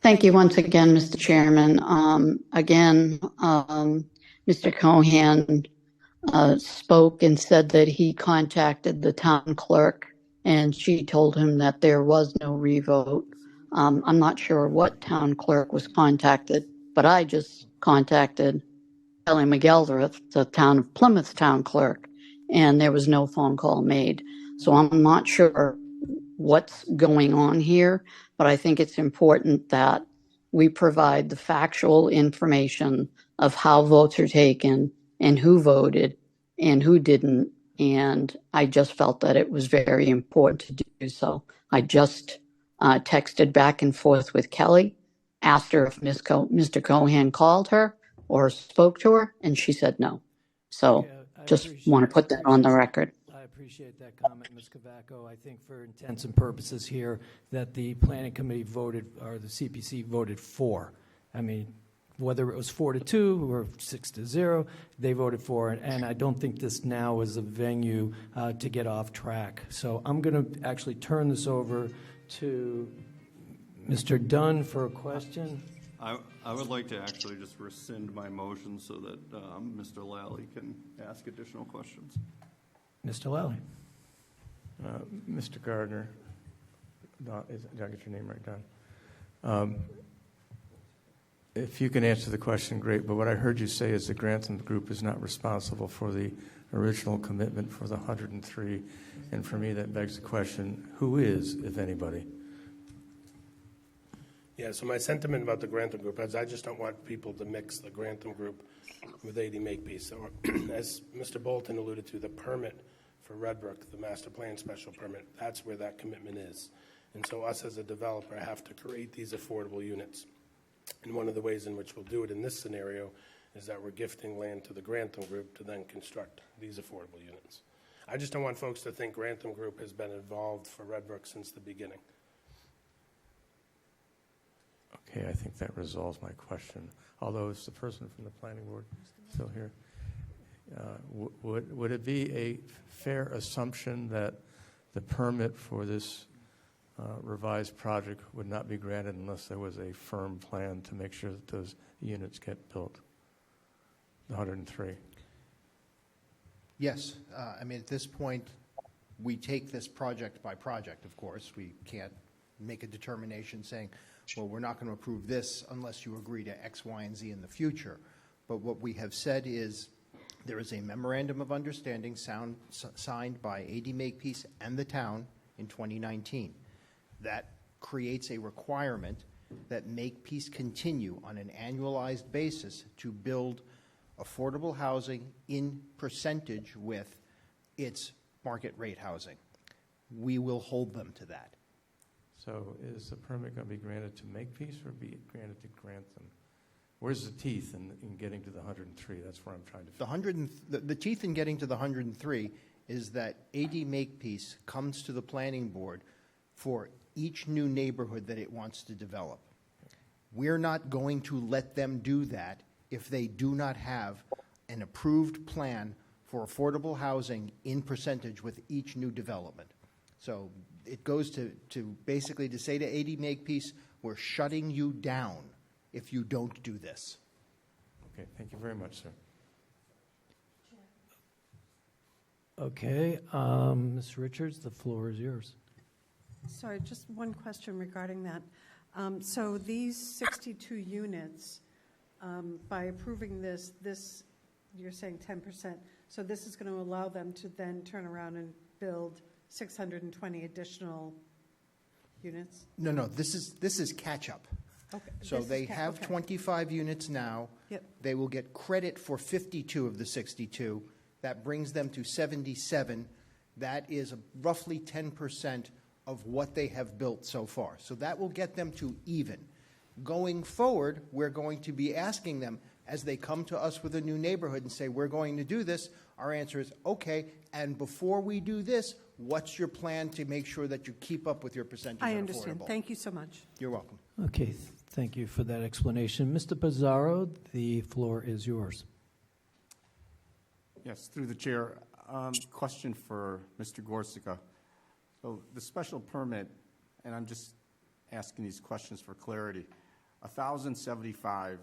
Thank you once again, Mr. Chairman. Mr. Cohan spoke and said that he contacted the town clerk and she told him that there was no revote. I'm not sure what town clerk was contacted, but I just contacted Kelly McGeldreth, the town of Plymouth town clerk, and there was no phone call made. So I'm not sure what's going on here, but I think it's important that we provide the factual information of how votes are taken and who voted and who didn't. And I just felt that it was very important to do so. I just texted back and forth with Kelly, asked her if Mr. Cohan called her or spoke to her, and she said no. So just want to put that on the record. I appreciate that comment, Ms. Cavaco. I think for intents and purposes here that the planning committee voted, or the CPC voted for. I mean, whether it was 4-2 or 6-0, they voted for it, and I don't think this now is a venue to get off track. So I'm going to actually turn this over to Mr. Dunn for a question. I would like to actually just rescind my motion so that Mr. Lally can ask additional questions. Mr. Lally. Mr. Gardner, did I get your name right, Don? If you can answer the question, great, but what I heard you say is the Grantham Group is not responsible for the original commitment for the 103, and for me that begs the question, who is, if anybody? Yeah, so my sentiment about the Grantham Group is I just don't want people to mix the Grantham Group with 80 Makepeace. So as Mr. Bolton alluded to, the permit for Red Brook, the master plan special permit, that's where that commitment is. And so us as a developer have to create these affordable units. And one of the ways in which we'll do it in this scenario is that we're gifting land to the Grantham Group to then construct these affordable units. I just don't want folks to think Grantham Group has been involved for Red Brook since the beginning. Okay, I think that resolves my question. Although, is the person from the planning board still here? Would it be a fair assumption that the permit for this revised project would not be granted unless there was a firm plan to make sure that those units get built? The 103. Yes. I mean, at this point, we take this project by project, of course. We can't make a determination saying, well, we're not going to approve this unless you agree to X, Y, and Z in the future. But what we have said is there is a memorandum of understanding signed by AD Makepeace and the town in 2019 that creates a requirement that Makepeace continue on an annualized basis to build affordable housing in percentage with its market rate housing. We will hold them to that. So is the permit going to be granted to Makepeace or be granted to Grantham? Where's the teeth in getting to the 103? That's where I'm trying to figure. The teeth in getting to the 103 is that AD Makepeace comes to the planning board for each new neighborhood that it wants to develop. We're not going to let them do that if they do not have an approved plan for affordable housing in percentage with each new development. So it goes to basically to say to AD Makepeace, we're shutting you down if you don't do this. Okay, thank you very much, sir. Okay, Ms. Richards, the floor is yours. Sorry, just one question regarding that. So these 62 units, by approving this, you're saying 10%, so this is going to allow them to then turn around and build 620 additional units? No, this is catch-up. Okay. So they have 25 units now. Yep. They will get credit for 52 of the 62. That brings them to 77. That is roughly 10% of what they have built so far. So that will get them to even. Going forward, we're going to be asking them, as they come to us with a new neighborhood and say, we're going to do this, our answer is, okay, and before we do this, what's your plan to make sure that you keep up with your percentage I of understand. affordable? Thank you so much. You're welcome. Okay, thank you for that explanation. Mr. Pizarro, the floor is yours. Yes, through the chair. Question for Mr. Gorsica. So the special permit, and I'm just asking these questions for clarity, 1,075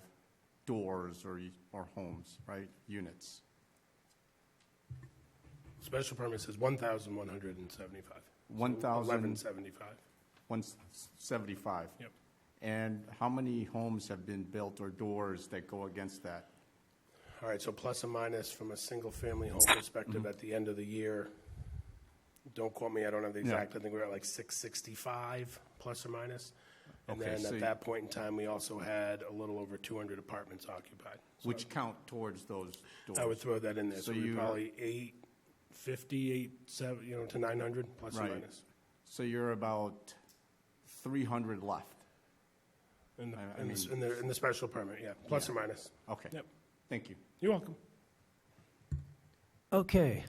doors or homes, right, units. Special permit says 1,175. 1,175. 175. Yep. And how many homes have been built or doors that go against that? All right, so plus or minus from a single-family home perspective at the end of the year, don't quote me, I don't have the exact, I think we're at like 665 plus or minus. And Okay, then so at that point in time, we also had a little over 200 apartments occupied. So Which count towards those doors? I would throw that in there. So you probably 850, 870, to 900 plus or Right. minus. So you're about 300 left. In I mean- the special permit, yeah, plus or minus. Okay. Yep. Thank you. You're welcome. Okay,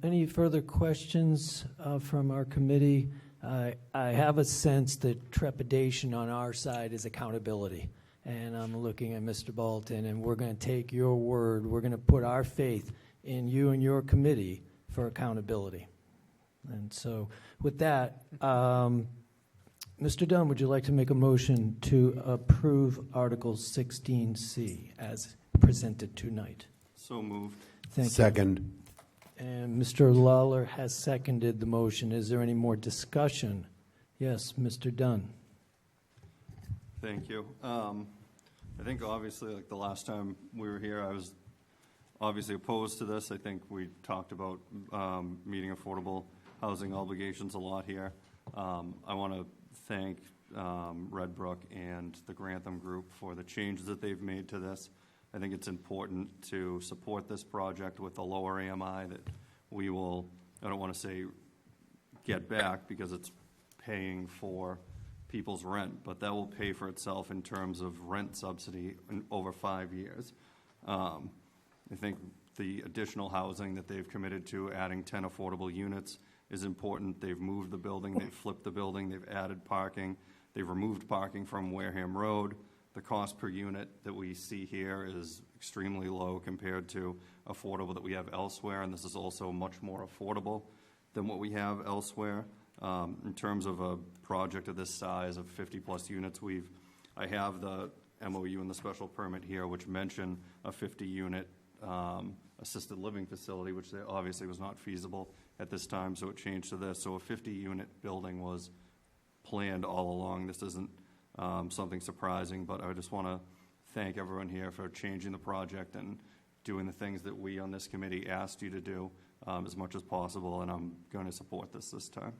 any further questions from our committee? I have a sense that trepidation on our side is accountability. And I'm looking at Mr. Bolton, and we're going to take your word. We're going to put our faith in you and your committee for accountability. And so with that, Mr. Dunn, would you like to make a motion to approve Article 16C as presented tonight? So moved. Thank you. Second. And Mr. Lawler has seconded the motion. Is there any more discussion? Yes, Mr. Dunn. Thank you. I think obviously, like the last time we were here, I was obviously opposed to this. I think we talked about meeting affordable housing obligations a lot here. I want to thank Red Brook and the Grantham Group for the changes that they've made to this. I think it's important to support this project with a lower AMI that we will, I don't want to say get back because it's paying for people's rent, but that will pay for itself in terms of rent subsidy in over 5 years. I think the additional housing that they've committed to, adding 10 affordable units, is important. They've moved the building, they've flipped the building, they've added parking, they've removed parking from Wareham Road. The cost per unit that we see here is extremely low compared to affordable that we have elsewhere, and this is also much more affordable than what we have elsewhere. In terms of a project of this size of 50-plus units, I have the MOU and the special permit here, which mention a 50-unit assisted living facility, which obviously was not feasible at this time, so it changed to this. So a 50-unit building was planned all along. This isn't something surprising, but I just want to thank everyone here for changing the project and doing the things that we on this committee asked you to do as much as possible, and I'm going to support this time.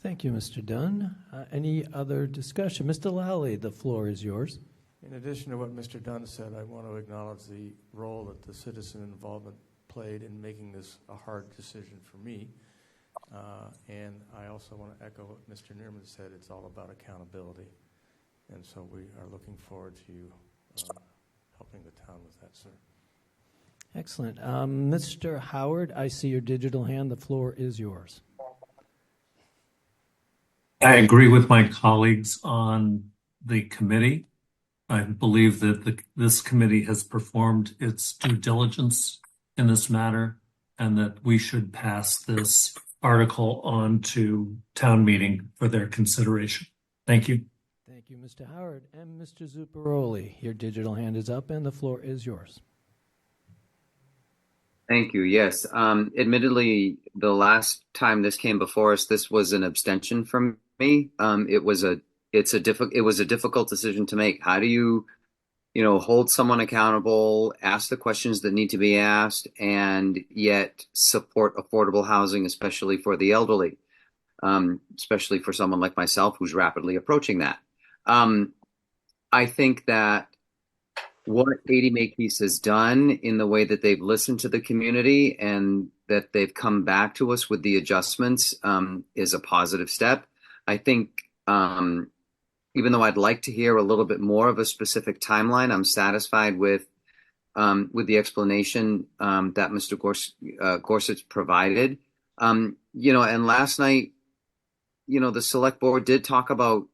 Thank you, Mr. Dunn. Any other discussion? Mr. Lally, the floor is yours. In addition to what Mr. Dunn said, I want to acknowledge the role that the citizen involvement played in making this a hard decision for me. And I also want to echo what Mr. Nierman said. It's all about accountability. And so we are looking forward to you helping the town with that, sir. Excellent. Mr. Howard, I see your digital hand. The floor is yours. I agree with my colleagues on the committee. I believe that this committee has performed its due diligence in this matter, and that we should pass this article on to town meeting for their consideration. Thank you. Thank you, Mr. Howard. And Mr. Zuccaroli, your digital hand is up, and the floor is yours. Thank you. Yes. Admittedly, the last time this came before us, this was an abstention from me. It was a difficult decision to make. How do you hold someone accountable, ask the questions that need to be asked, and yet support affordable housing, especially for the elderly, especially for someone like myself who's rapidly approaching that. I think that what 80 Makepeace has done in the way that they've listened to the community and that they've come back to us with the adjustments is a positive step. I think even though I'd like to hear a little bit more of a specific timeline, I'm satisfied with the explanation that Mr. Gorsuch provided. And last night, the select board did talk about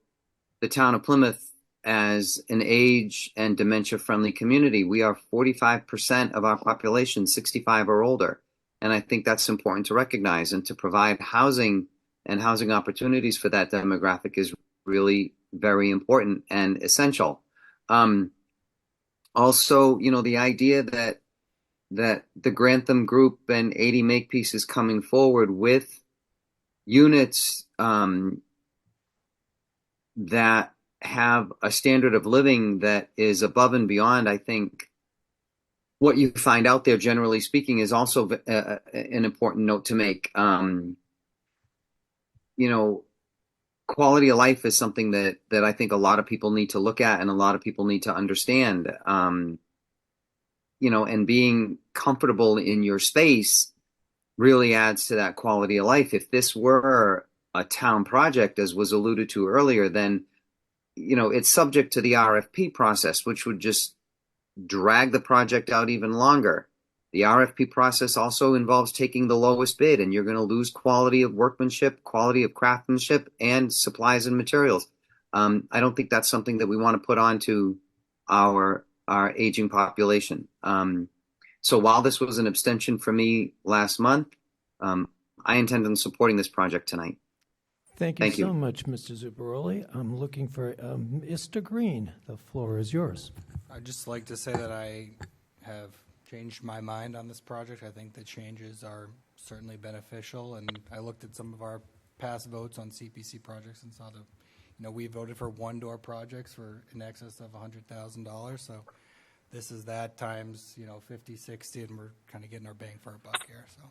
the town of Plymouth as an age and dementia-friendly community. We are 45% of our population, 65 or older. And I think that's important to recognize, and to provide housing and housing opportunities for that demographic is really very important and essential. Also, the idea that the Grantham Group and 80 Makepeace is coming forward with units that have a standard of living that is above and beyond, I think, what you find out there, generally speaking, is also an important note to make. Quality of life is something that I think a lot of people need to look at and a lot of people need to understand. And being comfortable in your space really adds to that quality of life. If this were a town project, as was alluded to earlier, then it's subject to the RFP process, which would just drag the project out even longer. The RFP process also involves taking the lowest bid, and you're going to lose quality of workmanship, quality of craftsmanship, and supplies and materials. I don't think that's something that we want to put onto our aging population. So while this was an abstention for me last month, I intend on supporting this project tonight. Thank you so much, Mr. Zuccaroli. I'm looking for Mr. Green. The floor is yours. I'd just like to say that I have changed my mind on this project. I think the changes are certainly beneficial, and I looked at some of our past votes on CPC projects and saw that, we voted for one-door projects for in excess of $100,000. So this is that times, 50, 60, and we're kind of getting our bang for our buck here. So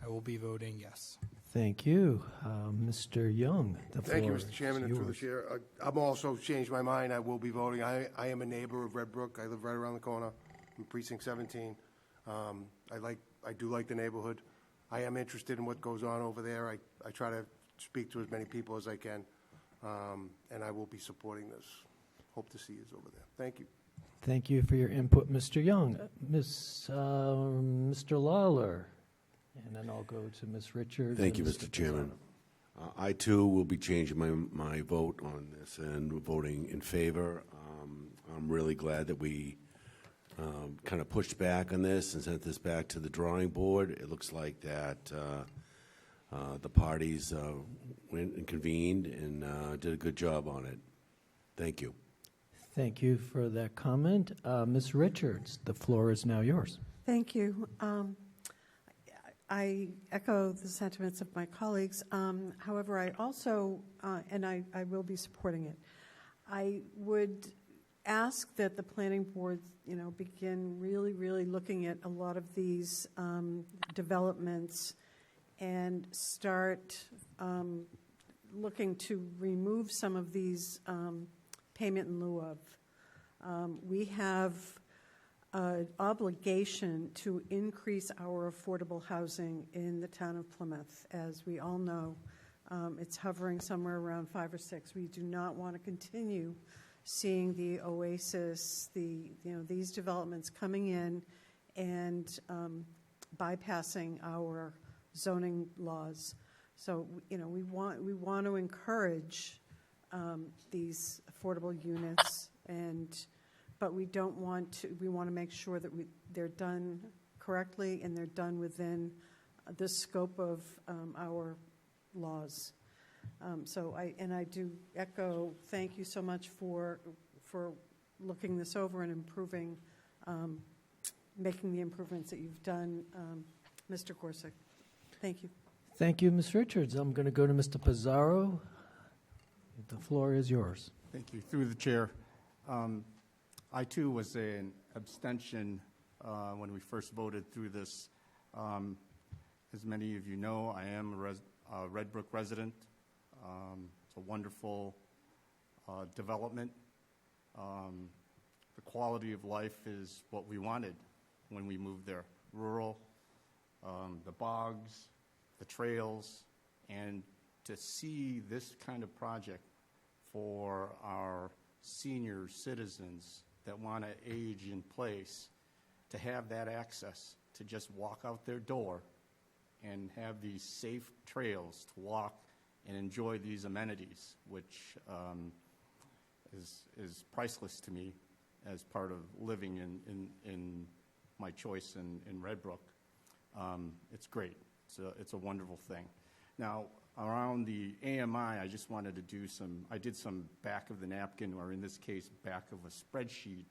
I will be voting yes. Thank you. Mr. Young, the floor Thank you, Mr. Chairman, is and through the yours. chair. I'm also changed my mind. I will be voting. I am a neighbor of Red Brook. I live right around the corner. I'm precinct 17. I do like the neighborhood. I am interested in what goes on over there. I try to speak to as many people as I can, and I will be supporting this. Hope to see you over there. Thank you. Thank you for your input, Mr. Young. Mr. Lawler, and then I'll go to Ms. Richards. Thank you, and Mr. Chairman. I, too, will be changing my vote on this and voting in favor. I'm really glad that we kind of pushed back on this and sent this back to the drawing board. It looks like that the parties went and convened and did a good job on it. Thank you. Thank you for that comment. Ms. Richards, the floor is now yours. Thank you. I echo the sentiments of my colleagues. However, I also, and I will be supporting it, I would ask that the planning board, begin really looking at a lot of these developments and start looking to remove some of these payment in lieu of. We have an obligation to increase our affordable housing in the town of Plymouth. As we all know, it's hovering somewhere around 5 or 6. We do not want to continue seeing the Oasis, these developments coming in and bypassing our zoning laws. So, we want to encourage these affordable units, but we don't want to. We want to make sure that they're done correctly and they're done within the scope of our laws. So I do echo. Thank you so much for looking this over and improving, making the improvements that you've done, Mr. Gorsuch. Thank you. Thank you, Ms. Richards. I'm going to go to Mr. Pizarro. The floor is yours. Thank you. Through the chair. I, too, was an abstention when we first voted through this. As many of you know, I am a Red Brook resident. It's a wonderful development. The quality of life is what we wanted when we moved there. Rural, the bogs, the trails, and to see this kind of project for our senior citizens that want to age in place, to have that access to just walk out their door and have these safe trails to walk and enjoy these amenities, which is priceless to me as part of living in my choice in Red Brook. It's great. It's a wonderful thing. Now, around the AMI, I just wanted to do I did some back of the napkin, or in this case, back of a spreadsheet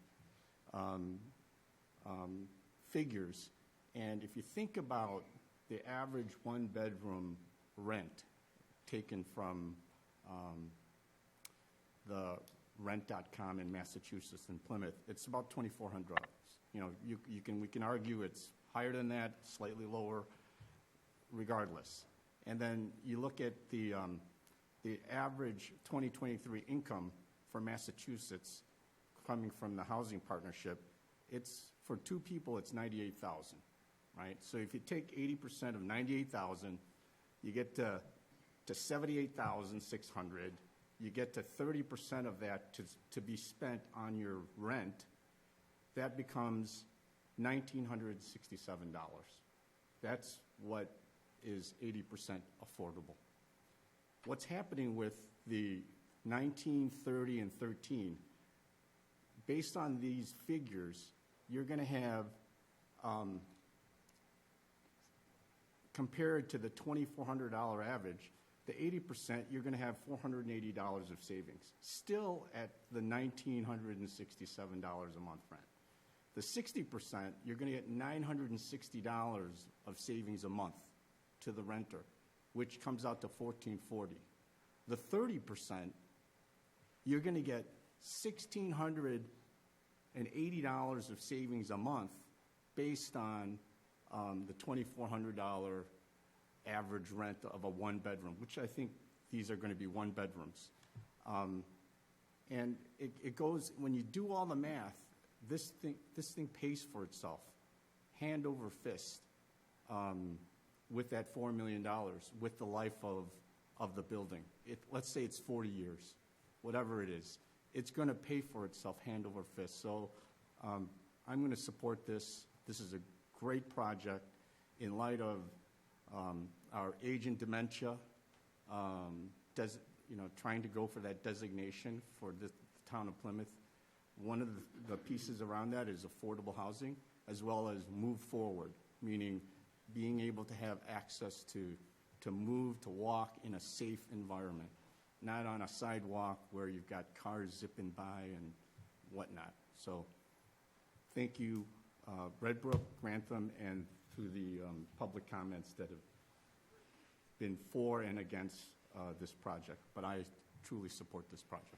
figures. And if you think about the average one-bedroom rent taken from the rent.com in Massachusetts and Plymouth, it's about $2,400. We can argue it's higher than that, slightly lower, regardless. And then you look at the average 2023 income for Massachusetts coming from the housing partnership. It's for two people, it's $98,000, right? So if you take 80% of $98,000, you get to $78,600. You get to 30% of that to be spent on your rent. That becomes $1,967. That's what is 80% affordable. What's happening with the 19, 30, and 13, based on these figures, you're going to have, compared to the $2,400 average, the 80%, you're going to have $480 of savings, still at the $1,967 a month rent. The 60%, you're going to get $960 of savings a month to the renter, which comes out to $1,440. The 30%, you're going to get $1,680 of savings a month based on the $2,400 average rent of a one-bedroom, which I think these are going to be one-bedrooms. And it goes, when you do all the math, this thing pays for itself, hand over fist, with that $4 million, with the life of the building. Let's say it's 40 years, whatever it is. It's going to pay for itself hand over fist. So I'm going to support this. This is a great project in light of our age and dementia, trying to go for that designation for the town of Plymouth. One of the pieces around that is affordable housing, as well as move forward, meaning being able to have access to move, to walk in a safe environment, not on a sidewalk where you've got cars zipping by and whatnot. So thank you, Red Brook, Grantham, and to the public comments that have been for and against this project. But I truly support this project.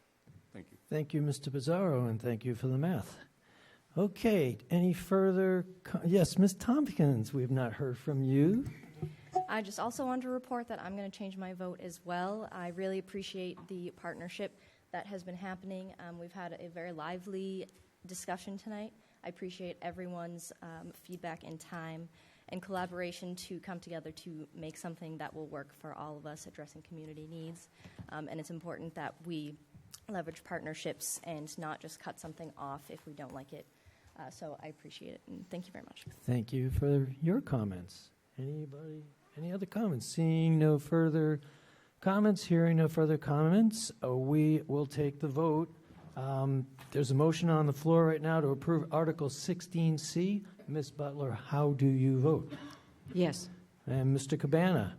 Thank you. Thank you, Mr. Pizarro, and thank you for the math. Okay, any further? Yes, Ms. Tompkins, we have not heard from you. I just also wanted to report that I'm going to change my vote as well. I really appreciate the partnership that has been happening. We've had a very lively discussion tonight. I appreciate everyone's feedback and time and collaboration to come together to make something that will work for all of us addressing community needs. And it's important that we leverage partnerships and not just cut something off if we don't like it. So I appreciate it, and thank you very much. Thank you for your comments. Anybody, any other comments? Seeing no further comments, hearing no further comments, we will take the vote. There's a motion on the floor right now to approve Article 16C. Ms. Butler, how do you vote? Yes. And Mr. Cabana?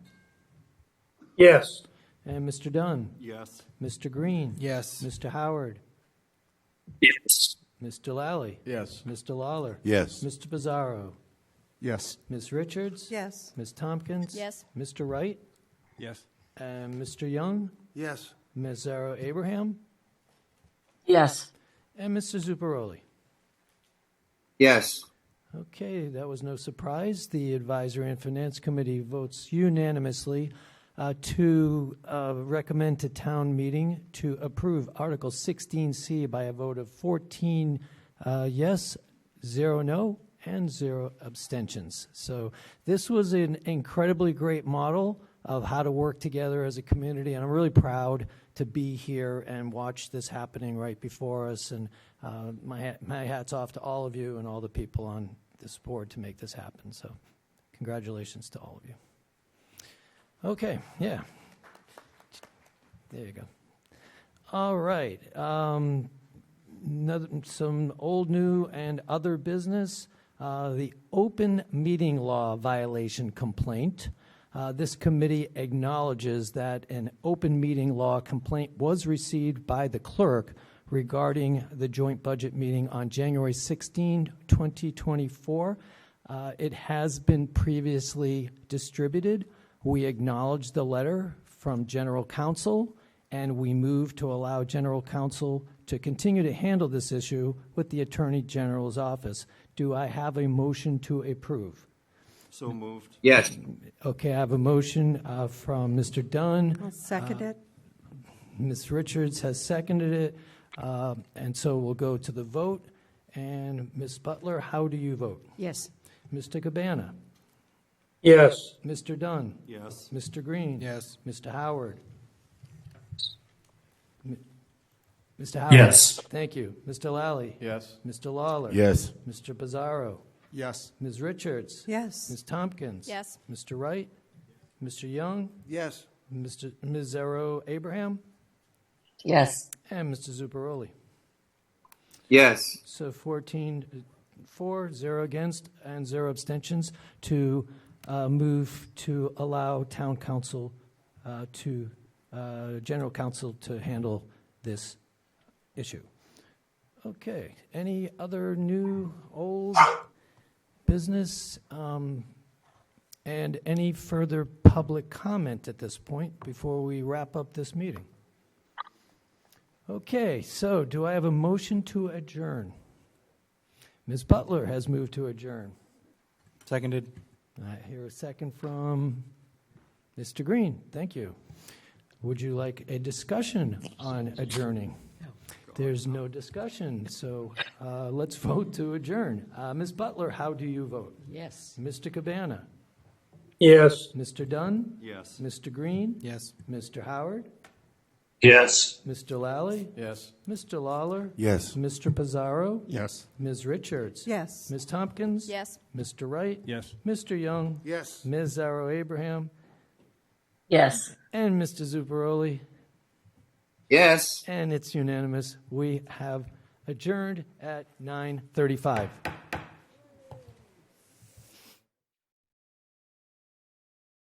Yes. And Mr. Dunn? Yes. Mr. Green? Yes. Mr. Howard? Yes. Mr. Lally? Yes. Mr. Lawler? Yes. Mr. Pizarro? Yes. Ms. Richards? Yes. Ms. Tompkins? Yes. Mr. Wright? Yes. And Mr. Young? Yes. Ms. Zaro Abraham? Yes. And Mr. Zuccaroli? Yes. Okay, that was no surprise. The Advisory and Finance Committee votes unanimously to recommend to town meeting to approve Article 16C by a vote of 14 yes, 0 no, and 0 abstentions. So this was an incredibly great model of how to work together as a community, and I'm really proud to be here and watch this happening right before us. And my hat's off to all of you and all the people on this board to make this happen. So congratulations to all of you. Okay, yeah. There you go. All right. Some old, new, and other business. The open meeting law violation complaint. This committee acknowledges that an open meeting law complaint was received by the clerk regarding the joint budget meeting on January 16, 2024. It has been previously distributed. We acknowledge the letter from General Counsel, and we move to allow General Counsel to continue to handle this issue with the Attorney General's office. Do I have a motion to approve? So moved. Yes. Okay, I have a motion from Mr. Dunn. I'll second it. Ms. Richards has seconded it, and so we'll go to the vote. And Ms. Butler, how do you vote? Yes. Mr. Cabana? Yes. Mr. Dunn? Yes. Mr. Green? Yes. Mr. Howard? Mr. Howard? Yes. Thank you. Mr. Lally? Yes. Mr. Lawler? Yes. Mr. Pizarro? Yes. Ms. Richards? Yes. Ms. Tompkins? Yes. Mr. Wright? Mr. Young? Yes. Ms. Zaro Abraham? Yes. And Mr. Zuccaroli. Yes. So 14 for, 0 against, and 0 abstentions to move to allow town council general counsel to handle this issue. Okay. Any other new, old business and any further public comment at this point before we wrap up this meeting? Okay, so do I have a motion to adjourn? Ms. Butler has moved to adjourn. Seconded. I hear a second from Mr. Green. Thank you. Would you like a discussion on adjourning? There's no discussion, so let's vote to adjourn. Ms. Butler, how do you vote? Yes. Mr. Cabana? Yes. Mr. Dunn? Yes. Mr. Green? Yes. Mr. Howard? Yes. Mr. Lally? Yes. Mr. Lawler? Yes. Mr. Pizarro? Yes. Ms. Richards? Yes. Ms. Tompkins? Yes. Mr. Wright? Yes. Mr. Young? Yes. Ms. Zarrow Abraham? Yes. And Mr. Zuparoli? Yes. And it's unanimous. We have adjourned at 9:35.